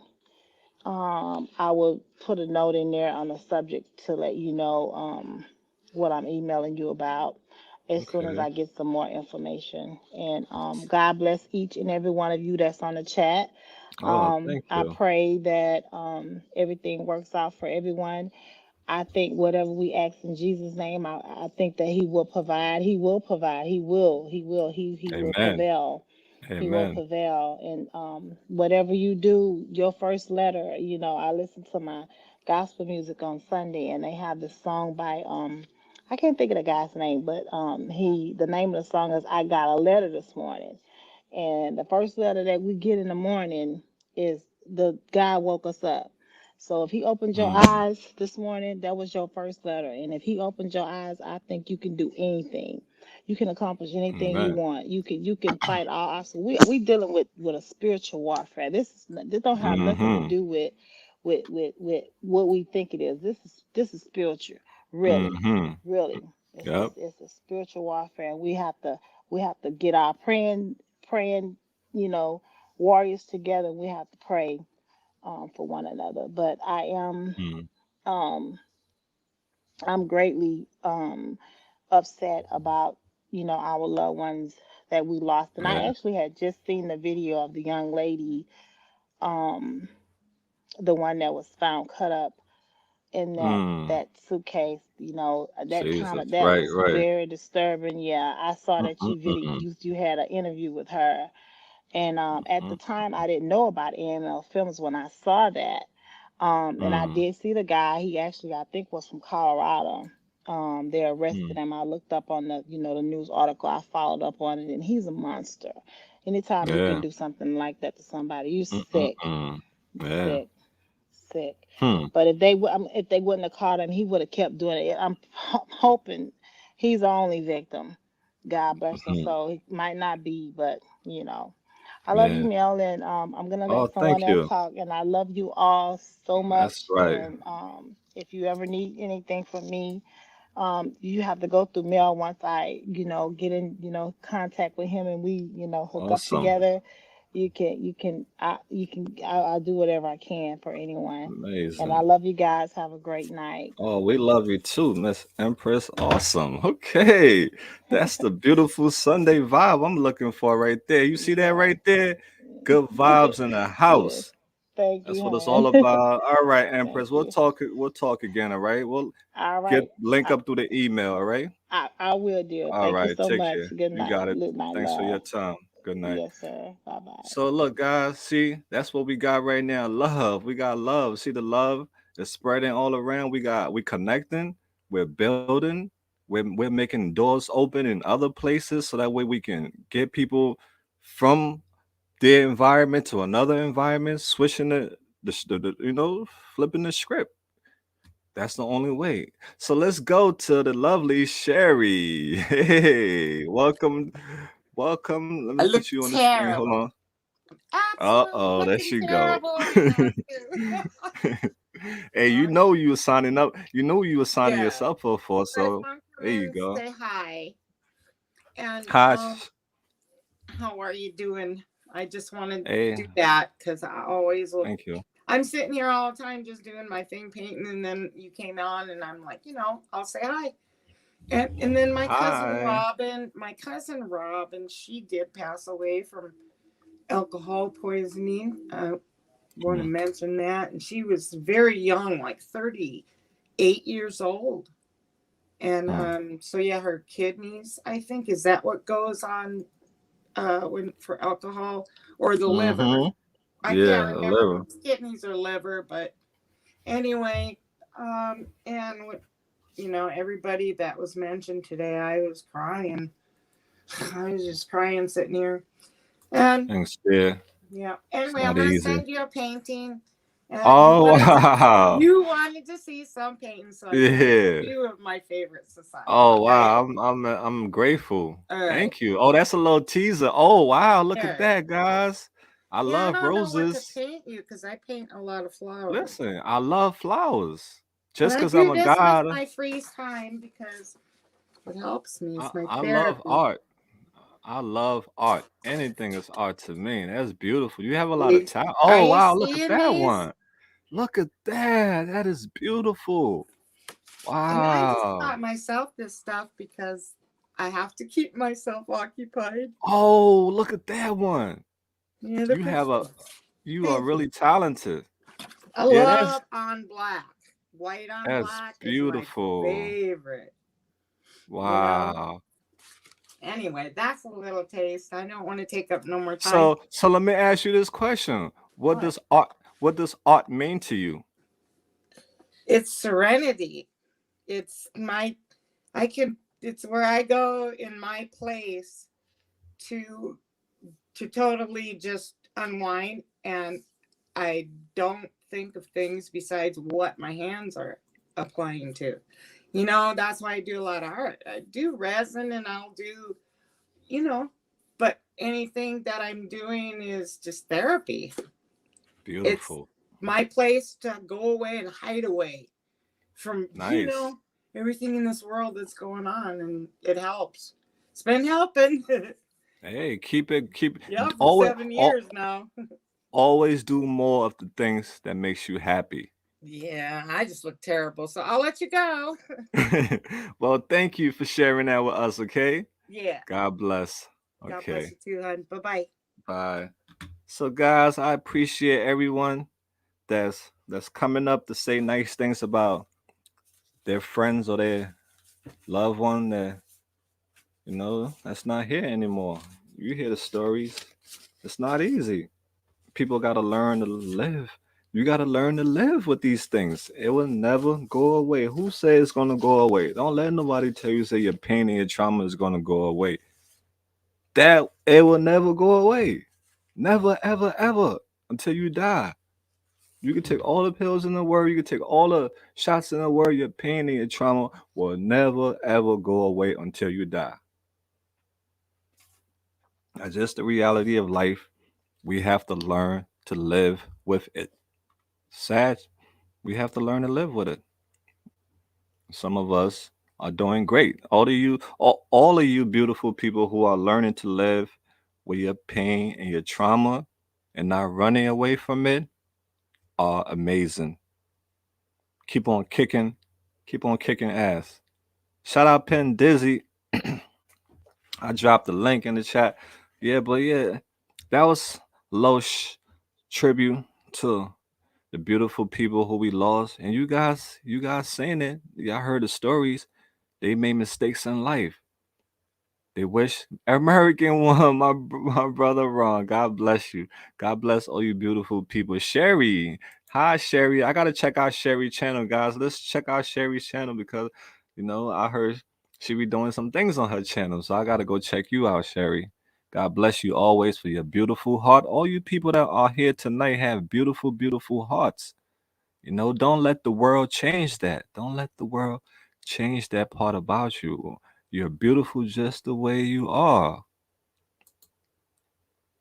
I will put a note in there on the subject to let you know what I'm emailing you about as soon as Okay. I get some more information. And God bless each and every one of you that's on the chat. Oh, thank I you. pray that everything works out for everyone. I think whatever we ask in Jesus' name, I think that He will provide. He will provide. He will. He will. He will Amen. prevail. He will Amen. prevail. And whatever you do, your first letter, I listen to my gospel music on Sunday, and they have this song by I can't think of the guy's name, but the name of the song is "I Got a Letter This Morning." And the first letter that we get in the morning is the God woke us up. So if He opened your Mm, eyes this morning, that was your first letter. And if He opened your eyes, I think you can do anything. You can accomplish anything you amen. want. You can fight all obstacles. We dealing with a spiritual warfare. This don't have nothing to Mm-hmm. do with what we think it is. This is spiritual, really, Mm-hmm. really. Yep. It's a spiritual warfare, and we have to get our praying, you know, warriors together. We have to pray for one another. But Mm, um, I'm greatly upset about our loved ones that we lost. And I yeah. actually had just seen the video of the young lady, um, the one that was found cut up in that Mm, that suitcase. Jesus. That Right, was right. very disturbing. Yeah, I saw that you video Mm-mm-mm. you had an interview with her. And at the Mm, time, I didn't know about AML Films when I saw that. And I mm, did see the guy. He actually, I think, was from Colorado. They arrested mm. him. I looked up on the news article. I followed up on it, and he's a monster. Anytime you can Yeah. do something like that to somebody, you're sick, Mm-mm-mm. Yeah. sick, sick. Hmm. But if they wouldn't have caught him, he would have kept doing it. I'm hoping he's the only victim. God bless him. Hmm. So he might not be, but I love you, Yeah. Mel, and I'm gonna Oh, let someone thank else you. talk. And I love you all so That's much. right. And if you ever need anything from me, You have to go through mail once I, get in, contact with him and we, hook up Awesome. together. I'll do whatever I can for anyone. And I Amazing. love you guys. Have a great night. Oh, we love you too, Miss Empress. Awesome. Okay. That's the beautiful Sunday vibe I'm looking for right there. You see that Yes. right there? Good vibes in the Yes. house. Thank That's you, what it's hon. all about. All right, Thank Empress. you. We'll talk again, all right? We'll All get right. link I, up through the email, all right? I will do. All Thank you right. so Take much. care. Good You night. got it. Good night, Thanks for your love. time. Good night. Yes, sir. Bye bye. So look, guys, see, that's what we got right now. Love. We got love. See the love is spreading all around. We connecting, we're building, we're making doors open in other places so that way we can get people from their environment to another environment, switching flipping the script. That's the only way. So let's go to the lovely Sherry. Hey, welcome, welcome. Let me I put look you on the screen. Hold on. terrible. Uh Absolutely oh, there looking she go. terrible. You know it too. Hey, you Uh, know you were signing up. You know you were signing yeah. yourself up for. But I just So want to there come in you and go. say hi. And Hi. how are you doing? I just wanted to Hey, do that because I always look. thank you. I'm sitting here all the time just doing my thing, painting, and then you came on, and I'm like, I'll say hi. And then Hi. My cousin Robin, she did pass away from alcohol poisoning. Want to Mm, mention that. And she was very young, like 38 years old. And mm. so, yeah, her kidneys, I think, is that what goes on when for alcohol or the liver? Mm-hmm. I can't Yeah, a remember if liver. it's kidneys or liver, but anyway, and everybody that was mentioned today, I was crying. I was just crying sitting here. And Thanks, dear. yeah. It's Anyway, I'm not gonna easy. send you a painting. Oh wow. You wanted to see some paintings, so I sent you a Yeah. few of my favorites to sign. Oh Okay. wow. I'm grateful. All right. Thank you. Oh, that's a little teaser. Oh wow. Look at There. that, guys. I Yeah, I love don't know what to roses. paint you because I paint a lot of flowers, Listen, I love flowers. and Just I because I'm do a this with god, my free time because it helps me. It's my I love therapy. art. I love art. Anything is art to me. That's beautiful. You have a lot of See? talent. Are Oh you wow, look at seeing that these? one. Look at that. That is beautiful. And I just Wow. taught myself this stuff because I have to keep myself occupied. Oh, look at that one. Yeah, the You have a picture. you are Thank you. really talented. I Yeah, love on black. White on that's black is my beautiful. favorite. You know. Wow. Anyway, that's a little taste. I don't want to take up no more time. So let me ask you this question. What? What does art mean to you? It's serenity. It's my. I can. It's where I go in my place to totally just unwind, and I don't think of things besides what my hands are applying to. That's why I do a lot of art. I do resin and I'll do, you know, but anything that I'm doing is just therapy. It's Beautiful. my place to go away and hide away from, Nice. everything in this world that's going on, and it helps. It's been helping. Hey, keep Yeah, for always 7 years now. always do more of the things that makes you happy. Yeah, I just look terrible. So I'll let you go. Well, thank you for sharing that with us, okay? Yeah. God bless. God bless Okay. you too, hon. Bye bye. Bye. So guys, I appreciate everyone that's coming up to say nice things about their friends or their loved one that that's not here anymore. You hear the stories. It's not easy. People got to learn to live. You got to learn to live with these things. It will never go away. Who says it's going to go away? Don't let nobody tell you say your pain and your trauma is going to go away. That it will never go away. Never, ever, ever until you die. You can take all the pills in the world. You can take all the shots in the world. Your pain and your trauma will never, ever go away until you die. That's just the reality of life. We have to learn to live with it. Sad, we have to learn to live with it. Some of us are doing great. All of you beautiful people who are learning to live with your pain and your trauma and not running away from it are amazing. Keep on kicking, keep on kicking ass. Shout out Penn Dizzy. I dropped the link in the chat. Yeah, but yeah, that was Losh tribute to the beautiful people who we lost. And you guys saying it. Y'all heard the stories. They made mistakes in life. They wish American won. My brother Ron. God bless you. God bless all you beautiful people. Sherry. Hi Sherry. I gotta check out Sherry channel, guys. Let's check out Sherry's channel because I heard she be doing some things on her channel. So I gotta go check you out, Sherry. God bless you always for your beautiful heart. All you people that are here tonight have beautiful, beautiful hearts. Don't let the world change that. Don't let the world change that part about you. You're beautiful just the way you are.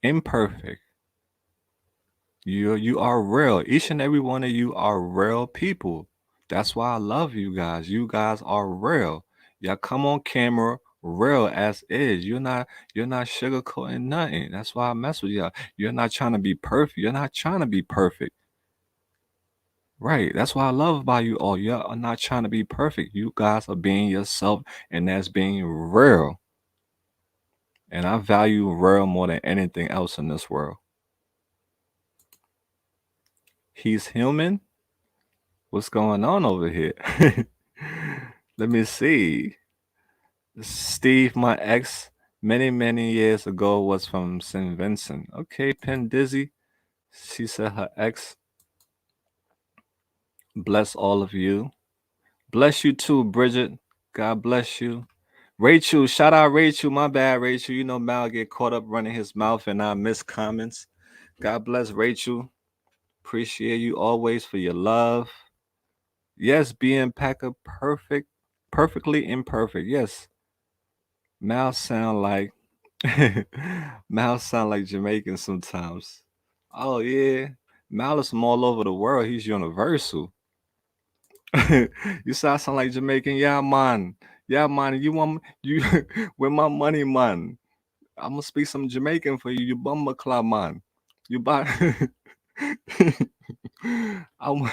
Imperfect. You are real. Each and every one of you are real people. That's why I love you guys. You guys are real. Y'all come on camera real as is. You're not sugarcoating nothing. That's why I mess with y'all. You're not trying to be perfect. You're not trying to be perfect. Right. That's what I love about you all. You are not trying to be perfect. You guys are being yourself, and that's being real. And I value real more than anything else in this world. He's human. What's going on over here? Let me see. Steve, my ex, many, many years ago, was from St. Vincent. Okay, Penn Dizzy. She said her ex. Bless all of you. Bless you too, Bridget. God bless you. Rachel, shout out Rachel. My bad, Rachel. Mal get caught up running his mouth and I miss comments. God bless Rachel. Appreciate you always for your love. Yes, being Packer perfect, perfectly imperfect. Yes, Mal sound like Mal sound like Jamaican sometimes. Oh yeah, Mal is from all over the world. He's universal. You sound like Jamaican. Yeah, man. Yeah, man. You want you with my money, man. I'm gonna speak some Jamaican for you. You bumba club, man. You buy. I'm,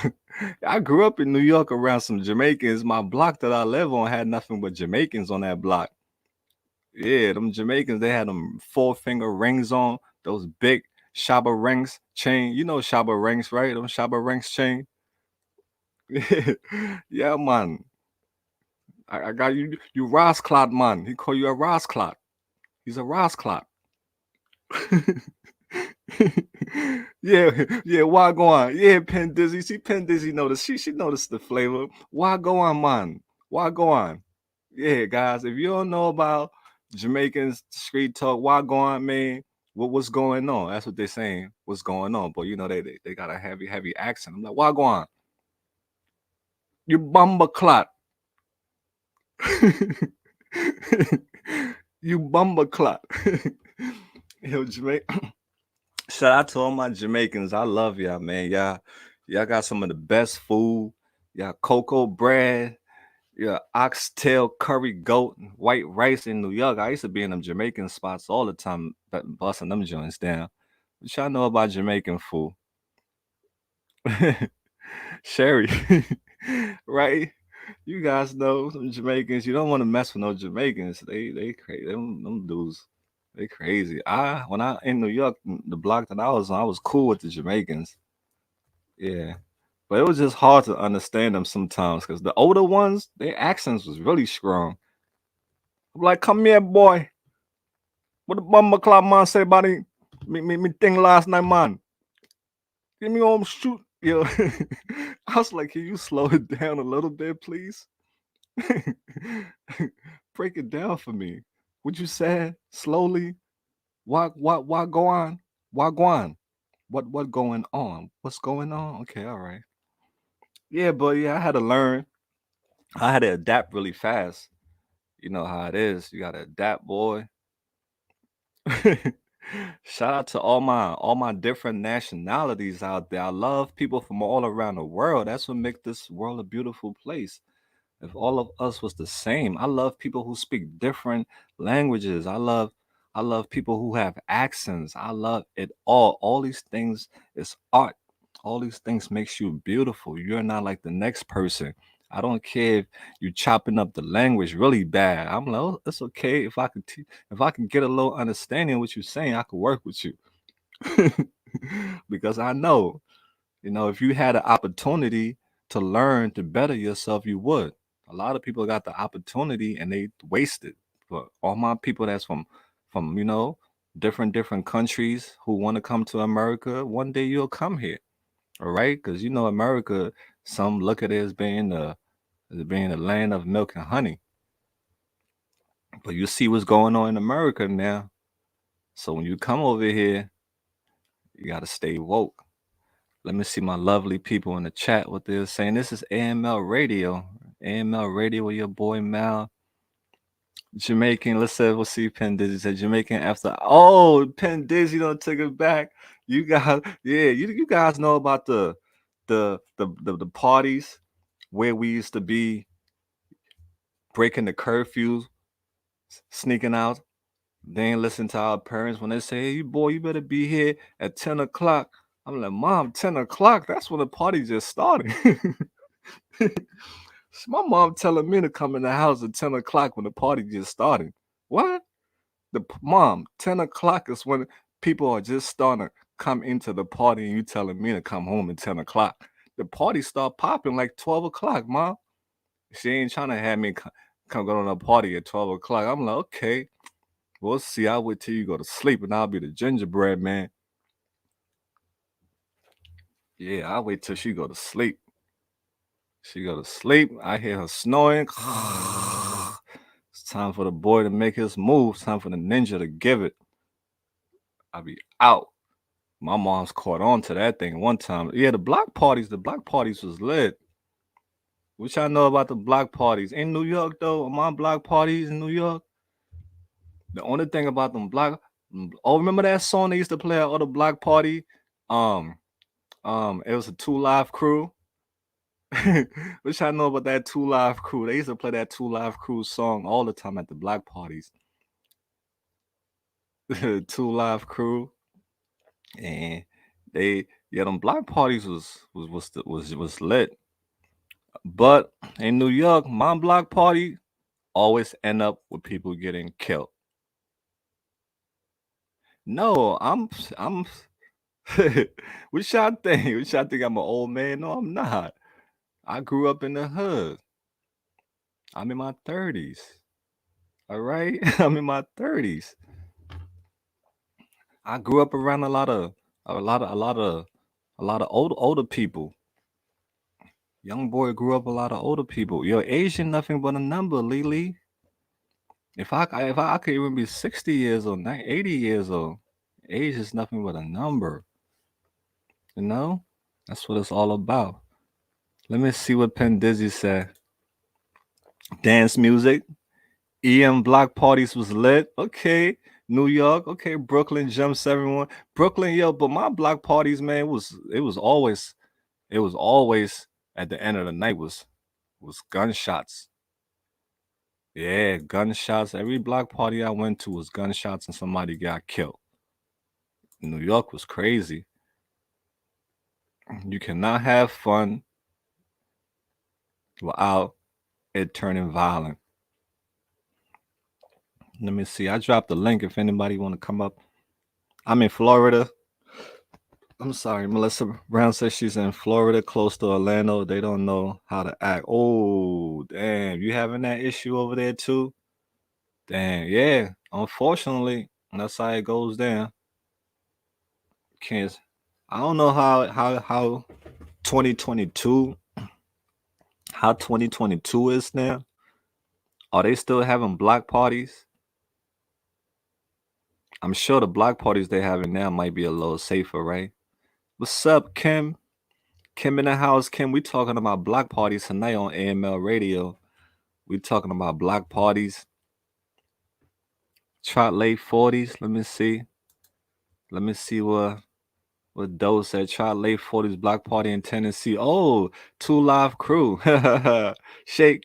I grew up in New York around some Jamaicans. My block that I live on had nothing but Jamaicans on that block. Yeah, them Jamaicans, they had them four-finger rings on, those big Shabba rings chain. You know Shabba rings, right? Them Shabba rings chain. Yeah, man. I got you. You Rasclot, man. He call you a Rasclot. He's a Rasclot. Yeah, yeah. Why go on? Yeah, Penn Dizzy. See, Penn Dizzy noticed. She noticed the flavor. Why go on, man? Why go on? Yeah, guys. If you don't know about Jamaicans street talk, why go on, man? What's going on? That's what they're saying. What's going on? But they got a heavy accent. I'm like, why go on? You bumba clot. You bumba clot. Yo, Jamaica. Shout out to all my Jamaicans. I love y'all, man. Y'all got some of the best food. Y'all cocoa bread. Yeah, oxtail, curry goat, and white rice in New York. I used to be in them Jamaican spots all the time, busting them joints down. What y'all know about Jamaican food? Sherry, right? You guys know some Jamaicans. You don't want to mess with no Jamaicans. They crazy. Them dudes, they crazy. When I in New York, the block that I was on, I was cool with the Jamaicans. Yeah, but it was just hard to understand them sometimes because the older ones, their accents was really strong. I'm like, come here, boy. What the bummer club man say about me thing last night, man? Give me home shoot. Yo, I was like, can you slow it down a little bit, please? Break it down for me. What you said slowly? Why go on? Why go on? What going on? What's going on? Okay, all right. Yeah, but yeah, I had to learn. I had to adapt really fast. You know how it is. You gotta adapt, boy. Shout out to all my different nationalities out there. I love people from all around the world. That's what makes this world a beautiful place. If all of us was the same, I love people who speak different languages. I love people who have accents. I love it all. All these things is art. All these things makes you beautiful. You're not like the next person. I don't care if you chopping up the language really bad. I'm like, oh, it's okay if if I can get a little understanding of what you're saying, I could work with you. Because I know, if you had an opportunity to learn to better yourself, you would. A lot of people got the opportunity and they waste it. But all my people that's from different countries who want to come to America, one day you'll come here. All right? Because America, some look at it as being the land of milk and honey. But you see what's going on in America now. So when you come over here, you gotta stay woke. Let me see my lovely people in the chat what they're saying. This is AML Radio. AML Radio with your boy Mal. Jamaican. Let's see Penn Dizzy said Jamaican after. Oh, Penn Dizzy don't take it back. You guys, yeah, you guys know about the parties where we used to be breaking the curfew, sneaking out. They ain't listen to our parents when they say, "Hey, boy, you better be here at 10 o'clock." I'm like, "Mom, 10 o'clock? That's when the party just started." My mom telling me to come in the house at 10 o'clock when the party just started. What? Mom, 10 o'clock is when people are just starting to come into the party, and you telling me to come home at 10 o'clock. The party start popping like 12 o'clock, Mom. She ain't trying to have me come go to a party at 12 o'clock. I'm like, okay, we'll see. I'll wait till you go to sleep, and I'll be the gingerbread man. Yeah, I'll wait till she go to sleep. She go to sleep. I hear her snoring. It's time for the boy to make his move. It's time for the ninja to give it. I'll be out. My mom's caught on to that thing one time. Yeah, the block parties was lit. What y'all know about the block parties? In New York though, my block parties in New York. The only thing about them oh, remember that song they used to play at all the block party? Um, it was a Two Live Crew. Which I know about that Two Live Crew. They used to play that Two Live Crew song all the time at the block parties. Two Live Crew, and yeah, them block parties was lit. But in New York, my block party always end up with people getting killed. No, I'm. What y'all think? What y'all think? I'm an old man? No, I'm not. I grew up in the hood. I'm in my 30s. All right, I'm in my 30s. I grew up around a lot of older people. Young boy grew up a lot of older people. Yo, age ain't nothing but a number, Lily. If I could even be 60 years old, 80 years old, age is nothing but a number. You know, that's what it's all about. Let me see what Penn Dizzy said. Dance music, EM block parties was lit. Okay, New York. Okay, Brooklyn jumps everyone. Brooklyn, yo, but my block parties, man, it was always at the end of the night was gunshots. Yeah, gunshots. Every block party I went to was gunshots and somebody got killed. New York was crazy. You cannot have fun without it turning violent. Let me see. I dropped the link if anybody want to come up. I'm in Florida. I'm sorry, Melissa Brown says she's in Florida, close to Orlando. They don't know how to act. Oh, damn. You having that issue over there too? Damn, yeah. Unfortunately, that's how it goes down. Can't. I don't know how 2022 how 2022 is now. Are they still having block parties? I'm sure the block parties they having now might be a little safer, right? What's up, Kim? Kim in the house. Kim, we talking about block parties tonight on AML Radio. We talking about block parties. Trot late 40s. Let me see. Let me see What Doe said, try late 40s block party in Tennessee. Oh, Two Live Crew. Shake,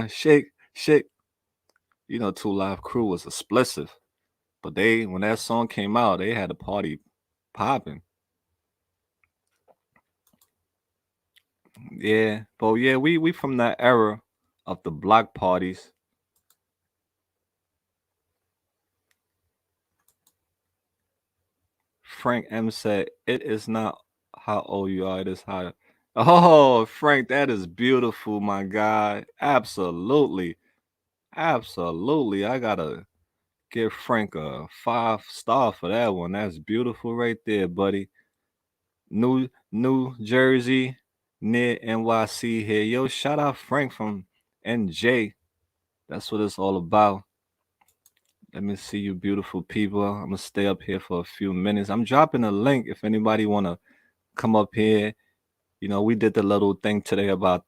shake, shake. You know, Two Live Crew was explicit. But when that song came out, they had a party popping. Yeah, but yeah, we from that era of the block parties. Frank M said, "It is not how old you are; it is how." Oh, Frank, that is beautiful, my guy. Absolutely, absolutely. I gotta give Frank a 5 star for that one. That's beautiful right there, buddy. New Jersey, near NYC here. Yo, shout out Frank from NJ. That's what it's all about. Let me see you beautiful people. I'm gonna stay up here for a few minutes. I'm dropping a link if anybody wanna come up here. You know, we did the little thing today about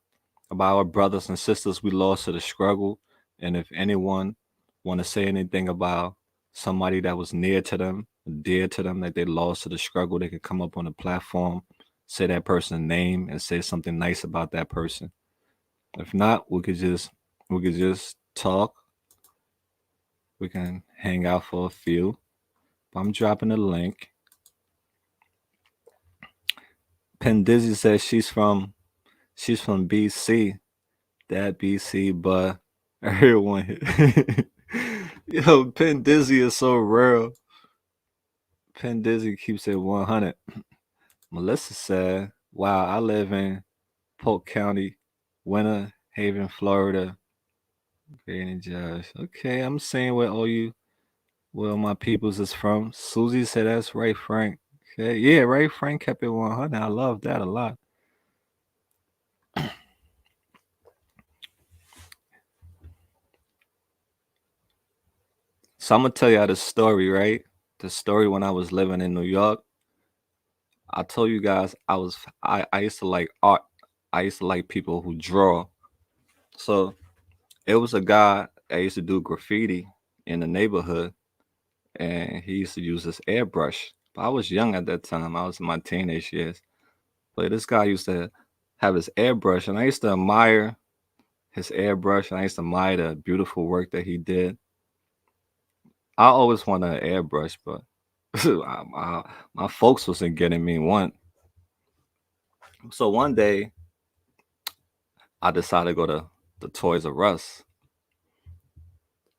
our brothers and sisters we lost to the struggle. And if anyone wanna say anything about somebody that was near to them, dear to them, that they lost to the struggle, they could come up on the platform, say that person's name and say something nice about that person. If not, we could just talk. We can hang out for a few. I'm dropping a link. Penn Dizzy says she's from BC. That BC, but everyone yo, Penn Dizzy is so real. Penn Dizzy keeps it 100. Melissa said, "Wow, I live in Polk County, Winter Haven, Florida." Granny Josh. Okay, I'm seeing where my peoples is from. Susie said that's right, Frank. Okay, yeah, right. Frank kept it 100. I love that a lot. So I'm gonna tell y'all the story, right? The story when I was living in New York. I told you guys I used to like art. I used to like people who draw. So it was a guy that used to do graffiti in the neighborhood, and he used to use this airbrush. But I was young at that time. I was in my teenage years. But this guy used to have his airbrush, and I used to admire his airbrush, and I used to admire the beautiful work that he did. I always wanted an airbrush, but my folks wasn't getting me one. So one day I decided to go to the Toys R Us.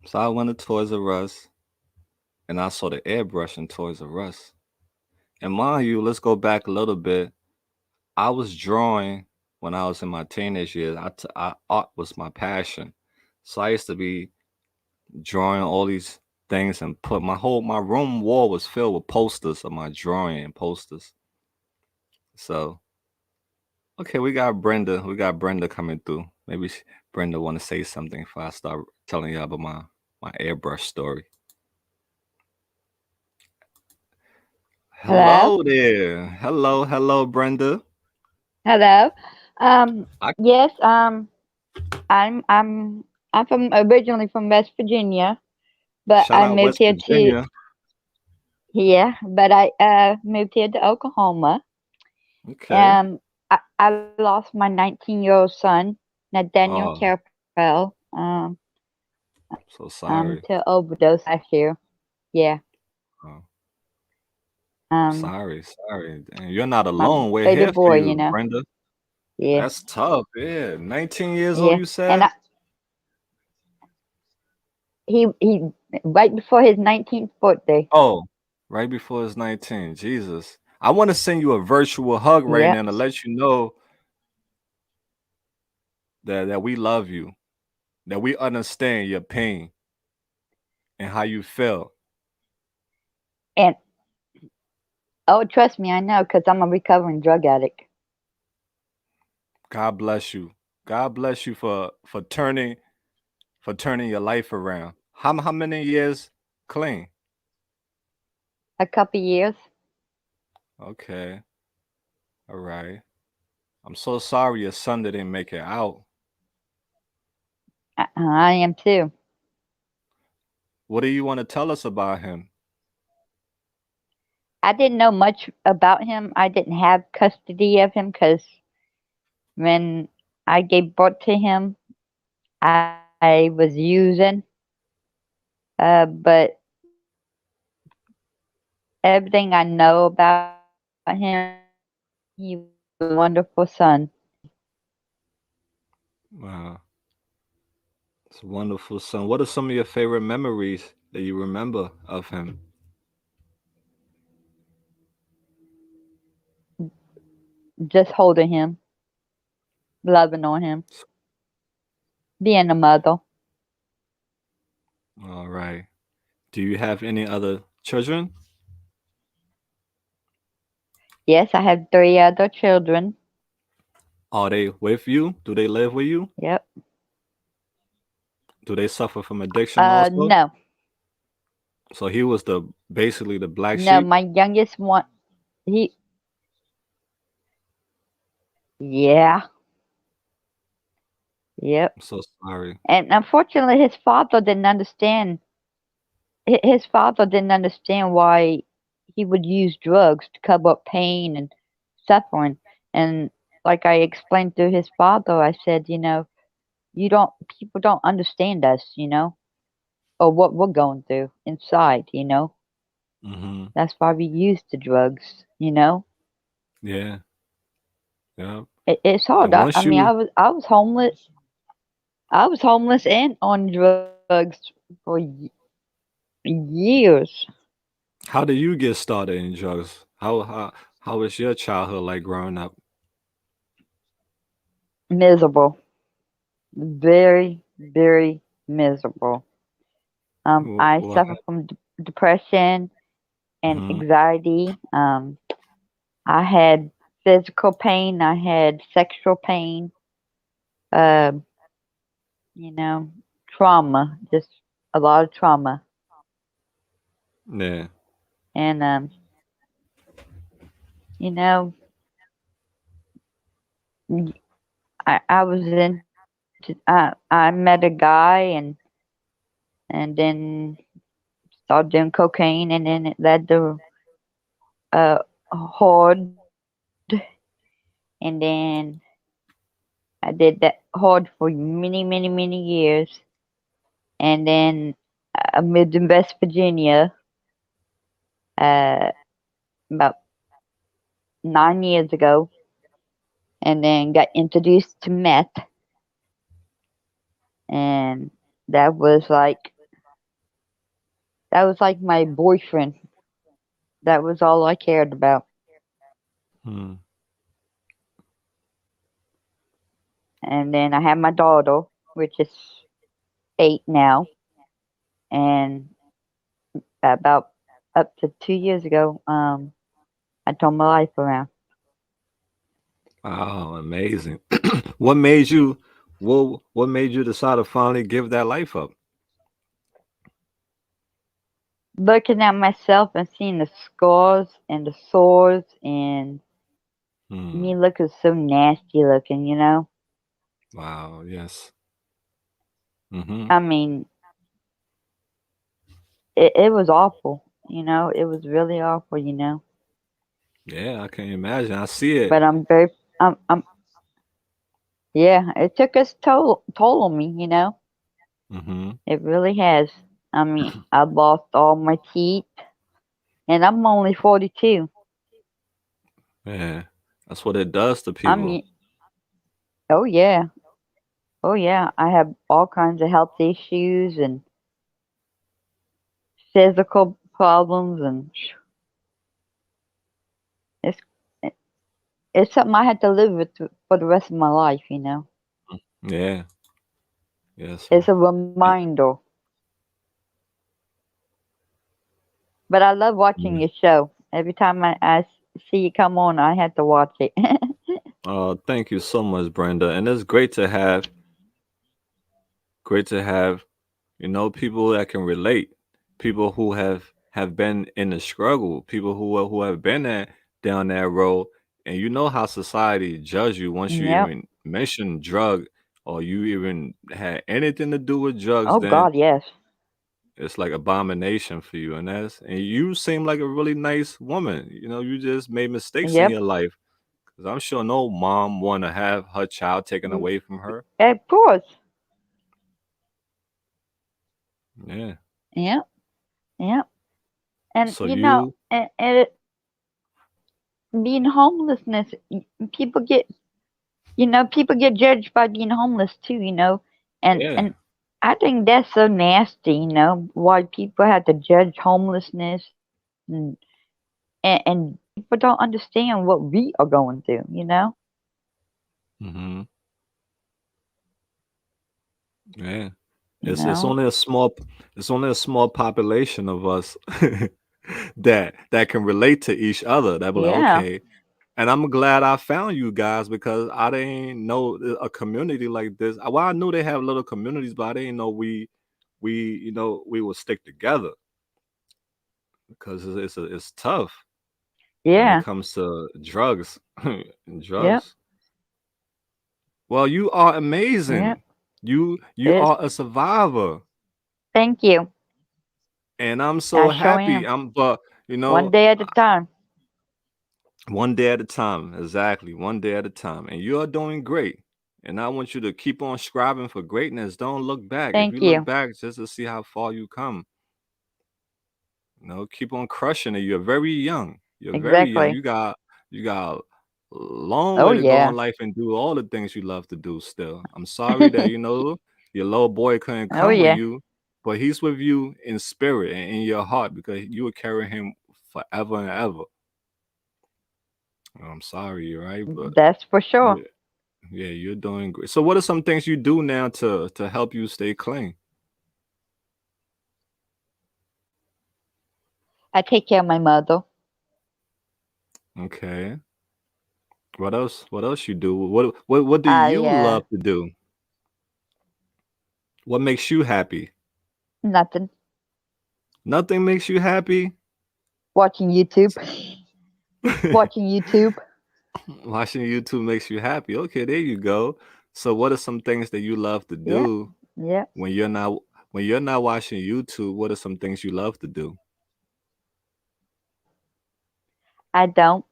So I went to Toys R Us and I saw the airbrush in Toys R Us. And mind you, let's go back a little bit. I was drawing when I was in my teenage years. Art was my passion. So I used to be drawing all these things and put my room wall was filled with posters of my drawing and posters. So okay, we got Brenda. We got Brenda coming through. Maybe Brenda want to say something before I start telling you about my airbrush story. Hello? Hello there. Hello, Brenda. Hello. I Yes, I'm from originally from West Virginia, but shout I out moved West here to Virginia. here, but I moved here to Oklahoma. Okay. I lost my 19-year-old son, Nathaniel Oh, Carpel, so sorry. to overdose last year. Yeah. Oh, Um, sorry. And you're not my alone. We're baby here for boy, you, Brenda. Yeah. That's tough. Yeah. 19 years old, Yeah. you And said? he right before his 19th birthday. Oh, right before it's 19. Jesus. I want to send you a virtual hug right Yeah. now to let you know that we love you, that we understand your pain and how you feel. And oh, trust me, I know, because I'm a recovering drug addict. God bless you. God bless you for turning your life around. How many years clean? A couple years. Okay. All right. I'm so sorry your son didn't make it out. I am too. What do you want to tell us about him? I didn't know much about him. I didn't have custody of him because when I gave birth to him, I was using. But everything I know about him, he was a wonderful son. Wow, it's a wonderful son. What are some of your favorite memories that you remember of him? Just holding him, loving on him, being a mother. All right. Do you have any other children? Yes, I have three other children. Are they with you? Do they live with you? Yep. Do they suffer from addiction also? No, So he was the basically the black no, sheep. my youngest one, he, yeah, yep. I'm so sorry. And unfortunately, his father didn't understand why he would use drugs to cover up pain and suffering. And like I explained to his father, I said, people don't understand us, or what we're going through inside. Mm-hmm. That's why we use the drugs. Yeah. Yeah. It's hard. And I once mean, you, I was homeless. I was homeless and on drugs for years. how did you get started in drugs? How was your childhood like growing up? Miserable. Very, very miserable. I What suffer from depression and Mm-hmm. anxiety. I had physical pain. I had sexual pain. Um, you know, trauma. Just a lot of trauma. Yeah. And you know, I was into. I met a guy and then started doing cocaine, and then it led to hard, and then I did that hard for many, many, many years, and then I moved in West Virginia uh, about 9 years ago, and then got introduced to meth, and that was like that was like my boyfriend. That was all I cared about. Hmm. And then I had my daughter, which is 8 now, and about up to 2 years ago, I turned my life around. Wow, amazing. what made you what made you decide to finally give that life up? Looking at myself and seeing the scars and the sores and me Hmm. looking so nasty looking. Wow, yes. Mm-hmm. I mean, it was awful. It was really awful. Yeah, I can imagine. I see it. But yeah, it took its toll on me. Mm-hmm. It really has. I mean, I lost all my teeth, and I'm only 42. Yeah. That's what it does to I people. mean, oh yeah, oh yeah. I have all kinds of health issues and physical problems, and it's it's something I had to live with for the rest of my life. Yeah. Yes. It's a And- reminder. But I love watching yeah. your show. Every time I see you come on, I have to watch it. Thank you so much, Brenda. And it's great to have, people that can relate, people who have been in the struggle, people who have been down that road, and you know how society judge you once you Yep. even mention drug or you even had anything to do with drugs. Oh Then God, yes. it's like abomination for you, and you seem like a really nice woman. You just made mistakes in Yep. your life, because I'm sure no mom want to have her child taken Mm, away from her. of course. Yeah. Yep. Yep. And So you, being homelessness, people get, people get judged by being homeless too. yeah. And I think that's so nasty. Why people have to judge homelessness, and and people don't understand what we are going through. Hmm. Yeah. You It's know. only a small population of us that can relate to each other. That be like, Yeah. okay. And I'm glad I found you guys, because I didn't know a community like this. Well, I knew they have little communities, but I didn't know we would stick together, because it's tough when it Yeah. comes to drugs and Yep. drugs. Well, you are Yep. amazing. You It's, are a survivor, thank you. and I'm I so sure happy. am. But One day at a time. one day at a time, exactly, one day at a time, and you are doing great. And I want you to keep on striving for greatness. Don't look back. If Thank you look you. back, just to see how far you come, keep on crushing it. You're very young. You're very young. Exactly. You got a long Oh way to go in yeah. life and do all the things you love to do still. I'm sorry that your little boy couldn't Oh come with yeah. you, but he's with you in spirit and in your heart, because you will carry him forever and ever. I'm sorry, right? But That's for sure. yeah, yeah, you're doing great. So what are some things you do now to help you stay clean? I take care of my mother. Okay. What else? What else you do? What do I you love to do? What makes you happy? nothing. Nothing makes you happy? Watching YouTube. Watching YouTube. Watching YouTube makes you happy. Okay, there you go. So what are some things that you love to Yeah. do Yeah. when you're not watching YouTube? What are some things you love to do? I don't.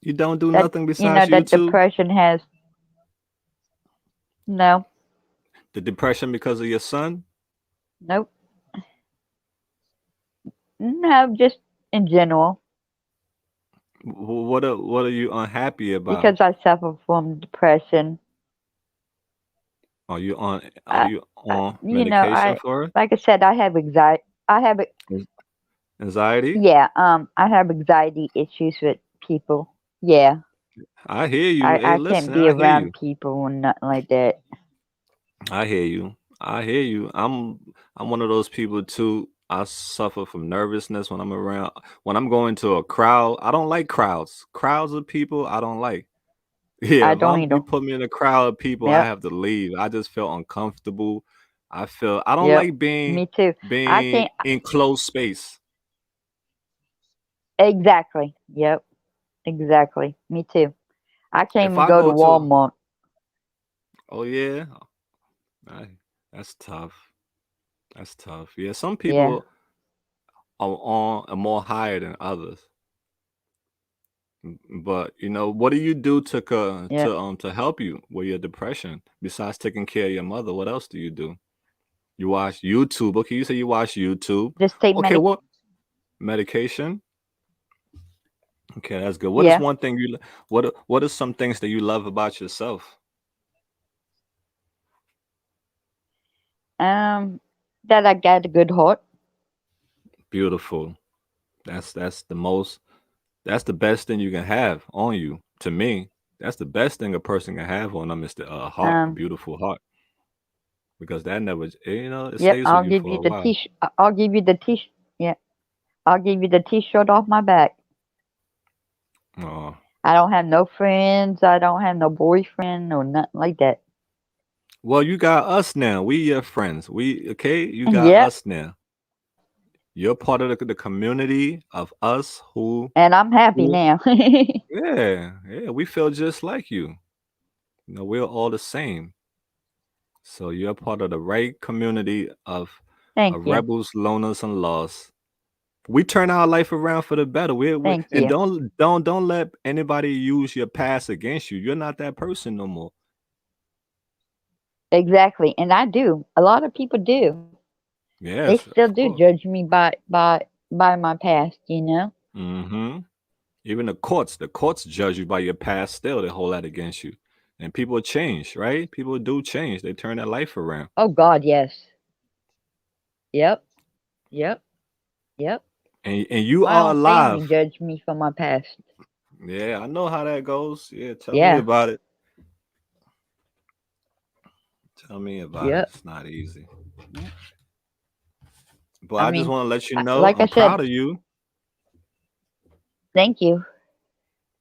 You don't do That nothing besides that YouTube? depression has no. The depression because of your son? Nope. No, just in general. What are you unhappy about? Because I suffer from depression. Are you on are I, you on medication I for it? like I said, I have anxiety. I have Is- Anxiety? yeah. I have anxiety issues with people. Yeah. I hear you. Hey, I can't listen, be I hear around you. people and nothing like that. I hear you. I hear you. I'm one of those people too. I suffer from nervousness when I'm going to a crowd. I don't like crowds. Crowds of people I don't like. Yeah, I if don't you either. put me in a crowd of people, I Yep. have to leave. I just feel uncomfortable. I don't Yep. like being Me too. I being can't. in closed space. Exactly. Yep. Exactly. Me too. I can't If even I go to go to Walmart. Oh yeah, I, that's tough. That's tough. Yeah, some Yeah. people are more higher than others. But what do you do Yep. to help you with your depression besides taking care of your mother? What else do you do? You watch YouTube. Okay, you say you watch YouTube. Just take Okay, medic. what medication? Okay, that's good. What is Yeah. one thing what are some things that you love about yourself? Um. That I got a good heart. Beautiful. That's the best thing you can have on you. To me, that's the best thing a person can have on them is the heart, a Um. beautiful heart, because that never, it Yep. stays with I'll you give for you a the while. t. I'll give you the t. Yeah. I'll give you the t-shirt off my back. Oh, I don't have no friends. I don't have no boyfriend or nothing like that. well, you got us now. We your friends. Okay. You got Yep. us now. You're part of the community of us And I'm happy who, now. yeah, yeah. We feel just like you. We're all the same. So you're part of the right community Thank of you. rebels, loners, and lost. We turn our life around for the better. We Thank and you. don't let anybody use your past against you. You're not that person no more. Exactly. And I do. A lot of people do. They Yes, still of do course. judge me by my past, you know? Hmm. Even the courts judge you by your past. Still, they hold that against you. And people change, right? People do change. They turn their life around. Oh God, yes. Yep. Yep. Yep. And you My are own family alive. judged me for my past. Yeah, I know how that goes. Yeah, tell me Yeah. about it. Tell me about it. Yep. It's not easy. Yep. But I I just mean, want to let you know like I I'm said, proud of you. thank you.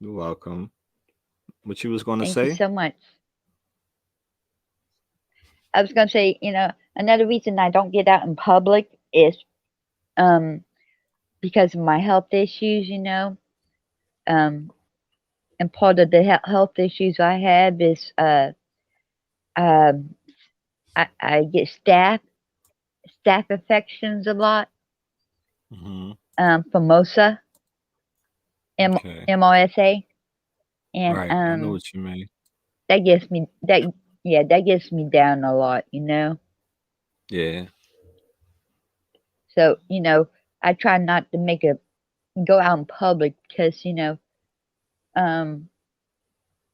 You're welcome. What you was gonna Thank you say? so much. I was gonna say, another reason I don't get out in public is um because of my health issues, Um and part of the health issues I have is um I get staph infections a lot, Hmm. FOMOSA, Okay. MOSA, and Right. I know what you mean. that gets me that yeah, that gets me down a lot. Yeah. So, I try not to make a go out in public because, um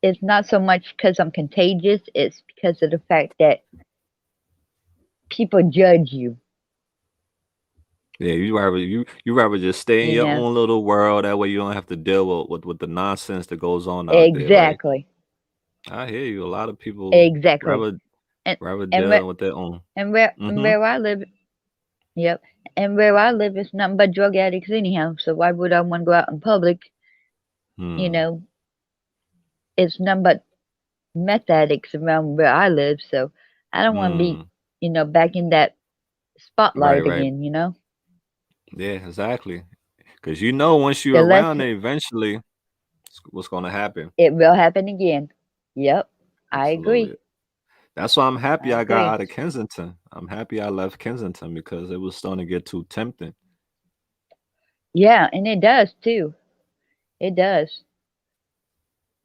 it's not so much because I'm contagious, it's because of the fact that people judge you, Yeah. You rather just stay in you your know. own little world. That way you don't have to deal with the nonsense that goes on out there, right? Exactly. I hear you. A lot of people Exactly. rather And rather and where deal with their own. and Mm-hmm. where I live, yep. And where I live is nothing but drug addicts anyhow. So why would I want to go out in public? You Hmm. know, it's nothing but meth addicts around where I live. So I don't want to be, Hmm. back in that Right. spotlight Right. again. Yeah. Exactly. Because once The you're less around it, eventually, what's gonna happen? it will happen again. Yep. I Absolutely. agree. That's why I'm happy I I got agree. out of Kensington. I'm happy I left Kensington because it was starting to get too tempting. Yeah, and it does too. It does.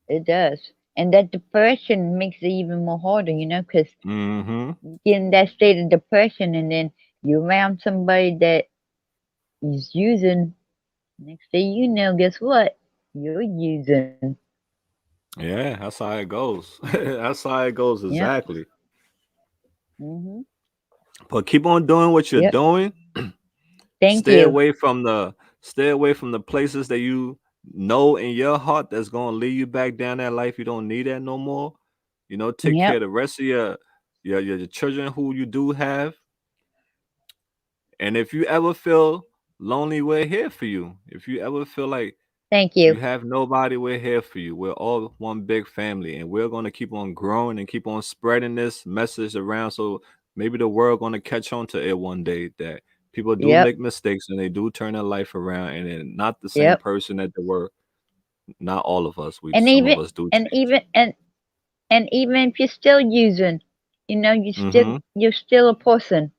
It does. And that depression makes it even more harder, because Mm-hmm. you get in that state of depression and then you're around somebody that is using. Next thing you know, guess what? You're using. Yeah, that's how it goes. That's how it goes Yep. exactly. Mhm. But keep on doing what you're Yep. doing. Thank Stay you. away from the places that you know in your heart that's gonna lead you back down that life. You don't need that no more. Take care Yep. of the rest of your children who you do have. And if you ever feel lonely, we're here for you. If you ever feel like Thank you. you have nobody, we're here for you. We're all one big family, and we're gonna keep on growing and keep on spreading this message around. So maybe the world gonna catch on to it one day that people do Yep. make mistakes and they do turn their life around, and they're not the same Yep. person that they were. Not all of us. We And some even of us do and change. even and even if you're still using, Mm-hmm. you're still a person.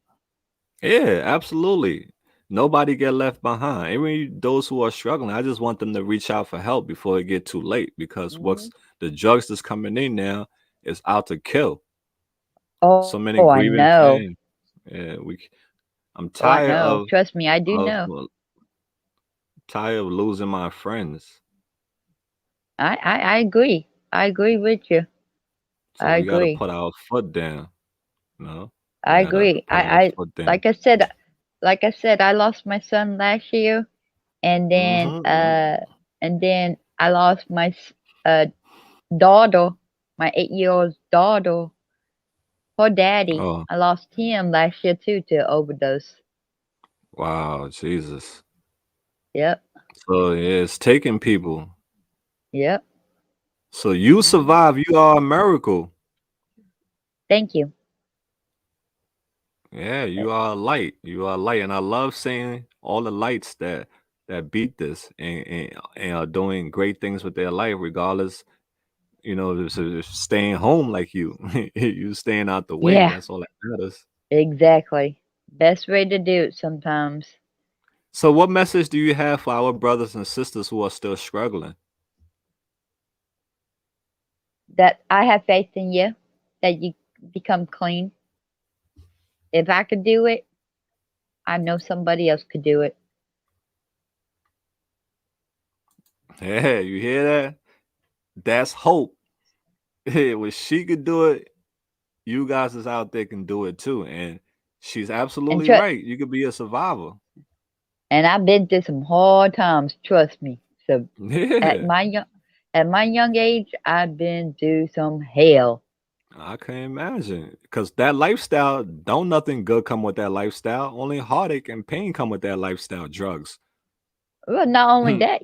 Yeah, absolutely. Nobody get left behind. Even those who are struggling, I just want them to reach out for help before it get too late. Because Hmm. what's the drugs that's coming in now is out to kill. Oh, So I many know. grieving pain. Yeah, I'm Oh, I tired know. of Trust me, I do of know. well, tired of losing my friends. I agree. I agree with you. So I we gotta agree. put our foot down. You know, we I gotta agree. put our foot down. Like I said, I lost my son last year, and then Mm-hmm. uh, and then I lost my daughter, my 8-year old daughter, her daddy. Oh, I lost him last year too to overdose. wow, Jesus. Yep. So yeah, it's taking people. Yep. So you Hmm. survive. You are a miracle. Thank you. Yeah, Uh, you are a light. You are a light, and I love seeing all the lights that beat this and are doing great things with their life, regardless staying home like you. You staying out the way. Yeah, That's all that matters. exactly. Best way to do it sometimes. So, what message do you have for our brothers and sisters who are still struggling? That I have faith in you, that you become clean. If I could do it, I know somebody else could do it. Yeah, you hear that? That's hope. Hey, when she could do it, you guys is out there can do it too. And she's And absolutely tr- right. You could be a survivor. and I've been through some hard times, trust me. So at Yeah, my young at my young age, I've been through some hell. I can imagine. Because that lifestyle, don't nothing good come with that lifestyle. Only heartache and pain come with that lifestyle. Drugs. Well, not only that,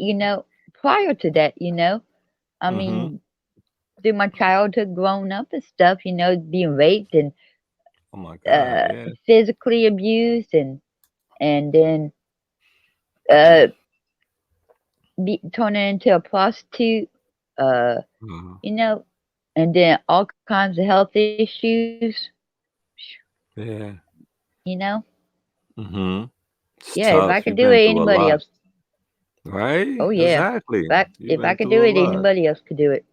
prior to that, I Mm-hmm. mean, through my childhood, growing up and stuff, being raped and Oh my God. Yeah. physically abused, and then uh, turning into a prostitute, uh, Uh-huh. you know, and then all kinds of health issues, Yeah. you know. Mm-hmm. It's Yeah, if I tough. could You've do been it, through a anybody lot. else. Right? Oh yeah, Exactly. You've if I been could do through a it, lot. anybody else could do it.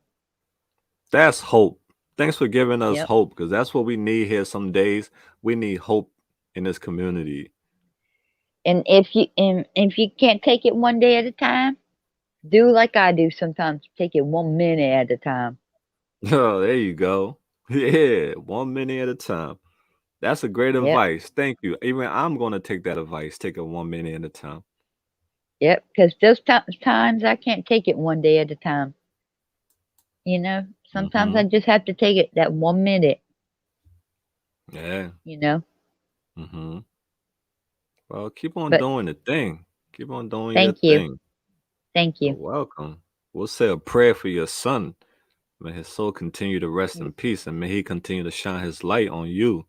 That's hope. Thanks for giving us Yep. hope because that's what we need here some days. We need hope in this community. And if you can't take it one day at a time, do like I do sometimes. Take it 1 minute at a time. Oh, there you go. Yeah, 1 minute at a time. That's a great Yep. advice. Thank you. Even I'm going to take that advice. Take it 1 minute at a time. Yep. Because those times I can't take it one day at a time. You know, sometimes Mm-hmm. I just have to take it that 1 minute. Yeah. You know. Mm-hmm. Well, keep on But doing the thing. Keep on doing your thank you, thing. thank You're you. welcome. We'll say a prayer for your son. May his soul continue to rest in peace and may he continue to shine his light on you.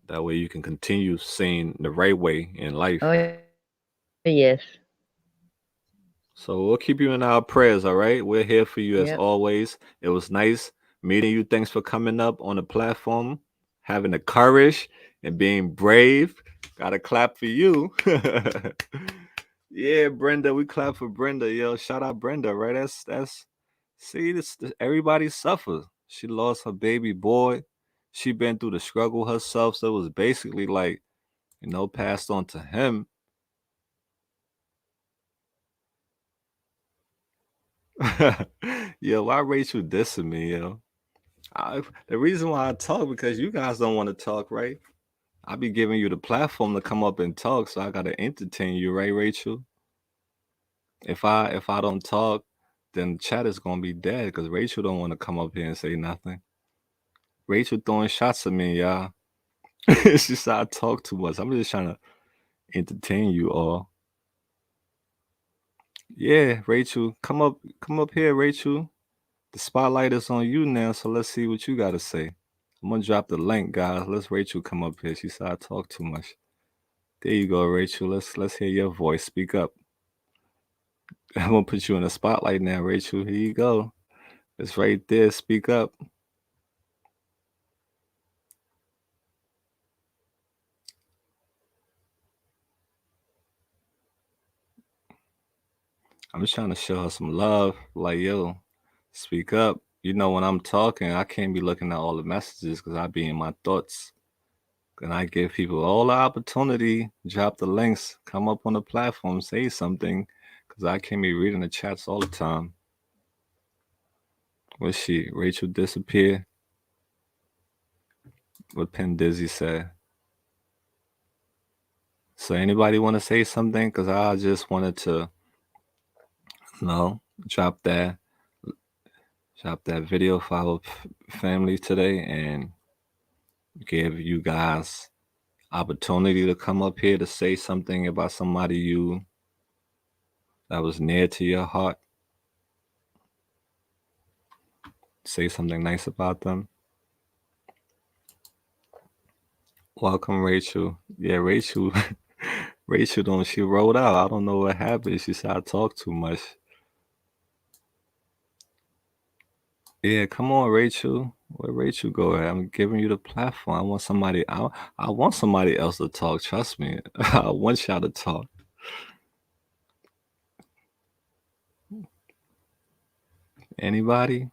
That way you can continue seeing the right way in life. Oh yes. So we'll keep you in our prayers, all right? We're here for you Yep. as always. It was nice meeting you. Thanks for coming up on the platform, having the courage and being brave. Gotta clap for you. Yeah, Brenda, we clap for Brenda. Yo, shout out Brenda, right? That's see this everybody suffers. She lost her baby boy. She been through the struggle herself. So it was basically like, passed on to him. Yo, why Rachel dissing me, yo? The reason why I talk because you guys don't want to talk, right? I be giving you the platform to come up and talk, so I gotta entertain you, right, Rachel? If I don't talk, then the chat is gonna be dead because Rachel don't want to come up here and say nothing. Rachel throwing shots at me, y'all. It's just I talk too much. I'm just trying to entertain you all. Yeah, Rachel, come up here, Rachel. The spotlight is on you now, so let's see what you gotta say. I'm gonna drop the link, guys. Let's Rachel come up here. She said I talk too much. There you go, Rachel. Let's hear your voice. Speak up. I'm gonna put you in the spotlight now, Rachel. Here you go. It's right there. Speak up. I'm just trying to show her some love. Like, yo, speak up. When I'm talking, I can't be looking at all the messages because I be in my thoughts. And I give people all the opportunity, drop the links, come up on the platform, say something, because I can't be reading the chats all the time. Where's she? Rachel disappear. What Pen Dizzy said. So anybody want to say something? Because I just wanted to, you know, drop that, drop that video for our family today and give you guys opportunity to come up here to say something about somebody you that was near to your heart. Say something nice about them. Welcome, Rachel. Yeah, Rachel. Rachel don't she rolled out. I don't know what happened. She said I talk too much. Yeah, come on, Rachel. Where Rachel go at? I'm giving you the platform. I want somebody else to talk. Trust me. I want y'all to talk. Anybody?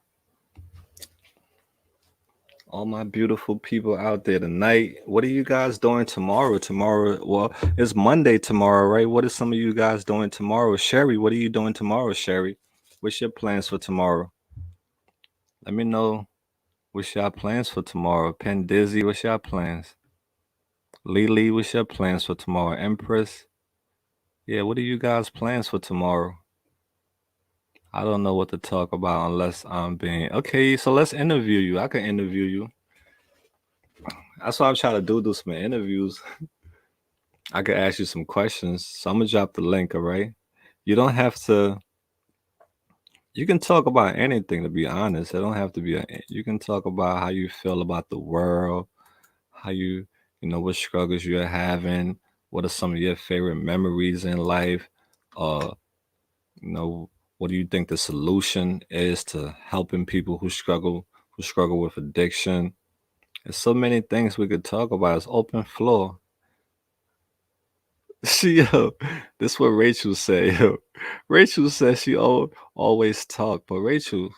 All my beautiful people out there tonight. What are you guys doing tomorrow? Tomorrow, well, it's Monday tomorrow, right? What are some of you guys doing tomorrow? Sherry, what are you doing tomorrow, Sherry? What's your plans for tomorrow? Let me know what's y'all plans for tomorrow. Pen Dizzy, what's y'all plans? Lily, what's your plans for tomorrow? Empress, yeah, what are you guys plans for tomorrow? I don't know what to talk about unless I'm being okay. So let's interview you. I can interview you. That's what I'm trying to do. Do some interviews. I could ask you some questions. So I'm gonna drop the link. All right. You don't have to. You can talk about anything. To be honest, it don't have to be. You can talk about how you feel about the world, how you know, what struggles you're having. What are some of your favorite memories in life? Uh, you know, what do you think the solution is to helping people who struggle with addiction? There's so many things we could talk about. It's open floor. Yo, this what Rachel said. Yo, Rachel says always talk, but Rachel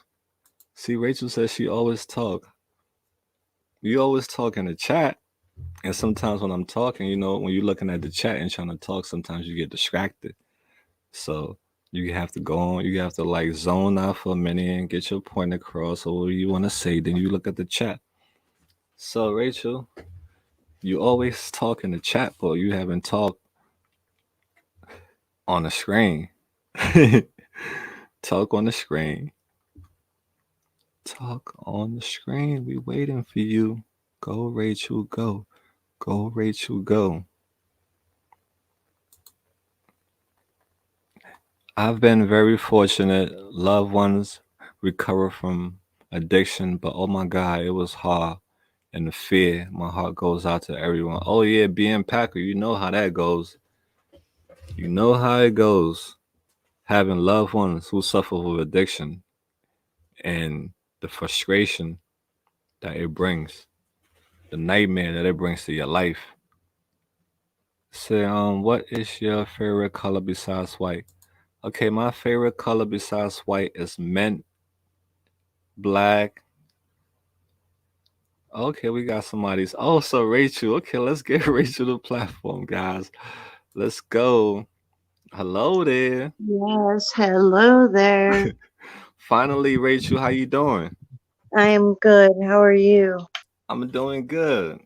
says she always talk. You always talk in the chat, and sometimes when I'm talking, you know, when you're looking at the chat and trying to talk, sometimes you get distracted. So you have to go on. You have to like zone out for a minute and get your point across, or what you want to say. Then you look at the chat. So Rachel, you always talk in the chat, but you haven't talked on the screen. Talk on the screen. Talk on the screen. We waiting for you. Go, Rachel, go. Go, Rachel, go. I've been very fortunate. Loved ones recover from addiction, but oh my God, it was hard. And the fear, my heart goes out to everyone. Oh yeah, being Packer, you know how that goes. You know how it goes. Having loved ones who suffer with addiction and the frustration that it brings, the nightmare that it brings to your life. Say, what is your favorite color besides white? Okay, my favorite color besides white is mint, black. Okay, we got somebody's. Oh, so Rachel. Okay, let's get Rachel the platform, guys. Let's go. Hello there. Yes, hello there. Finally, Rachel, how you doing? I am good. How are you? I'm doing good.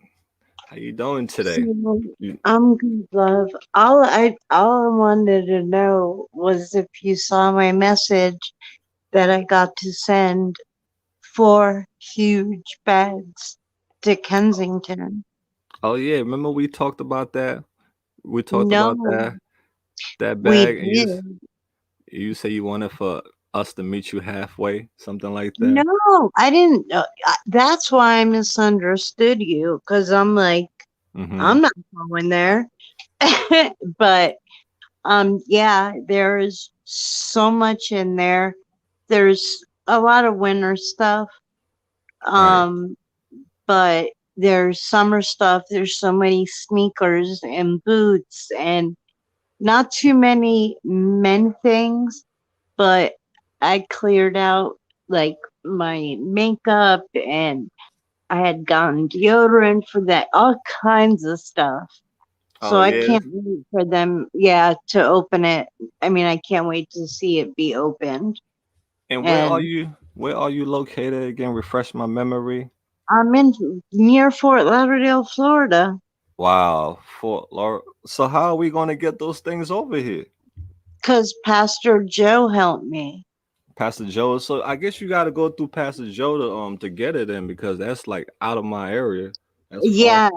How you doing today? So, You, I'm good, love. All I wanted to know was if you saw my message that I got to send 4 huge bags to Kensington. oh yeah, remember we talked about that? We talked about No, that we bag, and did. you say you wanted for us to meet you halfway, something like that. No, I didn't. That's why I misunderstood you, because I'm like, Mm-hmm. I'm not going there. But yeah, there's so much in there. There's a lot of winter stuff. Right. Um, but there's summer stuff. There's so many sneakers and boots and not too many men things, but I cleared out like my makeup and I had gotten deodorant for that, all kinds of stuff. Oh So I yeah. can't wait for them, yeah, to open it. I mean, I can't wait to see it be opened. And where are And you? Where are you located again? Refresh my memory. I'm in near Fort Lauderdale, Florida, Wow, Fort Lauderdale. So how are we going to get those things over here, because Pastor Joe helped me. Pastor Joe? So I guess you got to go through Pastor Joe to get it in because that's like out of my area. That's far. Yeah,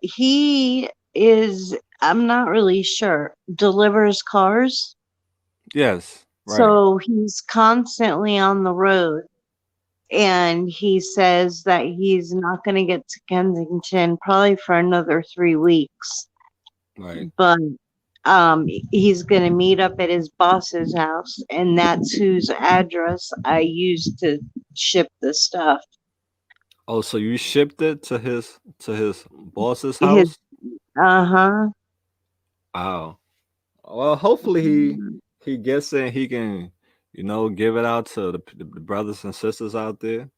he is, I'm not really sure, delivers cars. Yes, right, So he's constantly on the road. And he says that he's not going to get to Kensington probably for another 3 weeks. right. But he's gonna meet up at his boss's house, and that's whose address I used to ship the stuff. Oh, so you shipped it to his boss's His house? uh-huh. Wow. Well, hopefully he gets it and he can, give it out to the brothers and sisters out there.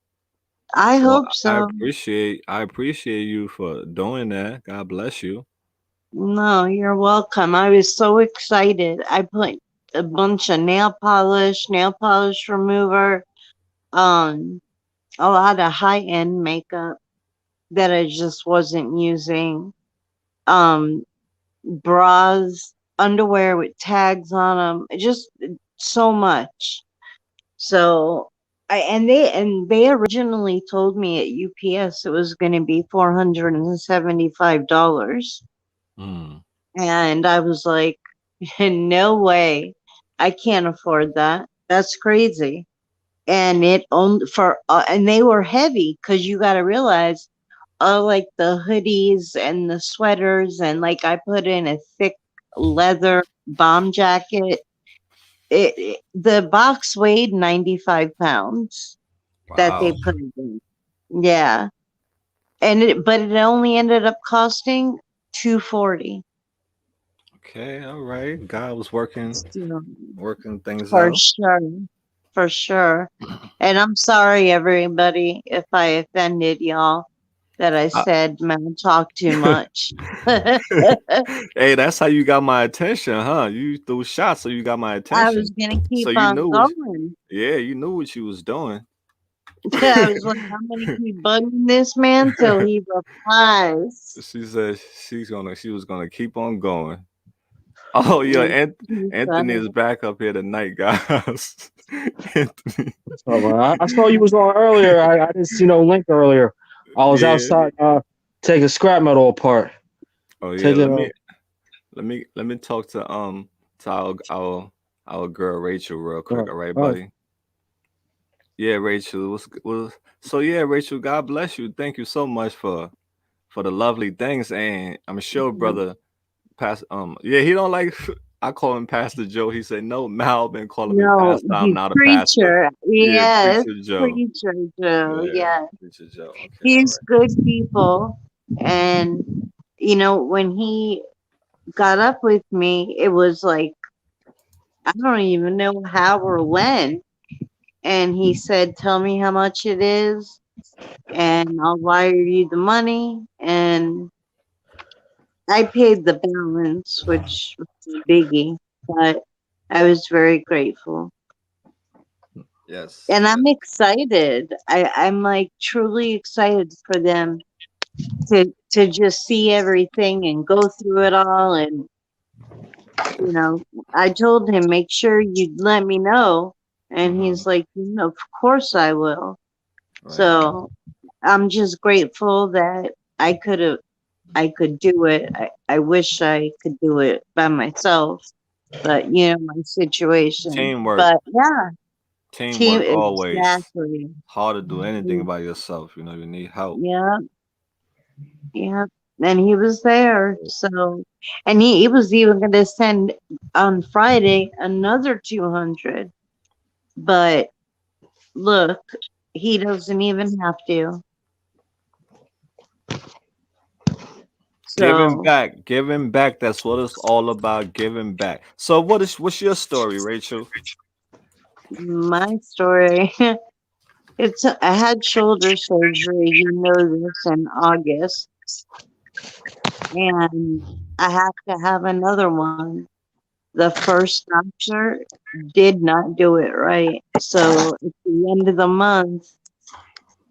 I Well, hope so. I appreciate you for doing that. God bless you. No, you're welcome. I was so excited. I put a bunch of nail polish remover, um, a lot of high-end makeup that I just wasn't using. Um, Bras, underwear with tags on them, just so much. So they originally told me at UPS it was going to be $475. Mm. And I was like, no way. I can't afford that. That's crazy. And it owned for, and they were heavy because you got to realize, like the hoodies and the sweaters, and like I put in a thick leather bomb jacket. The box weighed 95 pounds that they Wow. put it in. Yeah. But it only ended up costing 240. Okay, all right. God was working So, working things for out. sure. For sure. And I'm sorry, everybody, if I offended y'all that I I, said man talk too much. I hey, that's how you got my attention, huh? You threw shots, so you got my was attention. gonna So keep you on knew going. yeah, you knew what you was doing. I was like, I'm gonna keep bugging this man till he replies. She said she was gonna keep on going. Oh yeah, And he's Anthony funny. is back up here tonight, guys. Anthony. So, I saw you was on earlier. I didn't see no link earlier. I was Yeah. outside taking scrap metal apart. Oh yeah. Taking Let me talk to our girl Rachel real quick. uh, All right, uh, buddy. Yeah, Rachel. So yeah, Rachel. God bless you. Thank you so much for the lovely things, and I'm sure, brother. Yeah, he don't like. I call him Pastor Joe. He said, "No, Mal been calling me No, pastor. I'm he's not a pastor." preacher. Yeah, Yes, preacher Joe. preacher Joe. Yeah, Yeah, preacher Joe. Okay, all he's right. good people. And when he got up with me, it was like I don't even know how or when. And he said, "Tell me how much it is, and I'll wire you the money." And I paid the balance, which was a biggie, but I was very grateful. Yes, And yes. I'm excited. I'm like truly excited for them to just see everything and go through it all. And you know, I told him make sure you let me know, and Uh-huh. he's like, of course I will. Right. So I'm just grateful that I could do it. I wish I could do it by myself, but my situation. Teamwork. But yeah, team Teamwork always. exactly. Hard to do anything Mm, by yourself. You need help. yeah, yeah. And he was there. So, and he was even going to send on Friday another 200. But look, he doesn't even have to. Giving So, back, giving back. That's what it's all about. Giving back. So, what's your story, Rachel? my story. I had shoulder surgery, this in August, and I have to have another one. The first doctor did not do it right. So at the end of the month,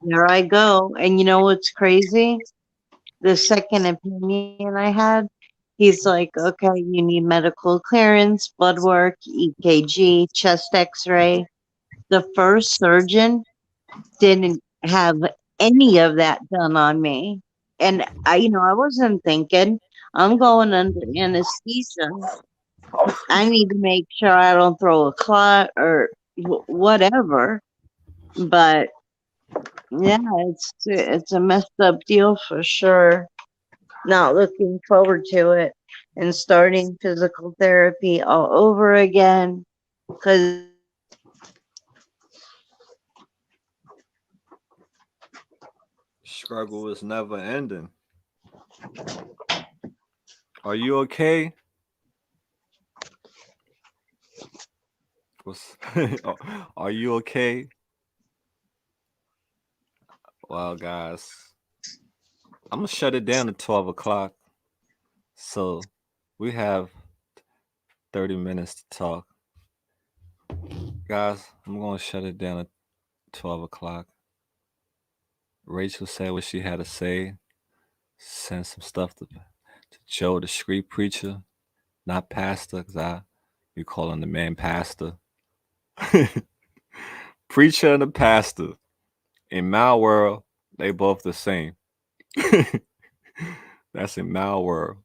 there I go. And you know what's crazy? The second opinion I had, he's like, okay, you need medical clearance, blood work, EKG, chest x ray. The first surgeon didn't have any of that done on me. And I wasn't thinking, I'm going under anesthesia. I need to make sure I don't throw a clot or whatever. But yeah, it's a messed up deal for sure. Not looking forward to it. and starting physical therapy all over again because Struggle is never ending. Are you okay? What's, are you okay? Well, guys, I'm gonna shut it down at 12 o'clock. So we have 30 minutes to talk, guys. I'm gonna shut it down at 12 o'clock. Rachel said what she had to say. Send some stuff to Joe, the street preacher, not pastor, cause I be calling the man pastor. Preacher and the pastor. In my world, they both the same. That's in my world.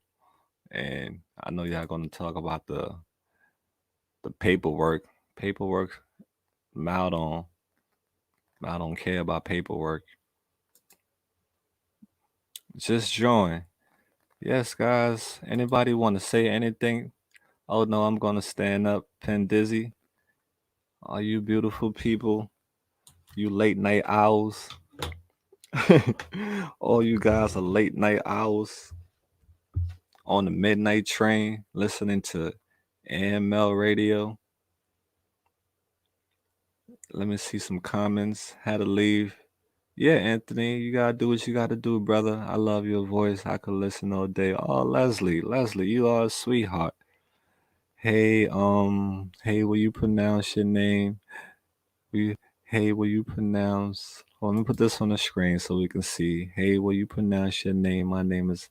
And I know y'all gonna talk about the paperwork. Paperwork, Mal don't care about paperwork. Just join. Yes, guys. Anybody want to say anything? Oh no, I'm gonna stand up. Pen Dizzy. All you beautiful people, you late night owls. All you guys are late night owls on the midnight train listening to AML radio. Let me see some comments. Had to leave. Yeah, Anthony, you gotta do what you gotta do, brother. I love your voice. I could listen all day. Oh, Leslie, you are a sweetheart. Hey, will you pronounce your name? We, hey, will you pronounce? Well, let me put this on the screen so we can see. Hey, will you pronounce your name? My name is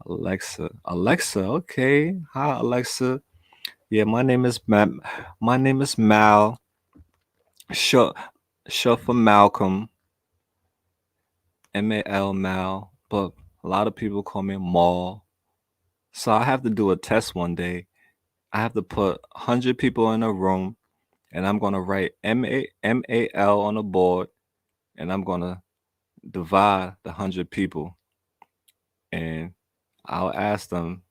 Alexa. Alexa, okay. Hi, Alexa. Yeah, my name is Mal. Short, short for Malcolm. Mal Mal. But a lot of people call me Maul. So I have to do a test one day. I have to put 100 people in a room, and I'm gonna write Mal on the board, and I'm gonna divide the 100 people, and I'll ask them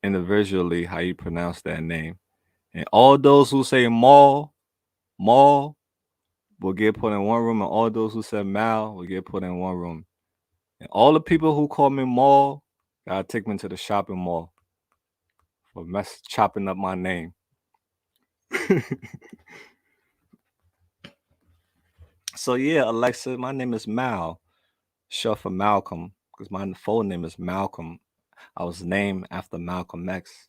individually how you pronounce that name. And all those who say Maul will get put in one room, and all those who said Mal will get put in one room. And all the people who call me Maul gotta take me to the shopping mall for chopping up my name. So yeah, Alexa, my name is Mal, short for Malcolm, because my full name is Malcolm. I was named after Malcolm X.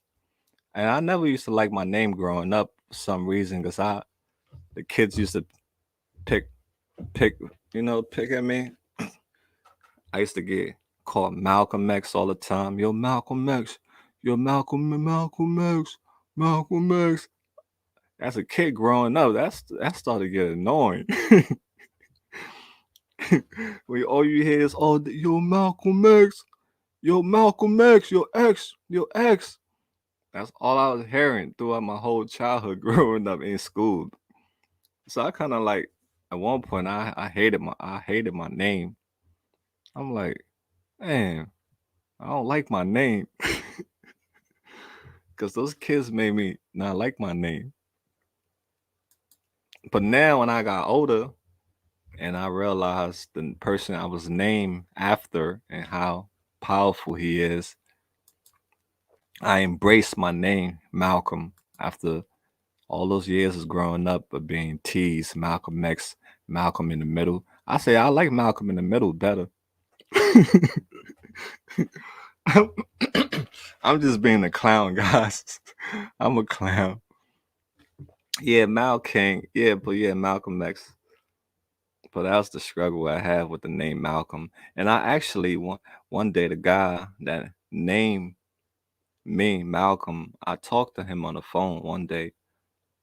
And I never used to like my name growing up for some reason, because the kids used to pick pick pick at me. I used to get called Malcolm X all the time. Yo, Malcolm X. Yo, Malcolm X. Malcolm X. As a kid growing up, that started to get annoying. When all you hear is, "Oh, yo, Malcolm X. Yo, Malcolm X. Yo, X. Yo, X." That's all I was hearing throughout my whole childhood growing up in school. So I kind of like, at one point, I hated my name. I'm like, man, I don't like my name because those kids made me not like my name. But now when I got older and I realized the person I was named after and how powerful he is, I embraced my name, Malcolm, after all those years of growing up of being teased, Malcolm X, Malcolm in the middle. I say I like Malcolm in the middle better. I'm I'm just being a clown, guys. I'm a clown. Yeah, Mal King. Yeah, but yeah, Malcolm X. But that was the struggle I had with the name Malcolm. And I actually one day the guy that named me Malcolm, I talked to him on the phone one day.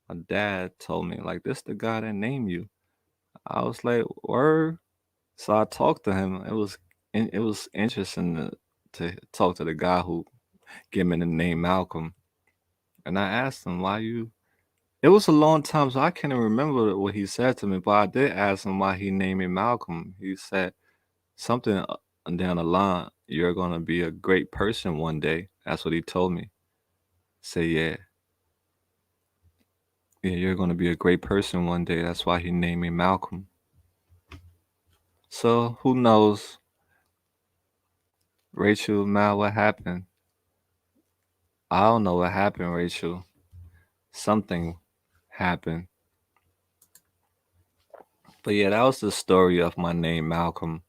My dad told me like, "This the guy that named you." I was like, "Word." So I talked to him. It was interesting to talk to the guy who gave me the name Malcolm. And I asked him why you. It was a long time, so I can't even remember what he said to me. But I did ask him why he named me Malcolm. He said something down the line. You're gonna be a great person one day. That's what he told me. Say, yeah, yeah, you're gonna be a great person one day. That's why he named me Malcolm. So who knows, Rachel, Mal, what happened? I don't know what happened, Rachel. Something happened. But yeah, that was the story of my name, Malcolm.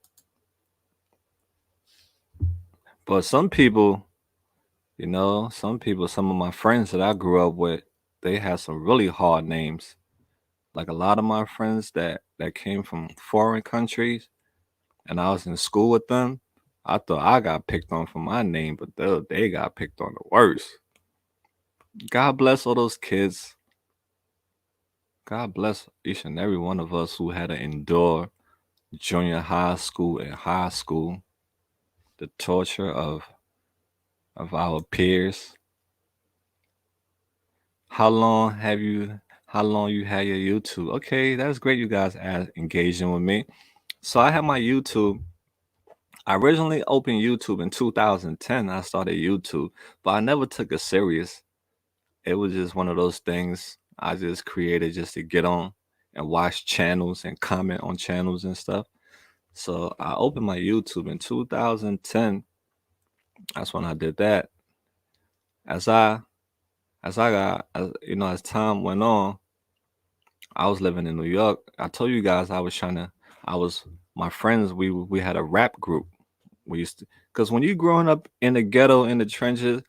But some people, some people, some of my friends that I grew up with, they had some really hard names. Like a lot of my friends that came from foreign countries, and I was in school with them. I thought I got picked on for my name, but they got picked on the worst. God bless all those kids. God bless each and every one of us who had to endure junior high school and high school, the torture of our peers. How long have you how long you had your YouTube? Okay, that's great you guys are engaging with me. So I have my YouTube. I originally opened YouTube in 2010. I started YouTube, but I never took it serious. It was just one of those things I just created just to get on and watch channels and comment on channels and stuff. So I opened my YouTube in 2010. That's when I did that. As I as I got as time went on, I was living in New York. I told you guys I was my friends we had a rap group. We used to because when you growing up in the ghetto in the trenches,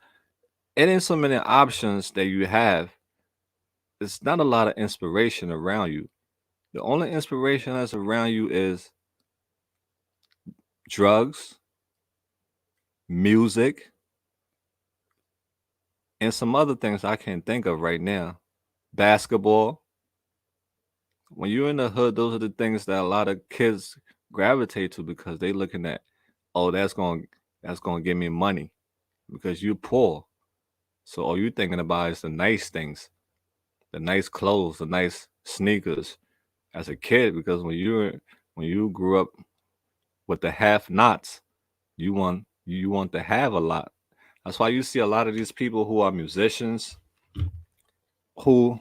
it ain't so many options that you have. It's not a lot of inspiration around you. The only inspiration that's around you is drugs, music, and some other things I can't think of right now. Basketball. When you're in the hood, those are the things that a lot of kids gravitate to because they looking at, oh, that's gonna give me money because you're poor. So all you thinking about is the nice things, the nice clothes, the nice sneakers as a kid. Because when you grew up with the have-nots, you want to have a lot. That's why you see a lot of these people who are musicians who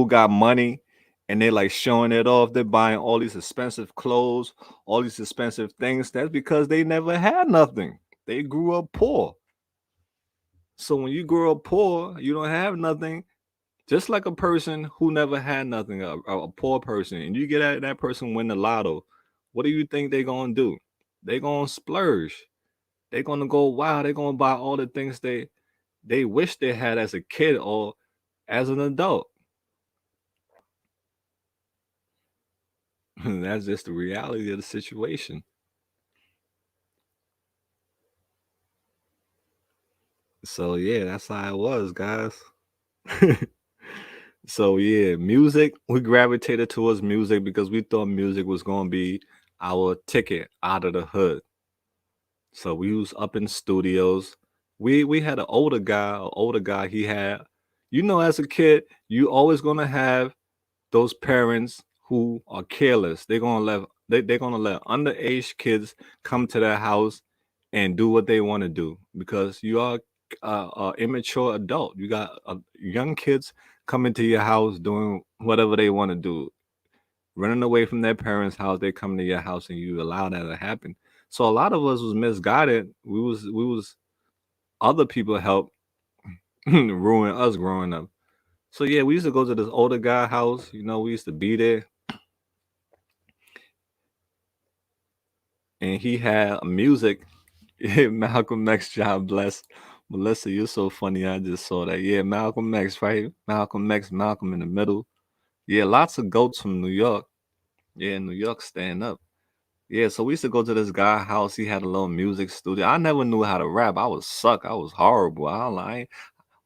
got money and they like showing it off. They're buying all these expensive clothes, all these expensive things. That's because they never had nothing. They grew up poor. So when you grow up poor, you don't have nothing. Just like a person who never had nothing, a poor person, and you get at that person win the lotto, what do you think they're gonna do? They're gonna splurge. They're gonna go wild. They're gonna buy all the things they wish they had as a kid or as an adult. That's just the reality of the situation. So yeah, that's how it was, guys. So yeah, music, we gravitated towards music because we thought music was gonna be our ticket out of the hood. So we was up in studios. We had an older guy, he had, as a kid, you always gonna have those parents who are careless. They're gonna let underage kids come to their house and do what they want to do because you are a immature adult. You got young kids coming to your house doing whatever they want to do, running away from their parents' house. They come to your house and you allow that to happen. So a lot of us was misguided. We was other people helped ruin us growing up. So yeah, we used to go to this older guy house. We used to be there, and he had music. Yeah, Malcolm X, God bless. Melissa, you're so funny. I just saw that. Yeah, Malcolm X, right? Malcolm X, Malcolm in the middle. Yeah, lots of goats from New York. Yeah, New York, stand up. Yeah, so we used to go to this guy house. He had a little music studio. I never knew how to rap. I was suck. I was horrible. I lie.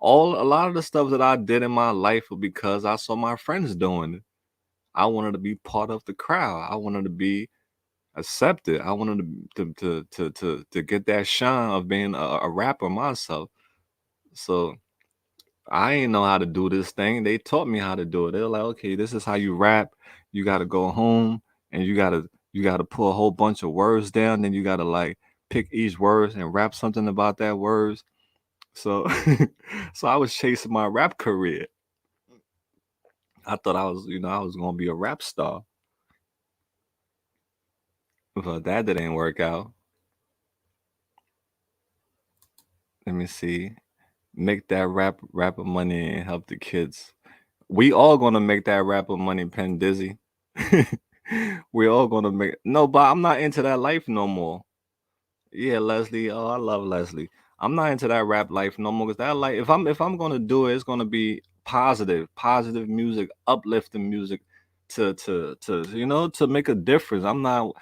A lot of the stuff that I did in my life was because I saw my friends doing it. I wanted to be part of the crowd. I wanted to be accepted. I wanted to get that shine of being a rapper myself. So I ain't know how to do this thing. They taught me how to do it. They're like, okay, this is how you rap. You gotta go home and you gotta put a whole bunch of words down. Then you gotta like pick each word and rap something about that words. So so I was chasing my rap career. I thought I was gonna be a rap star, but that didn't work out. Let me see. Make that rapper money and help the kids. We all gonna make that rapper money, Pen Dizzy. We all gonna make no, but I'm not into that life no more. Yeah, Leslie. Oh, I love Leslie. I'm not into that rap life no more. Cause that life, if I'm gonna do it, it's gonna be positive music, uplifting music, to to make a difference. I'm not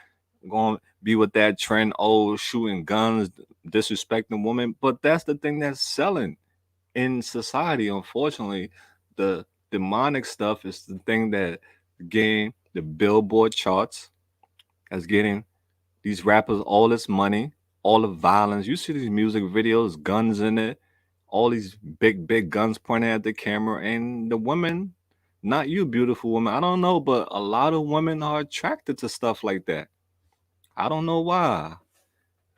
gonna be with that trend, oh, shooting guns, disrespecting women. But that's the thing that's selling in society. Unfortunately, the demonic stuff is the thing that getting the Billboard charts, that's getting these rappers all this money, all the violence. You see these music videos, guns in it, all these big guns pointing at the camera, and the women, not you, beautiful woman. I don't know, but a lot of women are attracted to stuff like that. I don't know why.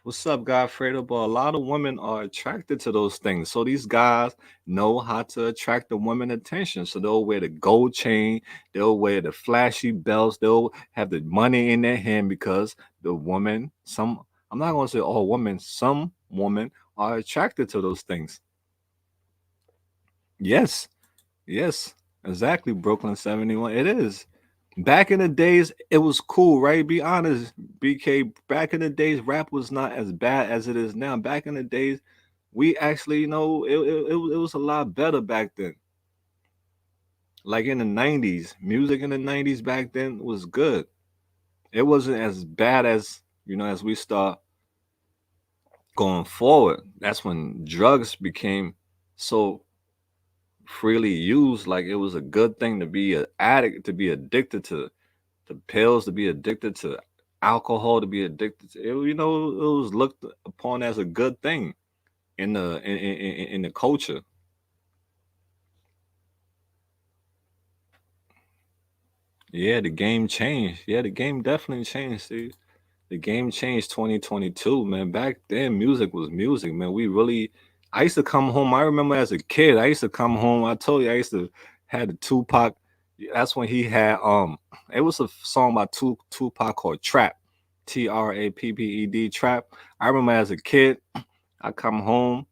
What's up, Godfredo? But a lot of women are attracted to those things. So these guys know how to attract the women attention. So they'll wear the gold chain, they'll wear the flashy belts, they'll have the money in their hand because the woman, I'm not gonna say all women, some women are attracted to those things. Yes, yes, exactly. Brooklyn 71. It is. Back in the days, it was cool, right? Be honest, BK. Back in the days, rap was not as bad as it is now. Back in the days, we actually, it was a lot better back then. Like in the 90s, music in the 90s back then was good. It wasn't as bad as, as we start going forward. That's when drugs became so freely used. Like it was a good thing to be an addict, to be addicted to pills, to be addicted to alcohol, to be addicted to it. It was looked upon as a good thing in the culture. Yeah, the game changed. Yeah, the game definitely changed. See, the game changed 2022, man. Back then, music was music, man. We really, I used to come home. I remember as a kid, I used to come home. I told you, I used to had the Tupac. That's when he had it was a song by Tupac called Trap, Trapped, Trap. I remember as a kid, I come home.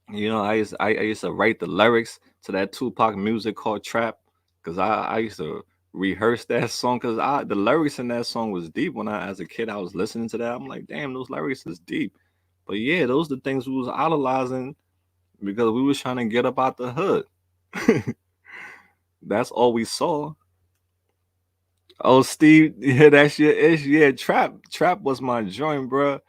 I used to write the lyrics to that Tupac music called Trap, because I used to rehearse that song because I the lyrics in that song was deep. When I as a kid I was listening to that, I'm like, damn, those lyrics is deep. But yeah, those the things we was idolizing because we was trying to get up out the hood. That's all we saw. Oh, Steve, yeah, that's your ish. Yeah, Trap was my joint, bro.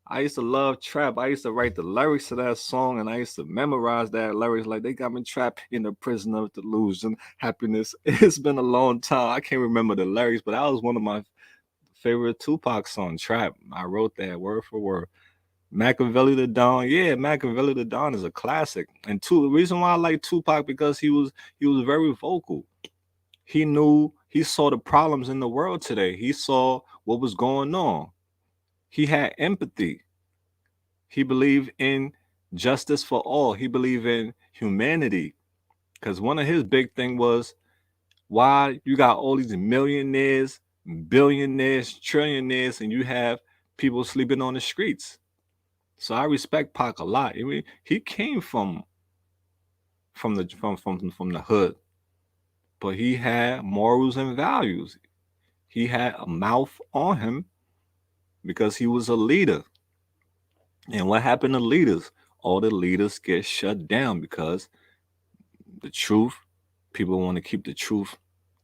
I used to love Trap. I used to write the lyrics to that song, and I used to memorize that lyrics. Like they got me trapped in the prison of delusion, happiness. It's been a long time. I can't remember the lyrics, but that was one of my favorite Tupac songs. Trap. I wrote that word for word. Machiavelli the Don. Yeah, Machiavelli the Don is a classic. And the reason why I like Tupac because he was very vocal. He saw the problems in the world today. He saw what was going on. He had empathy. He believed in justice for all. He believed in humanity. Because one of his big thing was why you got all these millionaires, billionaires, trillionaires, and you have people sleeping on the streets. So I respect Pac a lot. I mean, he came from the hood, but he had morals and values. He had a mouth on him because he was a leader. And what happened to leaders? All the leaders get shut down because the truth, people want to keep the truth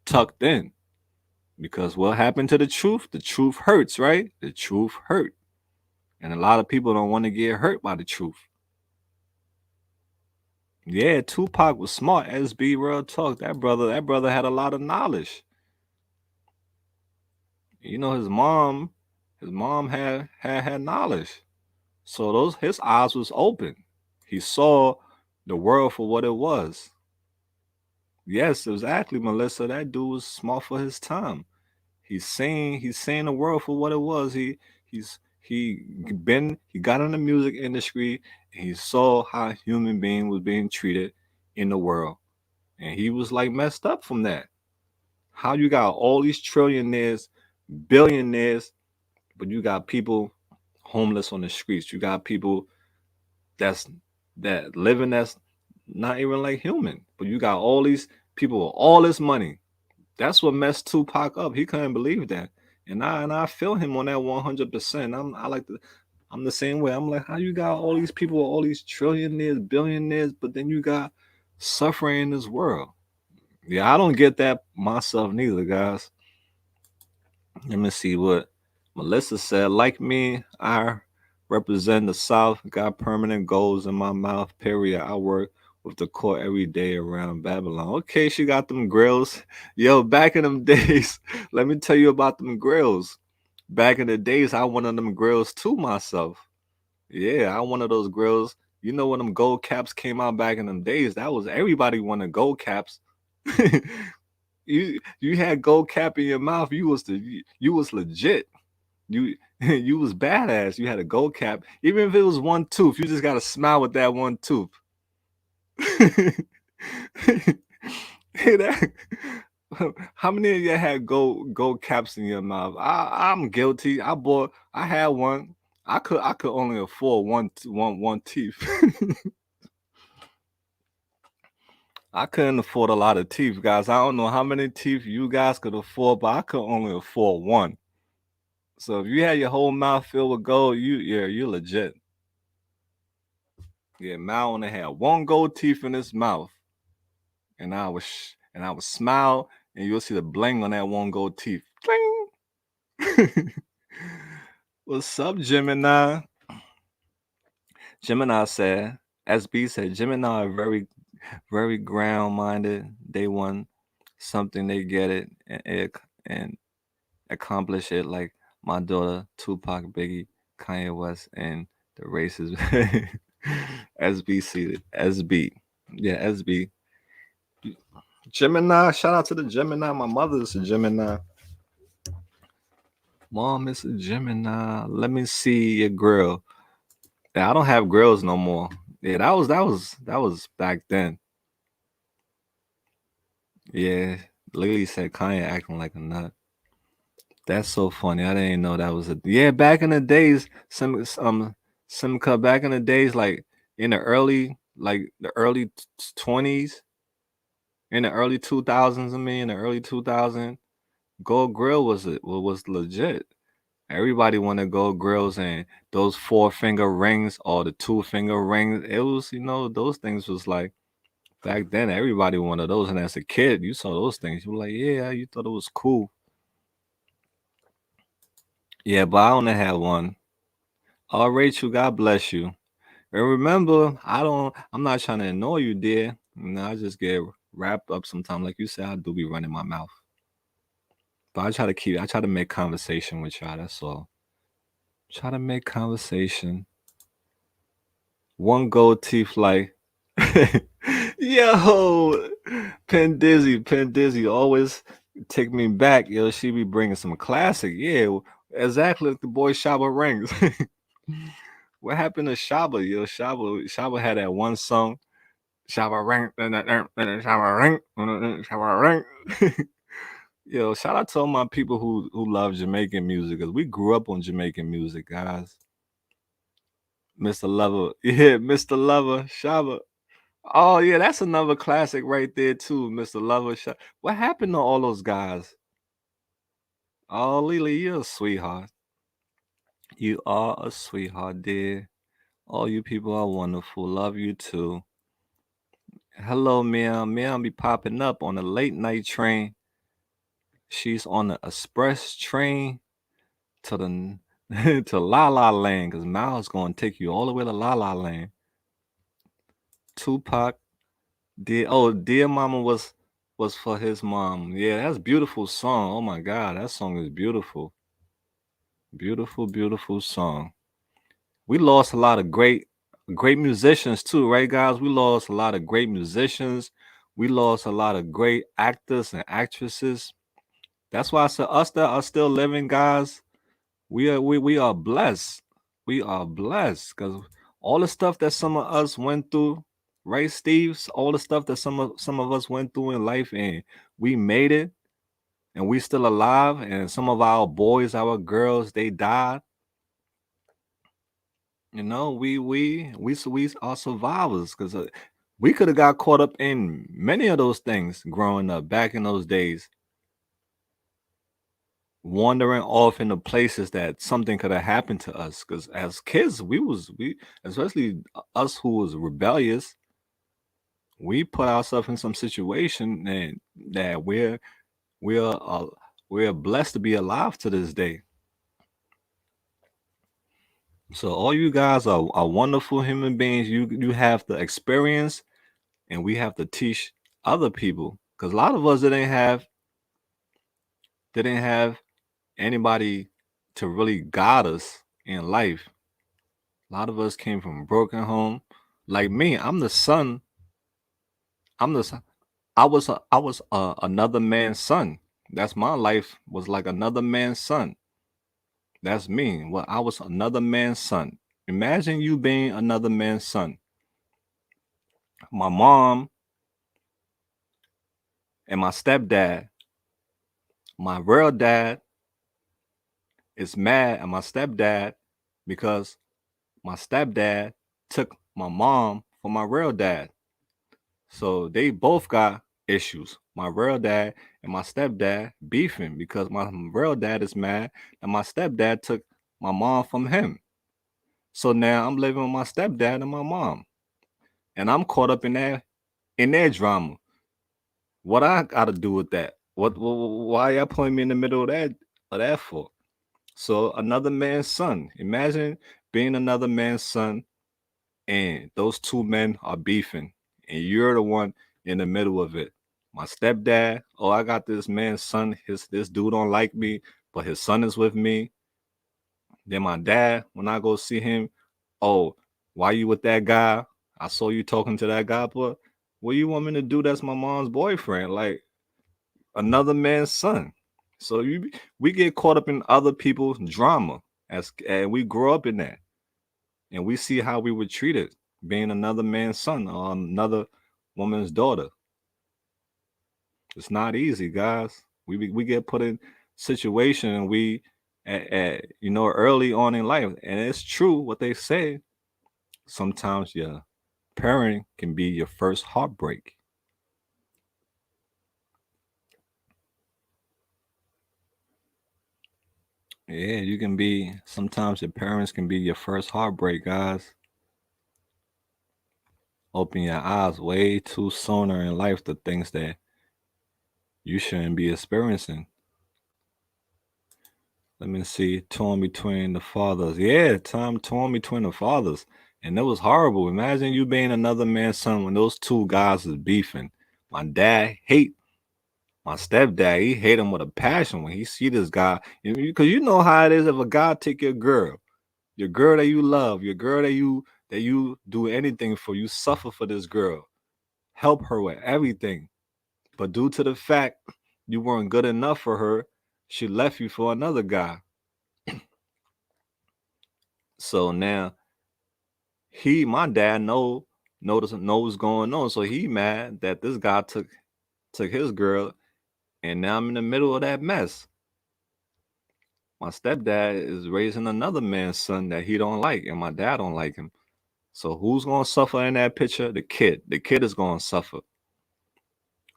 tucked in. Because what happened to the truth? The truth hurts, right? The truth hurt. And a lot of people don't want to get hurt by the truth. Yeah, Tupac was smart. SB real talk. That brother had a lot of knowledge. His mom had knowledge. So those his eyes was open. He saw the world for what it was. Yes, exactly, Melissa. That dude was smart for his time. He's saying the world for what it was. He got in the music industry He saw how human being was being treated in the world, and he was like messed up from that. How you got all these trillionaires, billionaires, but you got people homeless on the streets. You got people that's that living that's not even like human. But you got all these people with all this money. That's what messed Tupac up. He couldn't believe that. And I feel him on that 100%. I'm the same way. I'm like, how you got all these people, all these trillionaires, billionaires, but then you got suffering in this world. Yeah, I don't get that myself neither, guys. Let me see what Melissa said. Like me, I represent the South, got permanent goals in my mouth, period. I work with the court every day around Babylon. Okay, she got them grills. Yo, back in them days, let me tell you about them grills. Back in the days, I wanted them grills too myself. Yeah, I wanted those grills. You know when them gold caps came out back in them days, that was everybody wanted gold caps. You had gold cap in your mouth, you was legit. You you was badass. You had a gold cap. Even if it was one tooth, you just gotta smile with that one tooth. Hey, that, how many of you had gold caps in your mouth? I'm guilty. I had one. I could only afford one teeth. I couldn't afford a lot of teeth, guys. I don't know how many teeth you guys could afford, but I could only afford one. So if you had your whole mouth filled with gold, you're legit. Yeah, Mal only had one gold teeth in his mouth, and I would smile, and you'll see the bling on that one gold teeth. Bling. What's up, Gemini? Gemini said, SB said, Gemini are very ground minded. They want something, they get it, and accomplish it. Like my daughter, Tupac, Biggie, Kanye West, and the races. SB SB. Yeah, SB. Gemini, shout out to the Gemini. My mother's a Gemini. Mom is a Gemini. Let me see your grill. Yeah, I don't have grills no more. Yeah, that was back then. Yeah, Lily said Kanye acting like a nut. That's so funny. I didn't know that was a yeah. Back in the days, some back in the days, like in the early 20s, in the early 2000s. I mean, in the early 2000s, Gold Grill was legit. Everybody wanted gold grills and those 4 finger rings or the 2 finger rings. It was, those things was like back then. Everybody wanted those, and as a kid, you saw those things. You were like, yeah, you thought it was cool. Yeah, but I only had one. Oh, Rachel, God bless you. And remember, I'm not trying to annoy you, dear. I just get wrapped up sometimes. Like you said, I do be running my mouth. But I try to make conversation with y'all. That's all. Try to make conversation. One gold teeth, like, yo, Pen Dizzy always take me back. Yo, she be bringing some classic. Yeah, exactly like the boy Shaba Rings. What happened to Shaba? Yo, Shaba had that one song. Shaba Ring, Shaba Ring, Shaba Ring. Yo, shout out to all my people who love Jamaican music, because we grew up on Jamaican music, guys. Mr. Lover. Yeah, Mr. Lover, Shaba. Oh yeah, that's another classic right there too, Mr. Lover. What happened to all those guys? Oh, Lily, you're a sweetheart. You are a sweetheart, dear. All you people are wonderful. Love you too. Hello, Mia. Mia be popping up on a late night train. She's on the express train to the to La La Land, because Mal's gonna take you all the way to La La Land. Tupac, Dear Mama was for his mom. Yeah, that's a beautiful song. Oh my God, that song is beautiful. Beautiful, beautiful song. We lost a lot of great musicians too, right, guys? We lost a lot of great musicians. We lost a lot of great actors and actresses. That's why I said us that are still living, guys. We are blessed. We are blessed because All the stuff that some of us went through, right, Steve? All the stuff that some of us went through in life, and we made it, and we still alive. And some of our boys, our girls, they died. You know, we are survivors because we could have got caught up in many of those things growing up back in those days, wandering off into places that something could have happened to us. Because as kids, we especially us who was rebellious, we put ourselves in some situation and that we're we're blessed to be alive to this day. So all you guys are wonderful human beings. You have the experience, and we have to teach other people because a lot of us didn't have anybody to really guide us in life. A lot of us came from broken home. Like me, I'm the son. I'm the son. I was another man's son. That's my life was like another man's son. That's me. Well, I was another man's son. Imagine you being another man's son. My mom and my stepdad, my real dad is mad at my stepdad because my stepdad took my mom for my real dad. So they both got issues. My real dad and my stepdad beefing because my real dad is mad and my stepdad took my mom from him. So now I'm living with my stepdad and my mom. And I'm caught up in their drama. What I gotta do with that? Why y'all putting me in the middle of that for? So another man's son. Imagine being another man's son and those two men are beefing and you're the one in the middle of it. My stepdad, oh, I got this man's son. This dude don't like me, but his son is with me. Then my dad, when I go see him, oh, why you with that guy? I saw you talking to that guy, but what you want me to do? That's my mom's boyfriend, like another man's son. So we get caught up in other people's drama and we grow up in that and we see how we were treated being another man's son or another woman's daughter. It's not easy, guys. We get put in situation and we early on in life, and it's true what they say. Sometimes your parent can be your first heartbreak. Yeah, you can be. Sometimes your parents can be your first heartbreak, guys. Open your eyes way too sooner in life to things that you shouldn't be experiencing. Let me see. Torn between the fathers. Yeah, time torn between the fathers. And it was horrible. Imagine you being another man's son when those two guys is beefing. My dad hate my stepdad. He hate him with a passion when he see this guy. Because you know how it is if a guy take your girl that you love, your girl that you do anything for, you suffer for this girl. Help her with everything. But due to the fact you weren't good enough for her, she left you for another guy. So now my dad knows what's going on. So he mad that this guy took his girl, and now I'm in the middle of that mess. My stepdad is raising another man's son that he don't like, and my dad don't like him. So who's gonna suffer in that picture? The kid. The kid is gonna suffer.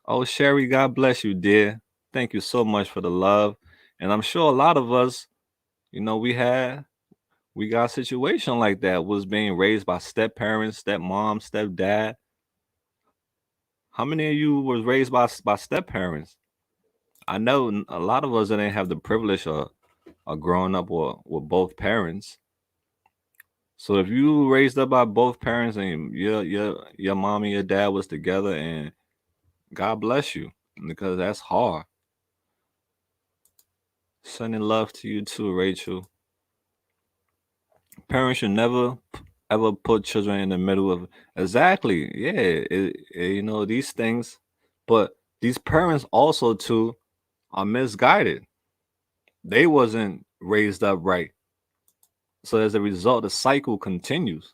Oh, Sherry, God bless you, dear. Thank you so much for the love. And I'm sure a lot of us, we got a situation like that, was being raised by step parents, step mom, step dad. How many of you was raised by step parents? I know a lot of us didn't have the privilege of growing up with both parents. So if you raised up by both parents and your mom and your dad was together, and God bless you because that's hard. Sending love to you too, Rachel. Parents should never ever put children in the middle of exactly. Yeah, these things, but these parents also too are misguided. They wasn't raised up right. So as a result, the cycle continues.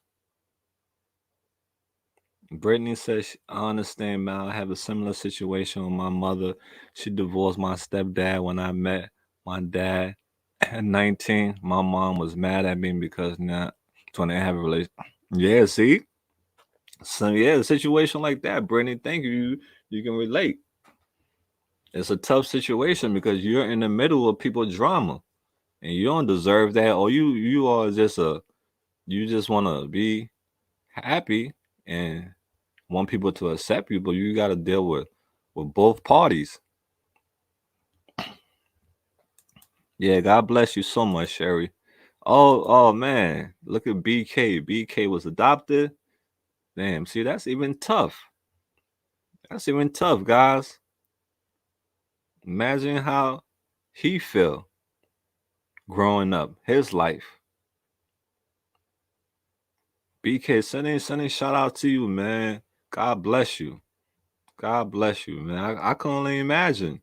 Brittany says, I understand, Mal. I have a similar situation with my mother. She divorced my stepdad when I met my dad at 19. My mom was mad at me because not trying to have a relationship. Yeah, see? So, yeah, a situation like that, Brittany, thank you. You can relate. It's a tough situation because you're in the middle of people drama and you don't deserve that. Or you are just you just want to be happy and want people to accept you, but you got to deal with both parties. Yeah, God bless you so much, Sherry. Oh man, look at BK. BK was adopted. Damn, see that's even tough. That's even tough, guys. Imagine how he feel growing up, his life. BK, sending shout out to you, man. God bless you. God bless you, man. I can only imagine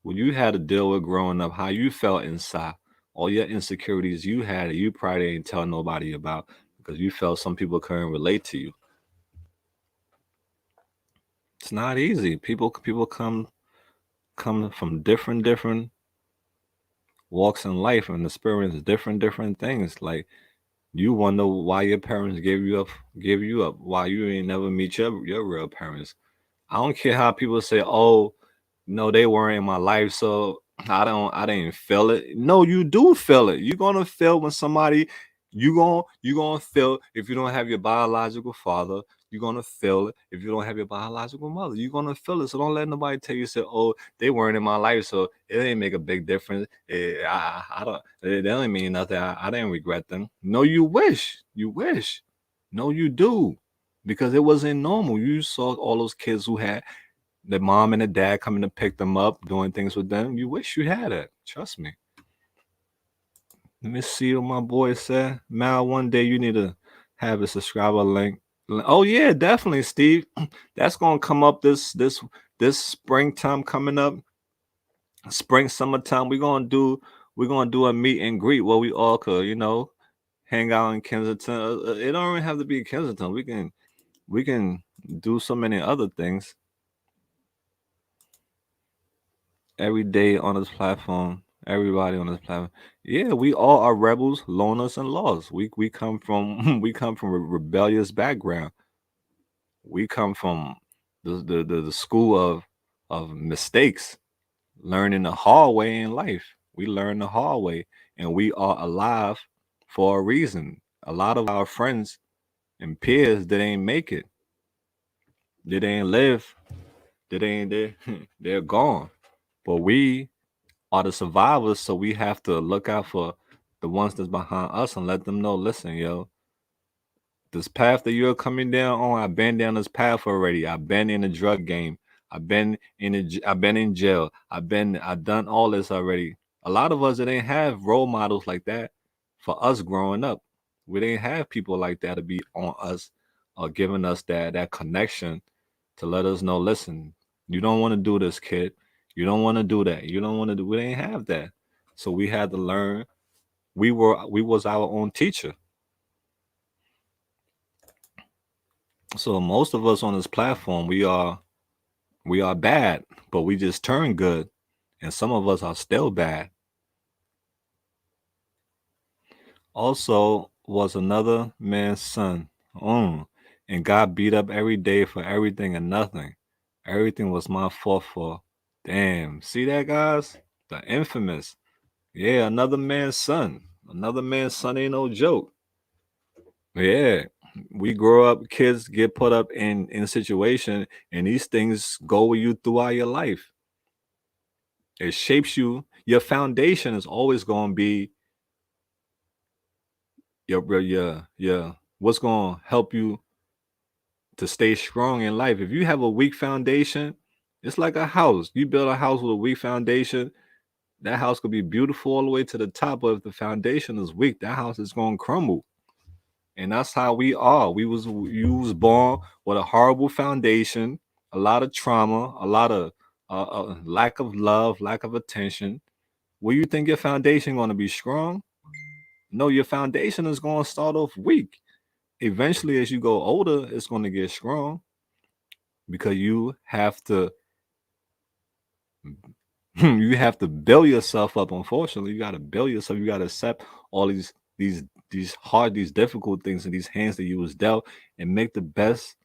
what you had to deal with growing up, how you felt inside, all your insecurities you had that you probably ain't tell nobody about because you felt some people couldn't relate to you. It's not easy. People come from different walks in life and experience different things. Like you wonder why your parents gave you up, why you ain't never meet your real parents. I don't care how people say, "Oh, no, they weren't in my life, so I didn't feel it." No, you do feel it. You're gonna feel when somebody you gonna feel if you don't have your biological father. You're gonna feel it if you don't have your biological mother. You're gonna feel it. So don't let nobody tell you say, "Oh, they weren't in my life, so it didn't make a big difference." I don't. It don't mean nothing. I didn't regret them. No, you wish. You wish. No, you do because it wasn't normal. You saw all those kids who had the mom and the dad coming to pick them up, doing things with them. You wish you had it. Trust me. Let me see what my boy said. Mal, one day you need to have a subscriber link. Oh yeah, definitely, Steve. That's gonna come up this springtime coming up. Spring summertime. We're gonna do a meet and greet where we all could, hang out in Kensington. It don't even have to be Kensington. We can do so many other things every day on this platform. Everybody on this platform. Yeah, we all are rebels, loners, and lost. We come from we come from a rebellious background. We come from the school of mistakes, learning the hard way in life. We learn the hard way, and we are alive for a reason. A lot of our friends and peers that ain't make it, that ain't live, that ain't there, they're gone. But we are the survivors, so we have to look out for the ones that's behind us and let them know, listen, yo, this path that you're coming down on, I've been down this path already. I've been in the drug game. I've been in jail. I've done all this already. A lot of us that ain't have role models like that for us growing up. We didn't have people like that to be on us or giving us that connection to let us know, listen, you don't want to do this, kid. You don't want to do that. You don't want to do. We didn't have that, so we had to learn. We was our own teacher. So most of us on this platform, we are bad, but we just turn good, and some of us are still bad. Also, was another man's son, and got beat up every day for everything and nothing. Everything was my fault for. Damn, see that, guys? The infamous. Yeah, another man's son. Another man's son ain't no joke. Yeah, we grow up, kids get put up in a situation, and these things go with you throughout your life. It shapes you. Your foundation is always going to be your what's going to help you to stay strong in life. If you have a weak foundation, it's like a house. You build a house with a weak foundation, that house could be beautiful all the way to the top, but if the foundation is weak, that house is going to crumble. And that's how we are. You was born with a horrible foundation, a lot of trauma, a lot of lack of love, lack of attention. Will you think your foundation going to be strong? No, your foundation is going to start off weak. eventually, as you go older, it's going to get strong because you have to you have to build yourself up. Unfortunately, you got to build yourself. You got to accept all these these hard, these difficult things in these hands that you was dealt, and make the best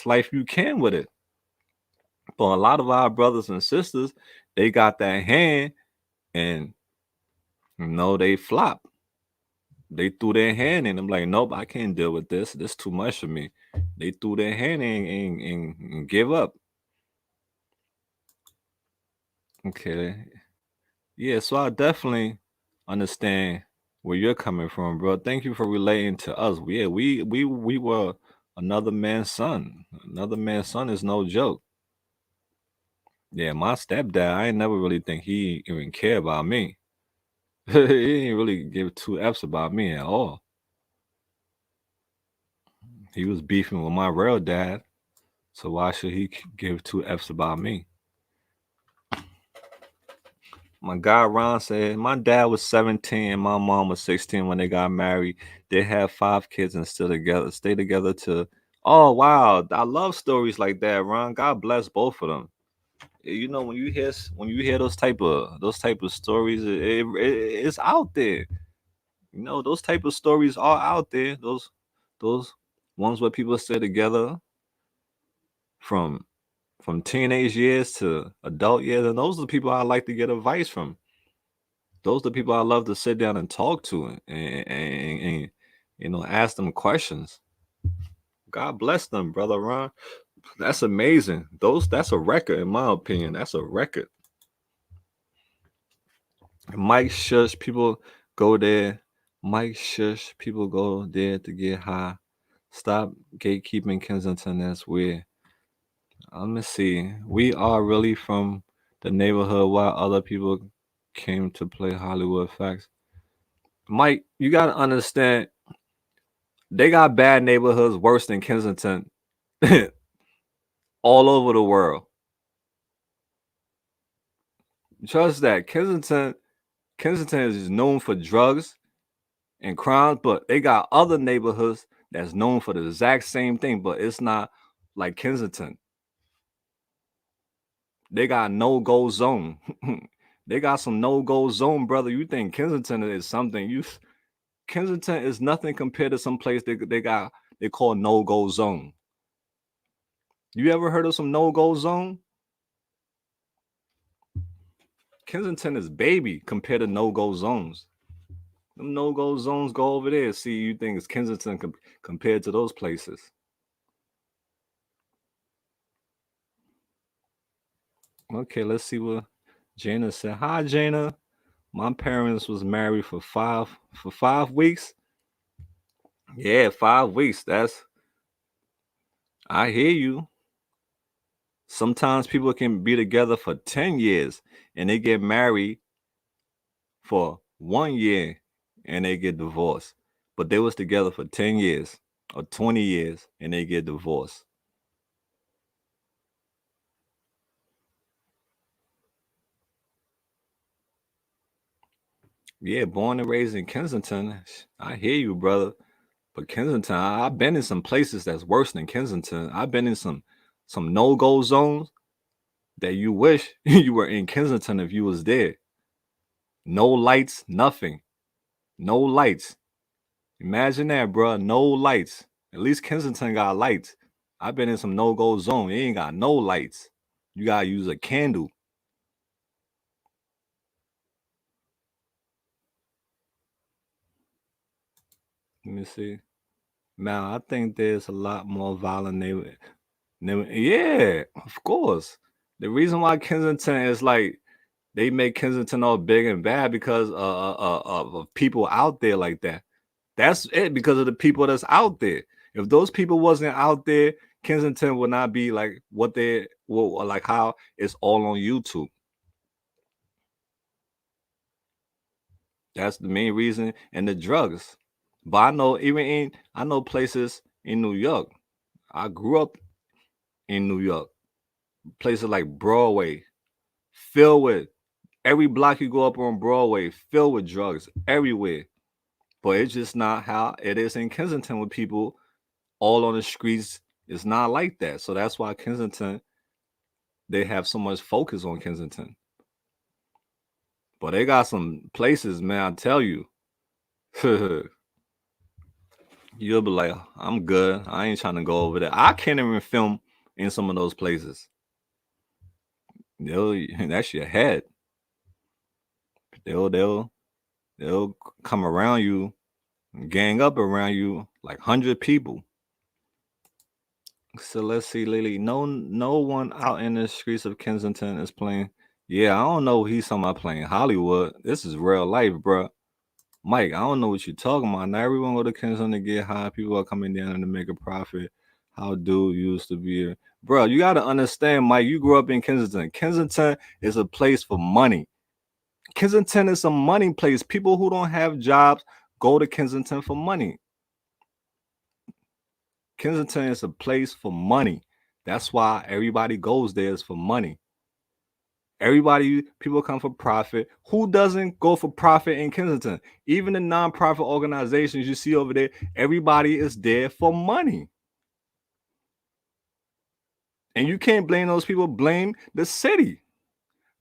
life you can with it. But a lot of our brothers and sisters, they got that hand, and they flop. They threw their hand in. I'm like, nope, I can't deal with this. This too much for me. They threw their hand in and give up. Okay. Yeah, so I definitely understand where you're coming from, bro. Thank you for relating to us. Yeah, we were another man's son. Another man's son is no joke. Yeah, my stepdad, I ain't never really think he even care about me. He didn't really give two F's about me at all. He was beefing with my real dad, so why should he give two F's about me? My guy Ron said, my dad was 17 and my mom was 16 when they got married. They had 5 kids and still together, stay together to. Oh wow, I love stories like that, Ron. God bless both of them. When you hear those type of stories, it's out there. Those type of stories are out there. Those ones where people stay together from from teenage years to adult years, and those are the people I like to get advice from. Those are the people I love to sit down and talk to and ask them questions. God bless them, brother Ron. That's amazing. That's a record in my opinion. That's a record. Mike Shush, people go there. Mike Shush, people go there to get high. Stop gatekeeping Kensington. That's weird. Let me see. We are really from the neighborhood while other people came to play Hollywood facts. Mike, you gotta understand they got bad neighborhoods worse than Kensington all over the world. Trust that. Kensington is known for drugs and crimes, but they got other neighborhoods that's known for the exact same thing, but it's not like Kensington. They got no go zone. They got some no go zone, brother. You think Kensington is something? Kensington is nothing compared to some place they call no go zone. You ever heard of some no go zone? Kensington is baby compared to no go zones. Them no go zones go over there. See, you think it's Kensington compared to those places. Okay, let's see what Jana said. Hi, Jana. My parents was married for 5 weeks. Yeah, 5 weeks. I hear you. Sometimes people can be together for 10 years and they get married for 1 year and they get divorced. But they was together for 10 years or 20 years and they get divorced. Yeah, born and raised in Kensington. I hear you, brother. But Kensington, I've been in some places that's worse than Kensington. I've been in some no-go zones that you wish you were in Kensington if you was there. No lights, nothing. No lights. Imagine that, bro. No lights. At least Kensington got lights. I've been in some no-go zone. It ain't got no lights. You gotta use a candle. Let me see. Now I think there's a lot more violent yeah, of course. The reason why Kensington is like they make Kensington all big and bad because of people out there like that. That's it because of the people that's out there. If those people wasn't out there, Kensington would not be like what they well, like how it's all on YouTube. That's the main reason, and the drugs. But I know places in New York. I grew up in New York, places like Broadway, filled with every block you go up on Broadway, filled with drugs everywhere. but it's just not how it is in Kensington with people all on the streets. It's not like that. So that's why Kensington, they have so much focus on Kensington. But they got some places, man, I tell you. You'll be like, I'm good. I ain't trying to go over there. I can't even film in some of those places. They'll that's your head. They'll they'll come around you, gang up around you like 100 people. So let's see, Lily. No one out in the streets of Kensington is playing. Yeah, I don't know what he's talking about playing Hollywood. This is real life, bro. Mike, I don't know what you're talking about. Not everyone go to Kensington to get high. People are coming down to make a profit. How dude used to be, bro. You got to understand, Mike. You grew up in Kensington. Kensington is a place for money. Kensington is a money place. People who don't have jobs go to Kensington for money. Kensington is a place for money. That's why everybody goes there is for money. Everybody, people come for profit. Who doesn't go for profit in Kensington? Even the nonprofit organizations you see over there, everybody is there for money. And you can't blame those people. Blame the city.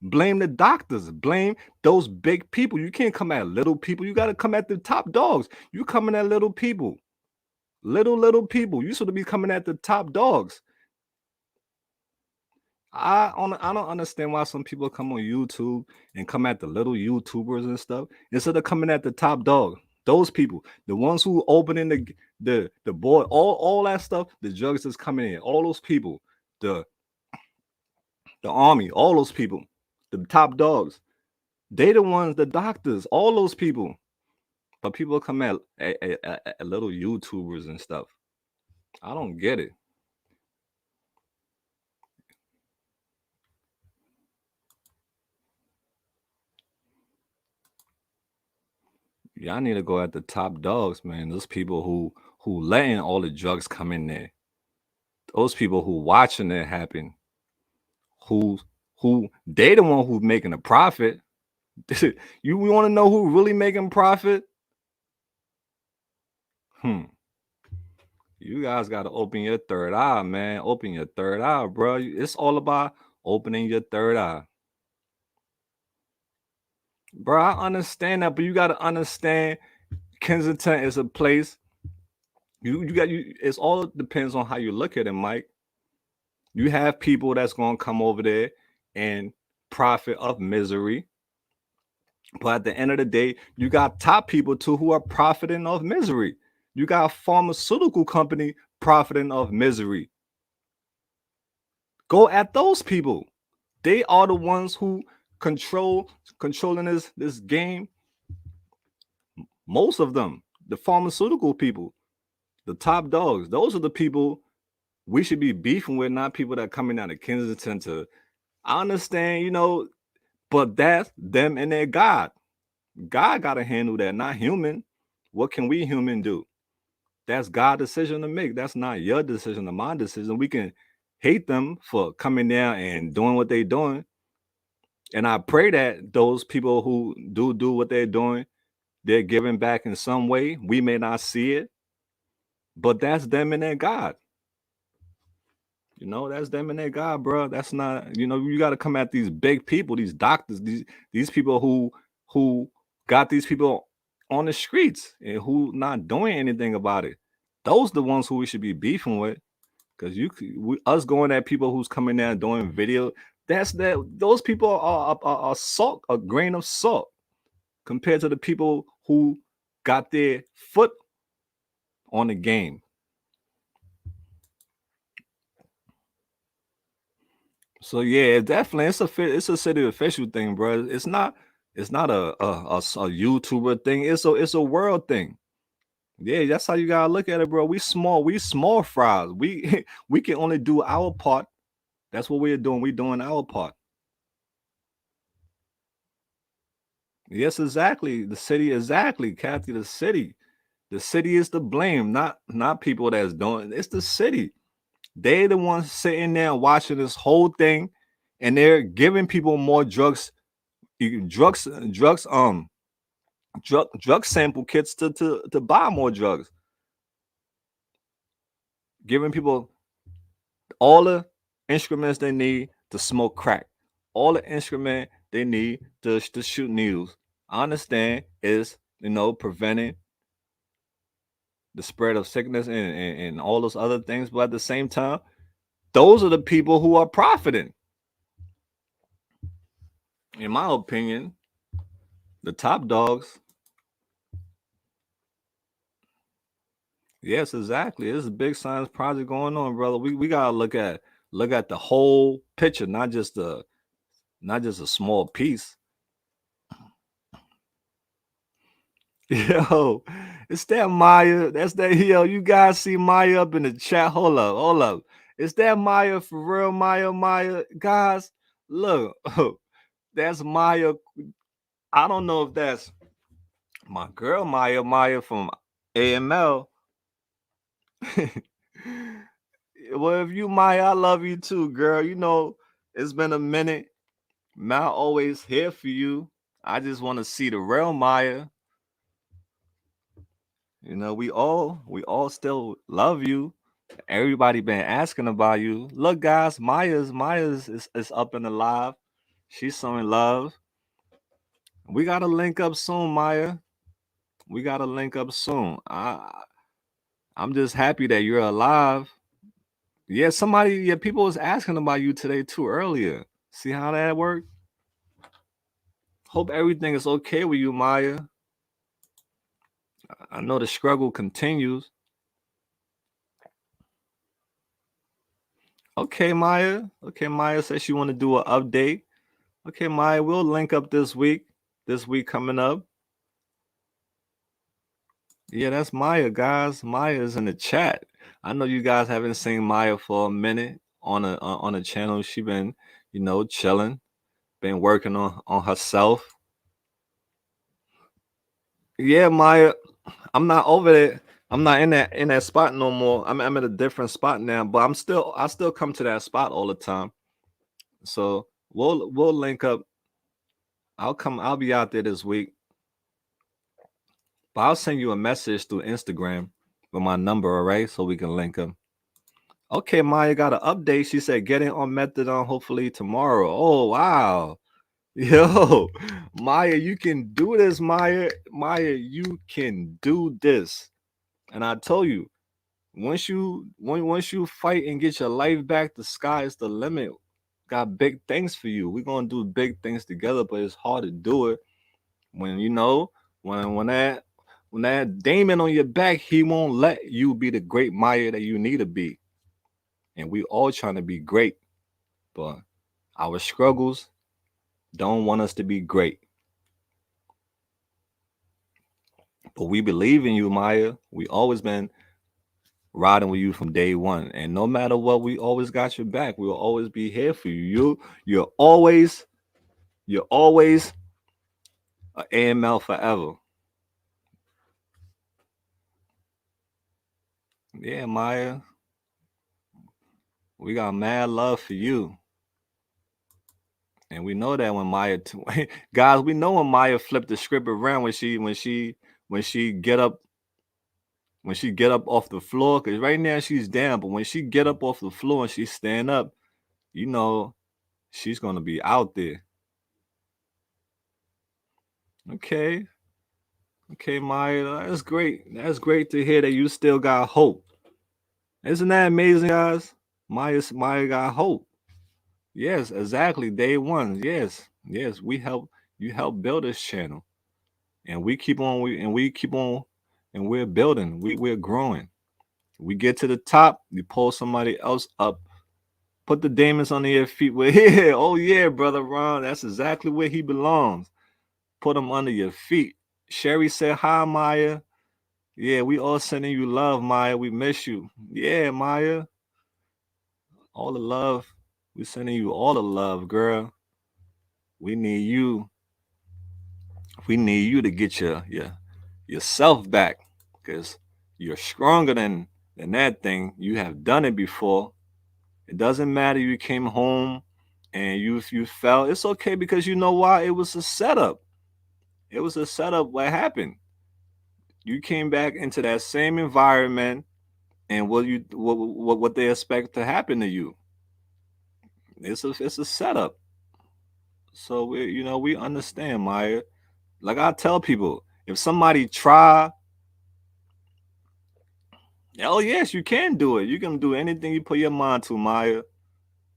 Blame the doctors. Blame those big people. You can't come at little people. You got to come at the top dogs. You coming at little people. Little people. You should be coming at the top dogs. I don't understand why some people come on YouTube and come at the little YouTubers and stuff instead of coming at the top dog. Those people, the ones who opening the board, all that stuff, the drugs that's coming in, all those people, the army, all those people, the top dogs, they the ones, the doctors, all those people. But people come at little YouTubers and stuff. I don't get it. Y'all need to go at the top dogs, man. Those people who letting all the drugs come in there. Those people who watching it happen. Who they the one who's making a profit. You want to know who really making profit? You guys got to open your third eye, man. Open your third eye, bro. It's all about opening your third eye. Bro, I understand that, but you got to understand Kensington is a place. It's all depends on how you look at it, Mike. You have people that's gonna come over there and profit of misery. But at the end of the day, you got top people too who are profiting of misery. You got a pharmaceutical company profiting of misery. Go at those people. They are the ones who controlling this game. Most of them, the pharmaceutical people, the top dogs, those are the people we should be beefing with, not people that coming out of Kensington to. I understand, but that's them and their God. God got to handle that, not human. What can we human do? That's God's decision to make. That's not your decision or my decision. We can hate them for coming down and doing what they're doing. And I pray that those people who do what they're doing, they're giving back in some way. We may not see it, but that's them and their God. That's them and their God, bro. That's not, you got to come at these big people, these doctors, these people who got these people on the streets and who not doing anything about it. Those the ones who we should be beefing with, because us going at people who's coming down doing video. Those people are salt, a grain of salt, compared to the people who got their foot on the game. So yeah, definitely, it's a city official thing, bro. It's not a YouTuber thing. It's a world thing. Yeah, that's how you gotta look at it, bro. We small fries. We we can only do our part. That's what we're doing. We're doing our part. Yes, exactly. The city, exactly, Kathy. The city. The city is to blame, not people that's doing. It's the city. They the ones sitting there watching this whole thing, and they're giving people more drugs. Drugs. drug sample kits to buy more drugs, giving people all the instruments they need to smoke crack, all the instrument they need to shoot needles. I understand is preventing the spread of sickness and all those other things, but at the same time, those are the people who are profiting. In my opinion, the top dogs. Yes, exactly. There's a big science project going on, brother. We gotta look at the whole picture, not just a small piece. Yo, it's that Maya. That's that. Yo, you guys see Maya up in the chat? Hold up, hold up. Is that Maya for real? Maya, guys, look, that's Maya. I don't know if that's my girl Maya from AML. Well, if you Maya, I love you too, girl. It's been a minute. Mal always here for you. I just want to see the real Maya. We all still love you. Everybody been asking about you. Look, guys, Maya's is up and alive. She's showing love. We gotta link up soon, Maya. We gotta link up soon. I'm just happy that you're alive. Yeah, people was asking about you today too earlier. See how that worked? Hope everything is okay with you, Maya. I know the struggle continues. Okay, Maya. Okay, Maya says she want to do an update. Okay, Maya, we'll link up this week. This week coming up. Yeah, that's Maya, guys. Maya is in the chat. I know you guys haven't seen Maya for a minute on the channel. She been, chilling, been working on herself. Yeah, Maya, I'm not over there. I'm not in that spot no more. I'm at a different spot now, but I still come to that spot all the time. So we'll link up. I'll be out there this week. But I'll send you a message through Instagram with my number, all right? So we can link up. Okay, Maya got an update. She said getting on methadone hopefully tomorrow. Oh wow. Yo, Maya, you can do this, Maya. Maya, you can do this. And I told you, once you fight and get your life back, the sky is the limit. Got big things for you. We're gonna do big things together, but it's hard to do it when when that demon on your back, he won't let you be the great Maya that you need to be. And we all trying to be great, but our struggles don't want us to be great. But we believe in you, Maya. We always been riding with you from day one. And no matter what, we always got your back. We'll always be here for you. You're always a AML forever. Yeah, Maya. We got mad love for you. And we know that when guys, we know when Maya flipped the script around when she get up off the floor, because right now she's down, but when she get up off the floor and she stand up, you know she's gonna be out there. Okay, okay, Maya, that's great. That's great to hear that you still got hope. Isn't that amazing, guys? Maya got hope. Yes, exactly. Day one. Yes, yes. You help build this channel, and we keep on, and we're building. We're growing. We get to the top. You pull somebody else up. Put the demons under your feet. Well, yeah, oh yeah, brother Ron. That's exactly where he belongs. Put him under your feet. Sherry said, "Hi, Maya. Yeah, we all sending you love, Maya. We miss you. Yeah, Maya. All the love. We sending you all the love, girl. We need you. We need you to get yourself back, because you're stronger than that thing. You have done it before. It doesn't matter. You came home and you fell. It's okay, because you know why? It was a setup. It was a setup. What happened? You came back into that same environment, and what they expect to happen to you. It's a setup. So we understand, Maya. Like I tell people, if somebody try, oh yes, you can do it. You can do anything you put your mind to, Maya.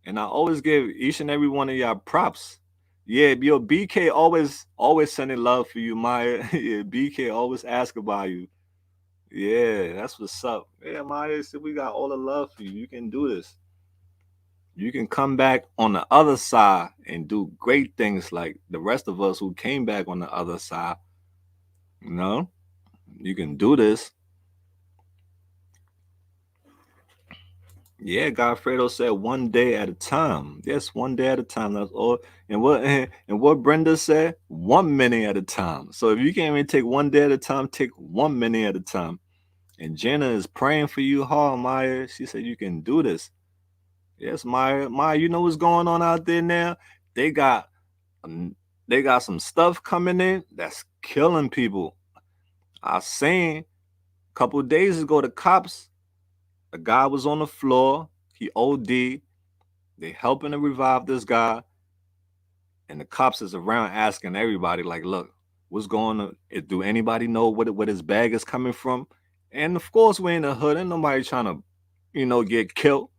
And I always give each and every one of y'all props. Yeah, yo, BK always sending love for you, Maya. Yeah, BK always ask about you. Yeah, that's what's up. Yeah, Maya, so we got all the love for you. You can do this. You can come back on the other side and do great things like the rest of us who came back on the other side. You know, you can do this. Yeah, Godfredo said 1 day at a time. Yes, 1 day at a time. That's all. And what and what Brenda said, 1 minute at a time. So if you can't even take 1 day at a time, take 1 minute at a time. And Jenna is praying for you hard, Maya. She said you can do this. Yes, Maya. Maya, you know what's going on out there now? They got um, they got some stuff coming in that's killing people. I seen a couple days ago the cops, a guy was on the floor, he OD. They helping to revive this guy, and the cops is around asking everybody, like, "Look, what's going on? Do anybody know what his bag is coming from?" And of course, we're in the hood, and nobody trying to, get killed.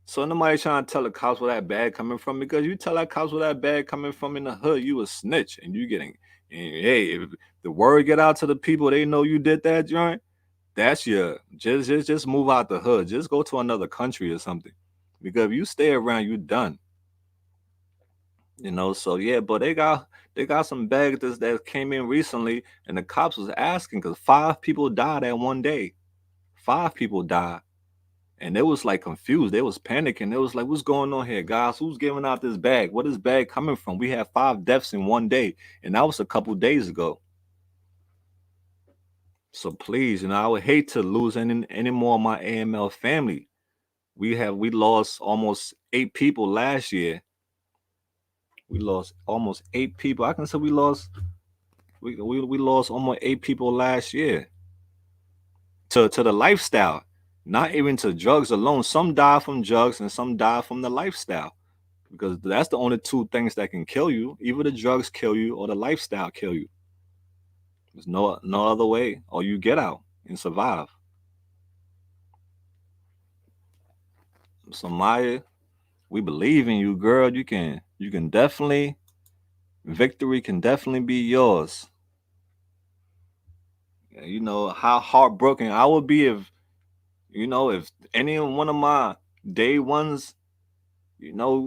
So nobody trying to tell the cops where that bag coming from because you tell that cops where that bag coming from in the hood, you a snitch, and you getting. And hey, if the word get out to the people, they know you did that joint. That's your just move out the hood. Just go to another country or something, because if you stay around, you done. So yeah, but they got some bags that came in recently, and the cops was asking because 5 people died that 1 day. 5 people died, and they was like confused. They was panicking. They was like, "What's going on here, guys? Who's giving out this bag? What is bag coming from? We have 5 deaths in 1 day, and that was a couple days ago." So please, I would hate to lose any more of my AML family. We lost almost 8 people last year. We lost almost 8 people. I can say we lost almost 8 people last year to the lifestyle, not even to drugs alone. Some die from drugs and some die from the lifestyle because that's the only two things that can kill you. Either the drugs kill you or the lifestyle kill you. There's no other way, or you get out and survive. So Maya, we believe in you, girl. You can definitely victory can definitely be yours. You know how heartbroken I would be if any one of my day ones,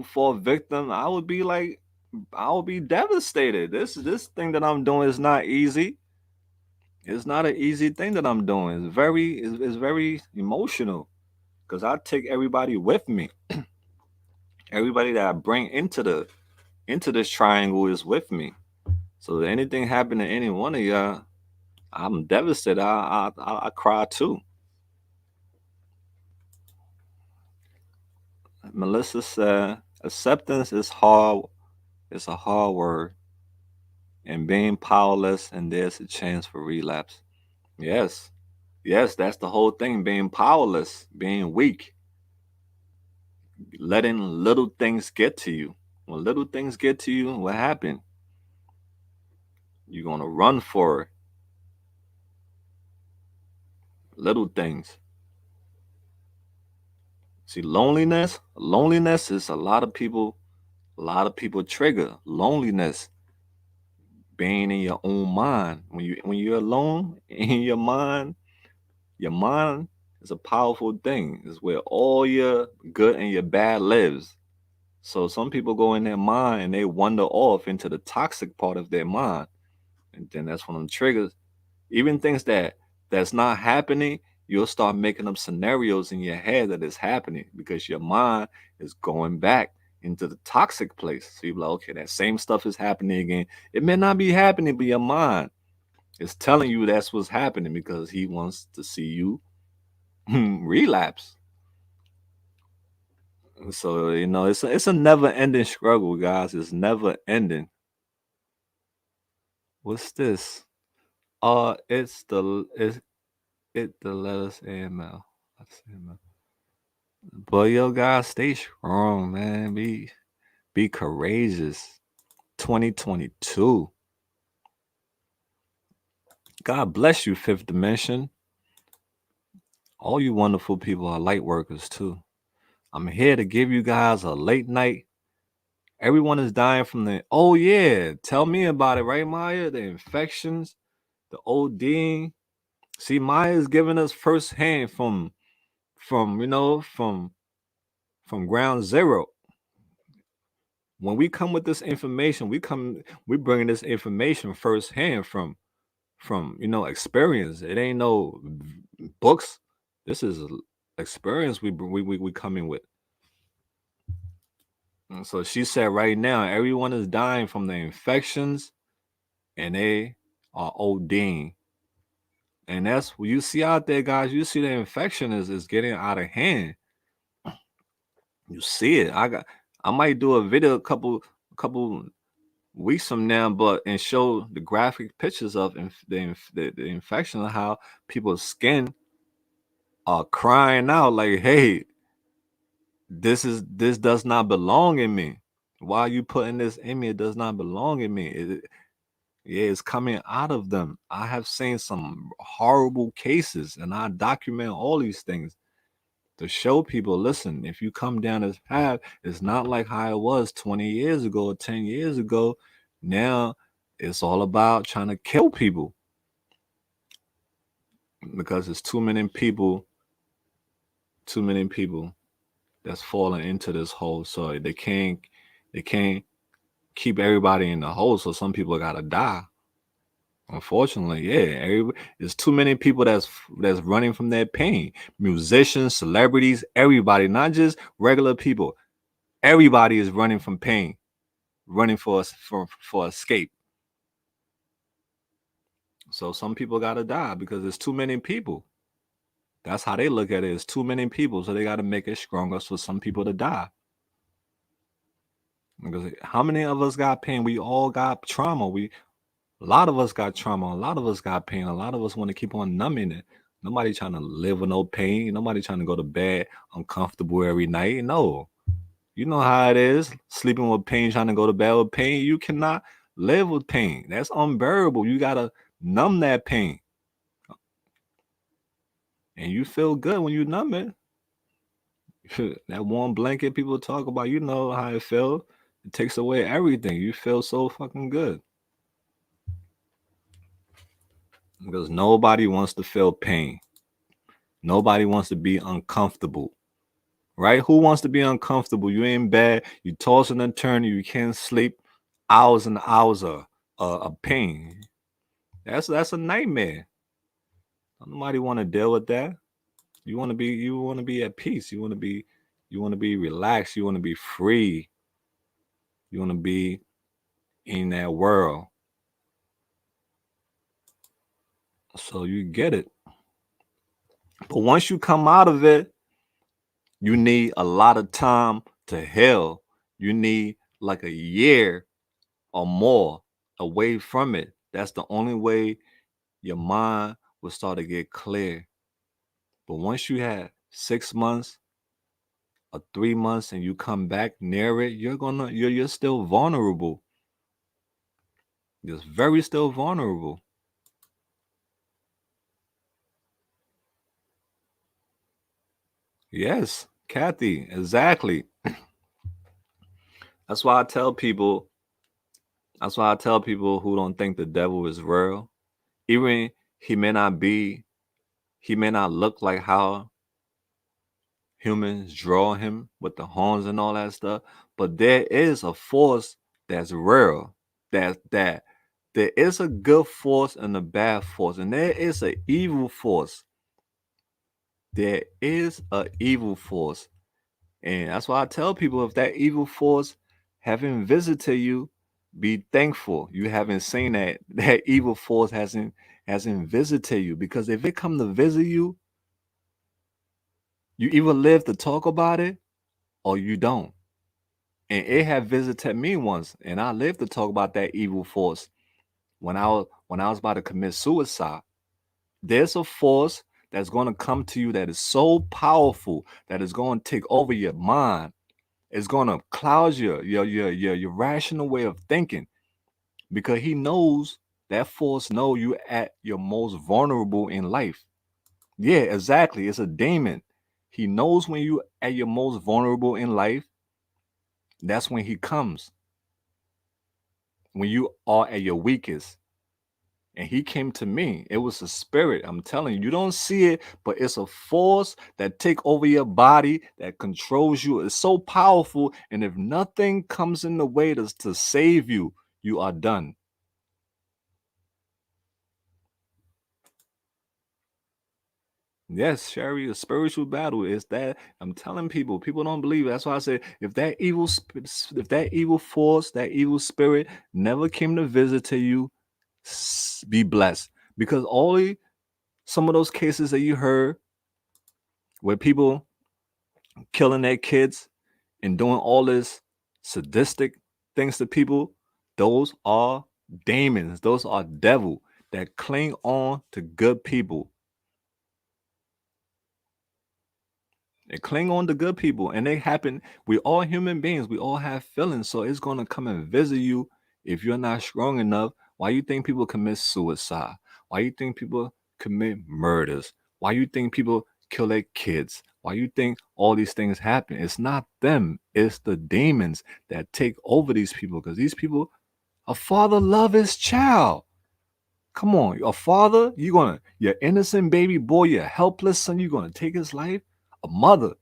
for a victim, I would be devastated. This thing that I'm doing is not easy. It's not an easy thing that I'm doing. It's very emotional because I take everybody with me. Everybody that I bring into this triangle is with me. So if anything happen to any one of y'all, I'm devastated. I cry too. Melissa said, acceptance is hard. It's a hard word. And being powerless, and there's a chance for relapse. Yes. Yes, that's the whole thing. Being powerless, being weak, letting little things get to you. When little things get to you, what happened? You're going to run for it. Little things. See, loneliness is a lot of people trigger loneliness, being in your own mind. When you're alone in your mind is a powerful thing. It's where all your good and your bad lives. So some people go in their mind and they wander off into the toxic part of their mind. And then that's when them triggers. Even things that's not happening, you'll start making up scenarios in your head that it's happening because your mind is going back into the toxic place. So you're like, okay, that same stuff is happening again. It may not be happening, but your mind is telling you that's what's happening because he wants to see you relapse. So it's a never ending struggle, guys. It's never ending. What's this? It's the letters AML. Let's see, man. But yo, guys, stay strong, man. Be courageous. 2022. God bless you, Fifth Dimension. All you wonderful people are light workers too. I'm here to give you guys a late night. Everyone is dying from the. Oh yeah, tell me about it, right, Maya? The infections, the ODing. See, Maya's giving us firsthand from from ground zero. When we come with this information, we bringing this information firsthand from experience. It ain't no books. This is experience we coming with. And so she said right now everyone is dying from the infections and they are ODing. And that's what you see out there, guys. You see the infection is getting out of hand. You see it. I might do a video a couple weeks from now, but and show the graphic pictures of the infection of how people's skin are crying out like, "Hey, this does not belong in me. Why are you putting this in me? It does not belong in me." Yeah, it's coming out of them. I have seen some horrible cases, and I document all these things to show people. Listen, if you come down this path, it's not like how it was 20 years ago or 10 years ago. Now it's all about trying to kill people because there's too many people that's falling into this hole. So they can't keep everybody in the hole. So some people gotta die. Unfortunately, yeah, there's too many people that's running from that pain. Musicians, celebrities, everybody, not just regular people. Everybody is running from pain, running for escape. So some people gotta die because there's too many people. That's how they look at it. It's too many people, so they gotta make it stronger for some people to die. Because how many of us got pain? We all got trauma. A lot of us got trauma. A lot of us got pain. A lot of us want to keep on numbing it. Nobody trying to live with no pain. Nobody trying to go to bed uncomfortable every night. No. You know how it is. Sleeping with pain, trying to go to bed with pain. You cannot live with pain. That's unbearable. You gotta numb that pain. And you feel good when you numb it. That warm blanket people talk about, you know how it feels. It takes away everything. You feel so fucking good. Because nobody wants to feel pain. Nobody wants to be uncomfortable. Right? Who wants to be uncomfortable? You in bed, you tossing and turning, you can't sleep, hours and hours of pain. That's a nightmare. Nobody want to deal with that. You want to be at peace. You want to be relaxed. You want to be free. You want to be in that world. So you get it. But once you come out of it, you need a lot of time to heal. You need like a year or more away from it. That's the only way your mind will start to get clear. But once you have 6 months or 3 months and you come back near it, you're still vulnerable. You're very still vulnerable. Yes, Kathy, exactly. That's why I tell people, that's why I tell people who don't think the devil is real, even he may not be, he may not look like how humans draw him with the horns and all that stuff, but there is a force that's real. That there is a good force and a bad force, and there is an evil force. There is a evil force, and that's why I tell people if that evil force haven't visited you, be thankful you haven't seen that evil force hasn't visited you, because if it come to visit you, you either live to talk about it or you don't. And it had visited me once, and I lived to talk about that evil force when I was about to commit suicide, there's a force that's going to come to you that is so powerful that is going to take over your mind. It's going to cloud your rational way of thinking, because he knows that force know you at your most vulnerable in life. Yeah, exactly. It's a demon. He knows when you at your most vulnerable in life. That's when he comes. When you are at your weakest. And he came to me. It was a spirit. I'm telling you, you don't see it, but it's a force that take over your body, that controls you. It's so powerful. And if nothing comes in the way to save you, you are done. Yes, Sherry, a spiritual battle is that. I'm telling people, people don't believe it. That's why I say, if that evil force, that evil spirit never came to visit to you, be blessed. Because only some of those cases that you heard where people killing their kids and doing all this sadistic things to people, those are demons. Those are devil that cling on to good people. They cling on to good people, and they happen. We all human beings. We all have feelings, so it's gonna come and visit you if you're not strong enough. Why you think people commit suicide? Why you think people commit murders? Why you think people kill their kids? Why you think all these things happen? It's not them. It's the demons that take over these people. Because these people, a father love his child. Come on, a father, your innocent baby boy, your helpless son, you gonna take his life? A mother,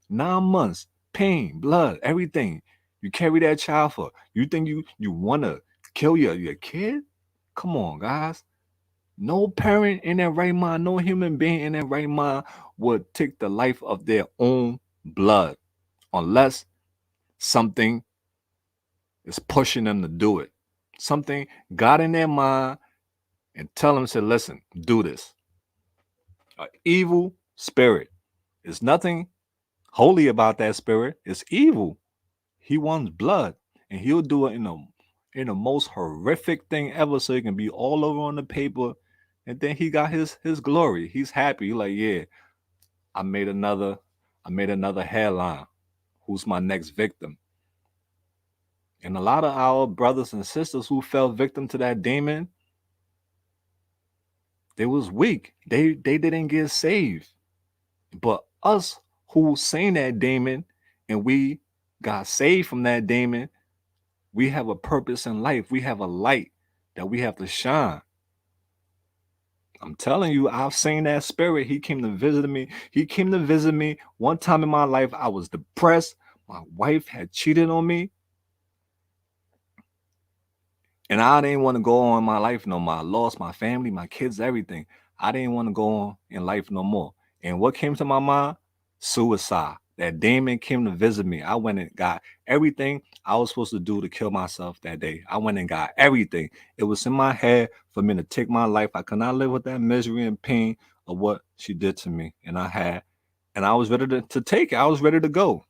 9 months, pain, blood, everything. You carry that child for. You think you wanna kill your kid? Come on, guys. No parent in their right mind, no human being in their right mind would take the life of their own blood unless something is pushing them to do it. Something got in their mind and tell them, say, listen, do this. An evil spirit. There's nothing holy about that spirit. It's evil. He wants blood, and he'll do it in the most horrific thing ever, so it can be all over on the paper. And then he got his glory. He's happy. He's like, yeah, I made another, I made another hairline. Who's my next victim? And a lot of our brothers and sisters who fell victim to that demon, they was weak. They didn't get saved. But us who seen that demon and we got saved from that demon, we have a purpose in life. We have a light that we have to shine. I'm telling you, I've seen that spirit. He came to visit me. He came to visit me one time in my life. I was depressed. My wife had cheated on me. And I didn't want to go on in my life no more. I lost my family, my kids, everything. I didn't want to go on in life no more. And what came to my mind? Suicide. That demon came to visit me. I went and got everything I was supposed to do to kill myself that day. I went and got everything. It was in my head for me to take my life. I could not live with that misery and pain of what she did to me. And I was ready to take it. I was ready to go.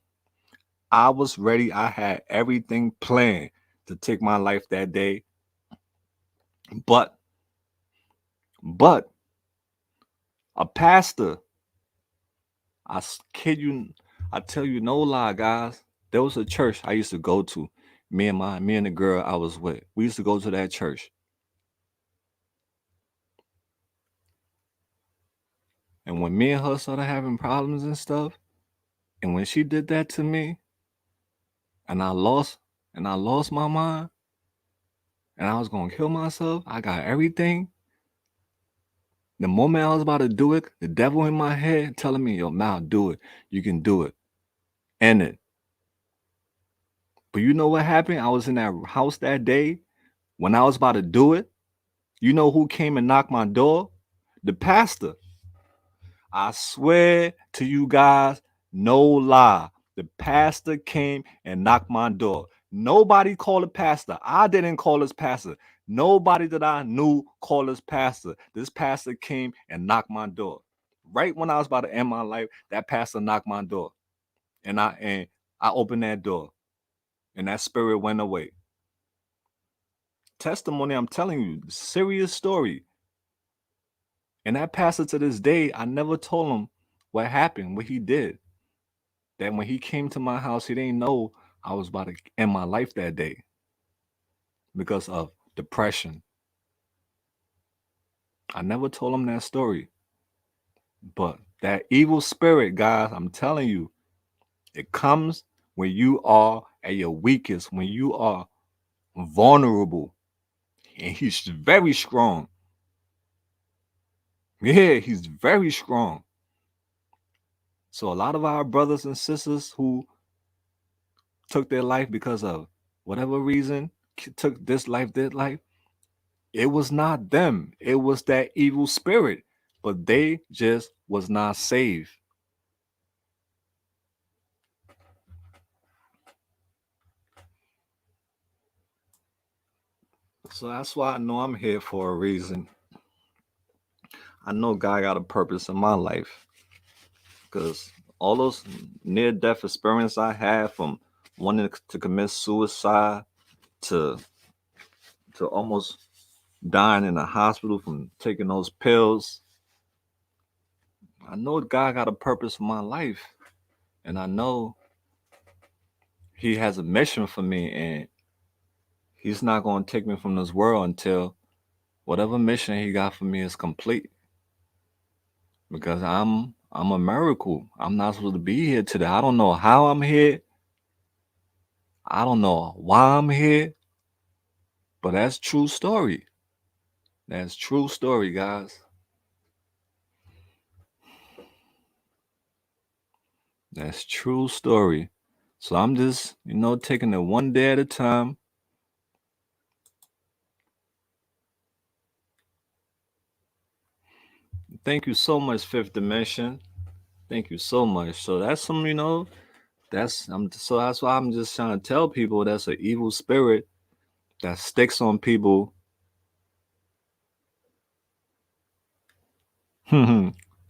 I was ready. I had everything planned to take my life that day. But But a pastor, kid you, I tell you no lie, guys. There was a church I used to go to. Me and the girl I was with. We used to go to that church. And when me and her started having problems and stuff, and when she did that to me, and I lost my mind, and I was gonna kill myself, I got everything. The moment I was about to do it, the devil in my head telling me, yo, now do it. You can do it. End it. But you know what happened? I was in that house that day. When I was about to do it, you know who came and knocked my door? The pastor. I swear to you guys, no lie. The pastor came and knocked my door. Nobody called the pastor. I didn't call his pastor. Nobody that I knew called his pastor. This pastor came and knocked my door. Right when I was about to end my life, that pastor knocked my door. And I opened that door. And that spirit went away. testimony. I'm telling you, serious story. And that pastor to this day, I never told him what happened, what he did. That when he came to my house, he didn't know I was about to end my life that day because of depression. I never told him that story. But that evil spirit, guys, I'm telling you, it comes when you are at your weakest, when you are vulnerable. And he's very strong. Yeah, he's very strong. So a lot of our brothers and sisters who took their life because of whatever reason, took this life, that life, it was not them. It was that evil spirit. But they just was not saved. So that's why I know I'm here for a reason. I know God got a purpose in my life. Because all those near death experience I had, from wanting to commit suicide to almost dying in the hospital from taking those pills, I know God got a purpose for my life. And I know He has a mission for me, and He's not going to take me from this world until whatever mission He got for me is complete. Because I'm a miracle. I'm not supposed to be here today. I don't know how I'm here. I don't know why I'm here, but that's true story. That's true story, guys. That's true story. So I'm just, taking it one day at a time. Thank you so much, Fifth Dimension. Thank you so much. So that's some, that's why I'm just trying to tell people that's an evil spirit that sticks on people.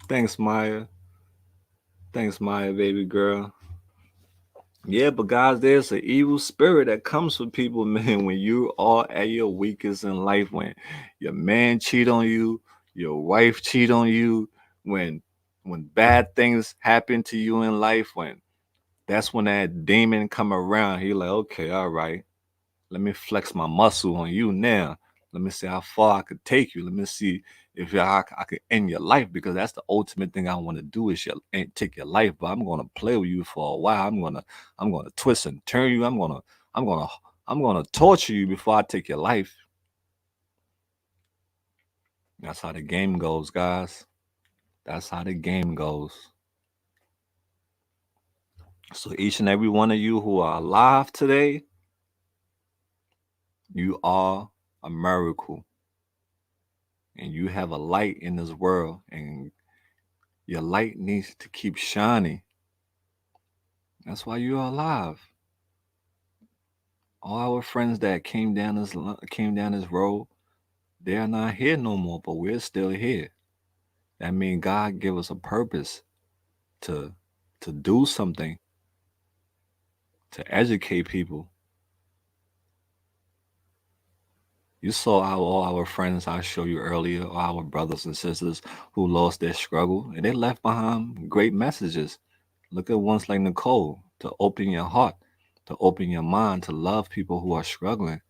Thanks, Maya. Thanks, Maya, baby girl. Yeah, but guys, there's an evil spirit that comes with people, man, when you are at your weakest in life, when your man cheat on you, your wife cheat on you, when bad things happen to you in life, when that's when that demon come around, he like, okay, all right, let me flex my muscle on you now. Let me see how far I could take you. Let me see if I could end your life, because that's the ultimate thing I want to do is take your life. But I'm gonna play with you for a while. I'm gonna twist and turn you. I'm gonna I'm gonna torture you before I take your life. That's how the game goes, guys. That's how the game goes. So each and every one of you who are alive today, you are a miracle. And you have a light in this world, and your light needs to keep shining. That's why you're alive. All our friends that came down this road, they are not here no more, but we're still here. That means God give us a purpose to do something, to educate people. You saw all our friends I showed you earlier, all our brothers and sisters who lost their struggle, and they left behind great messages. Look at ones like Nicole, to open your heart, to open your mind, to love people who are struggling,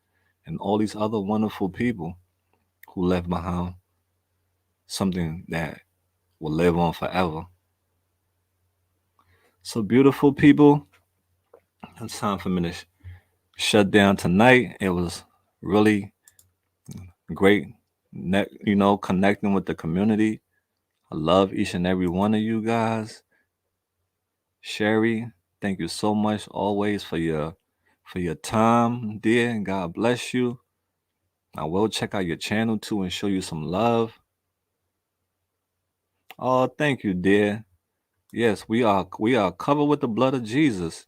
and all these other wonderful people who left behind something that will live on forever. So, beautiful people, it's time for me to shut down tonight. It was really great, connecting with the community. I love each and every one of you guys. Sherry, thank you so much always for your time, dear, and God bless you. I will check out your channel too and show you some love. Oh, thank you, dear. Yes, we are covered with the blood of Jesus.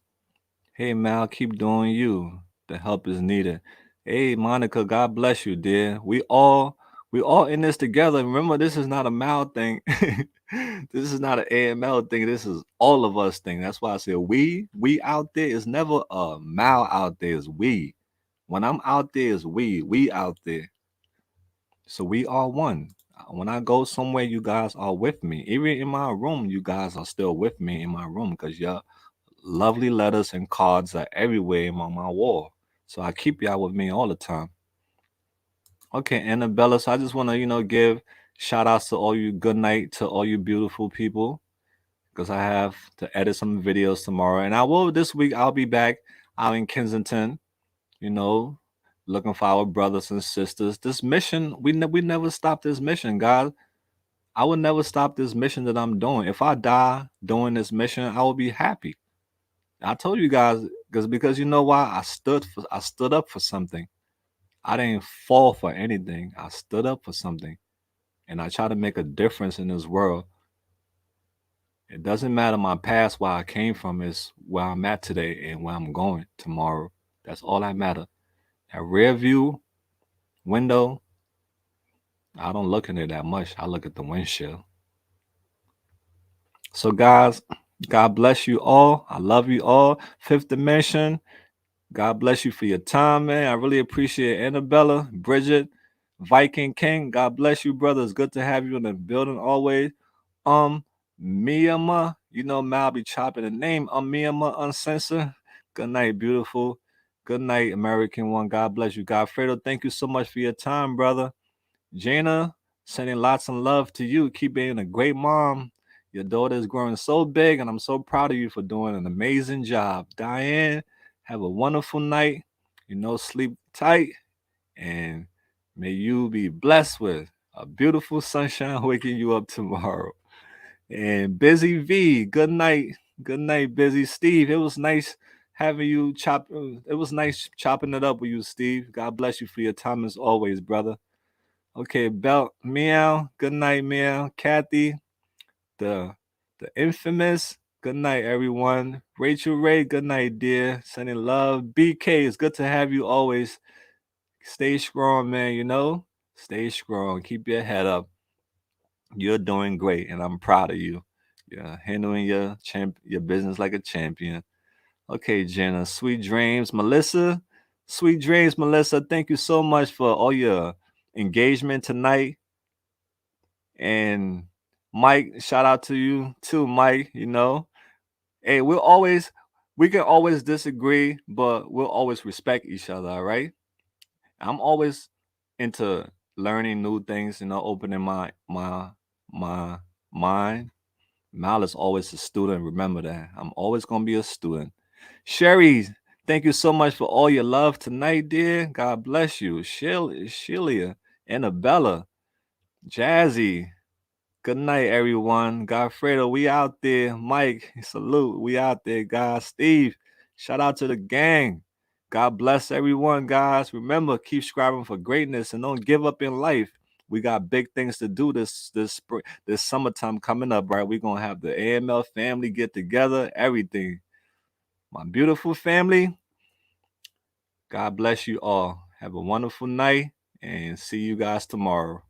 Hey Mal, keep doing you. The help is needed. Hey Monica, God bless you, dear. We all in this together. Remember, this is not a Mal thing. This is not an AML thing. This is all of us thing. That's why I said we out there is never a Mal out there. Is we. When I'm out there, it's we out there. So we are one. When I go somewhere, you guys are with me. Even in my room, you guys are still with me in my room because your lovely letters and cards are everywhere on my wall. So I keep y'all with me all the time. Okay, Annabella. So I just want to, give shout outs to all you good night to all you beautiful people because I have to edit some videos tomorrow. And I will this week, I'll be back out in Kensington, you know, looking for our brothers and sisters. This mission, we never stop this mission, guys. I will never stop this mission that I'm doing. If I die doing this mission, I will be happy. I told you guys because you know why I stood up for something. I didn't fall for anything. I stood up for something, and I try to make a difference in this world. It doesn't matter my past, where I came from, is where I'm at today and where I'm going tomorrow. That's all that matter. That rear view window, I don't look in it that much. I look at the windshield. So, guys, God bless you all. I love you all. Fifth Dimension, God bless you for your time, man. I really appreciate it. Annabella, Bridget, Viking King. God bless you, brother. It's good to have you in the building always. Um, Miyama, Mal be chopping the name. Miyama Uncensored. Good night, beautiful. Good night, American one. God bless you. Godfredo, thank you so much for your time, brother. Jana, sending lots of love to you. Keep being a great mom. Your daughter is growing so big, and I'm so proud of you for doing an amazing job. Diane, have a wonderful night. Sleep tight, and may you be blessed with a beautiful sunshine waking you up tomorrow. And Busy V, good night. Good night, Busy Steve. It was nice having you chop. It was nice chopping it up with you, Steve. God bless you for your time as always, brother. Okay, Belt Meow. Good night, Meow. Kathy, the the infamous. Good night, everyone. Rachel Ray, good night, dear. Sending love. BK, it's good to have you always. Stay strong, man. Stay strong. Keep your head up. You're doing great, and I'm proud of you. You're handling your business like a champion. Okay, Jenna. Sweet dreams, Melissa. Sweet dreams, Melissa. Thank you so much for all your engagement tonight. And Mike, shout out to you too, Mike. Hey, we can always disagree, but we'll always respect each other, all right? I'm always into learning new things, opening my mind. Mal is always a student. Remember that. I'm always gonna be a student. Sherry, thank you so much for all your love tonight, dear. God bless you. Sheila, Annabella, Jazzy. Good night, everyone. Godfredo, we out there. Mike, salute. We out there, guys. Steve, shout out to the gang. God bless everyone, guys. Remember, keep striving for greatness and don't give up in life. We got big things to do this summertime coming up, right? We're gonna have the AML family get together, everything. My beautiful family, God bless you all. Have a wonderful night and see you guys tomorrow.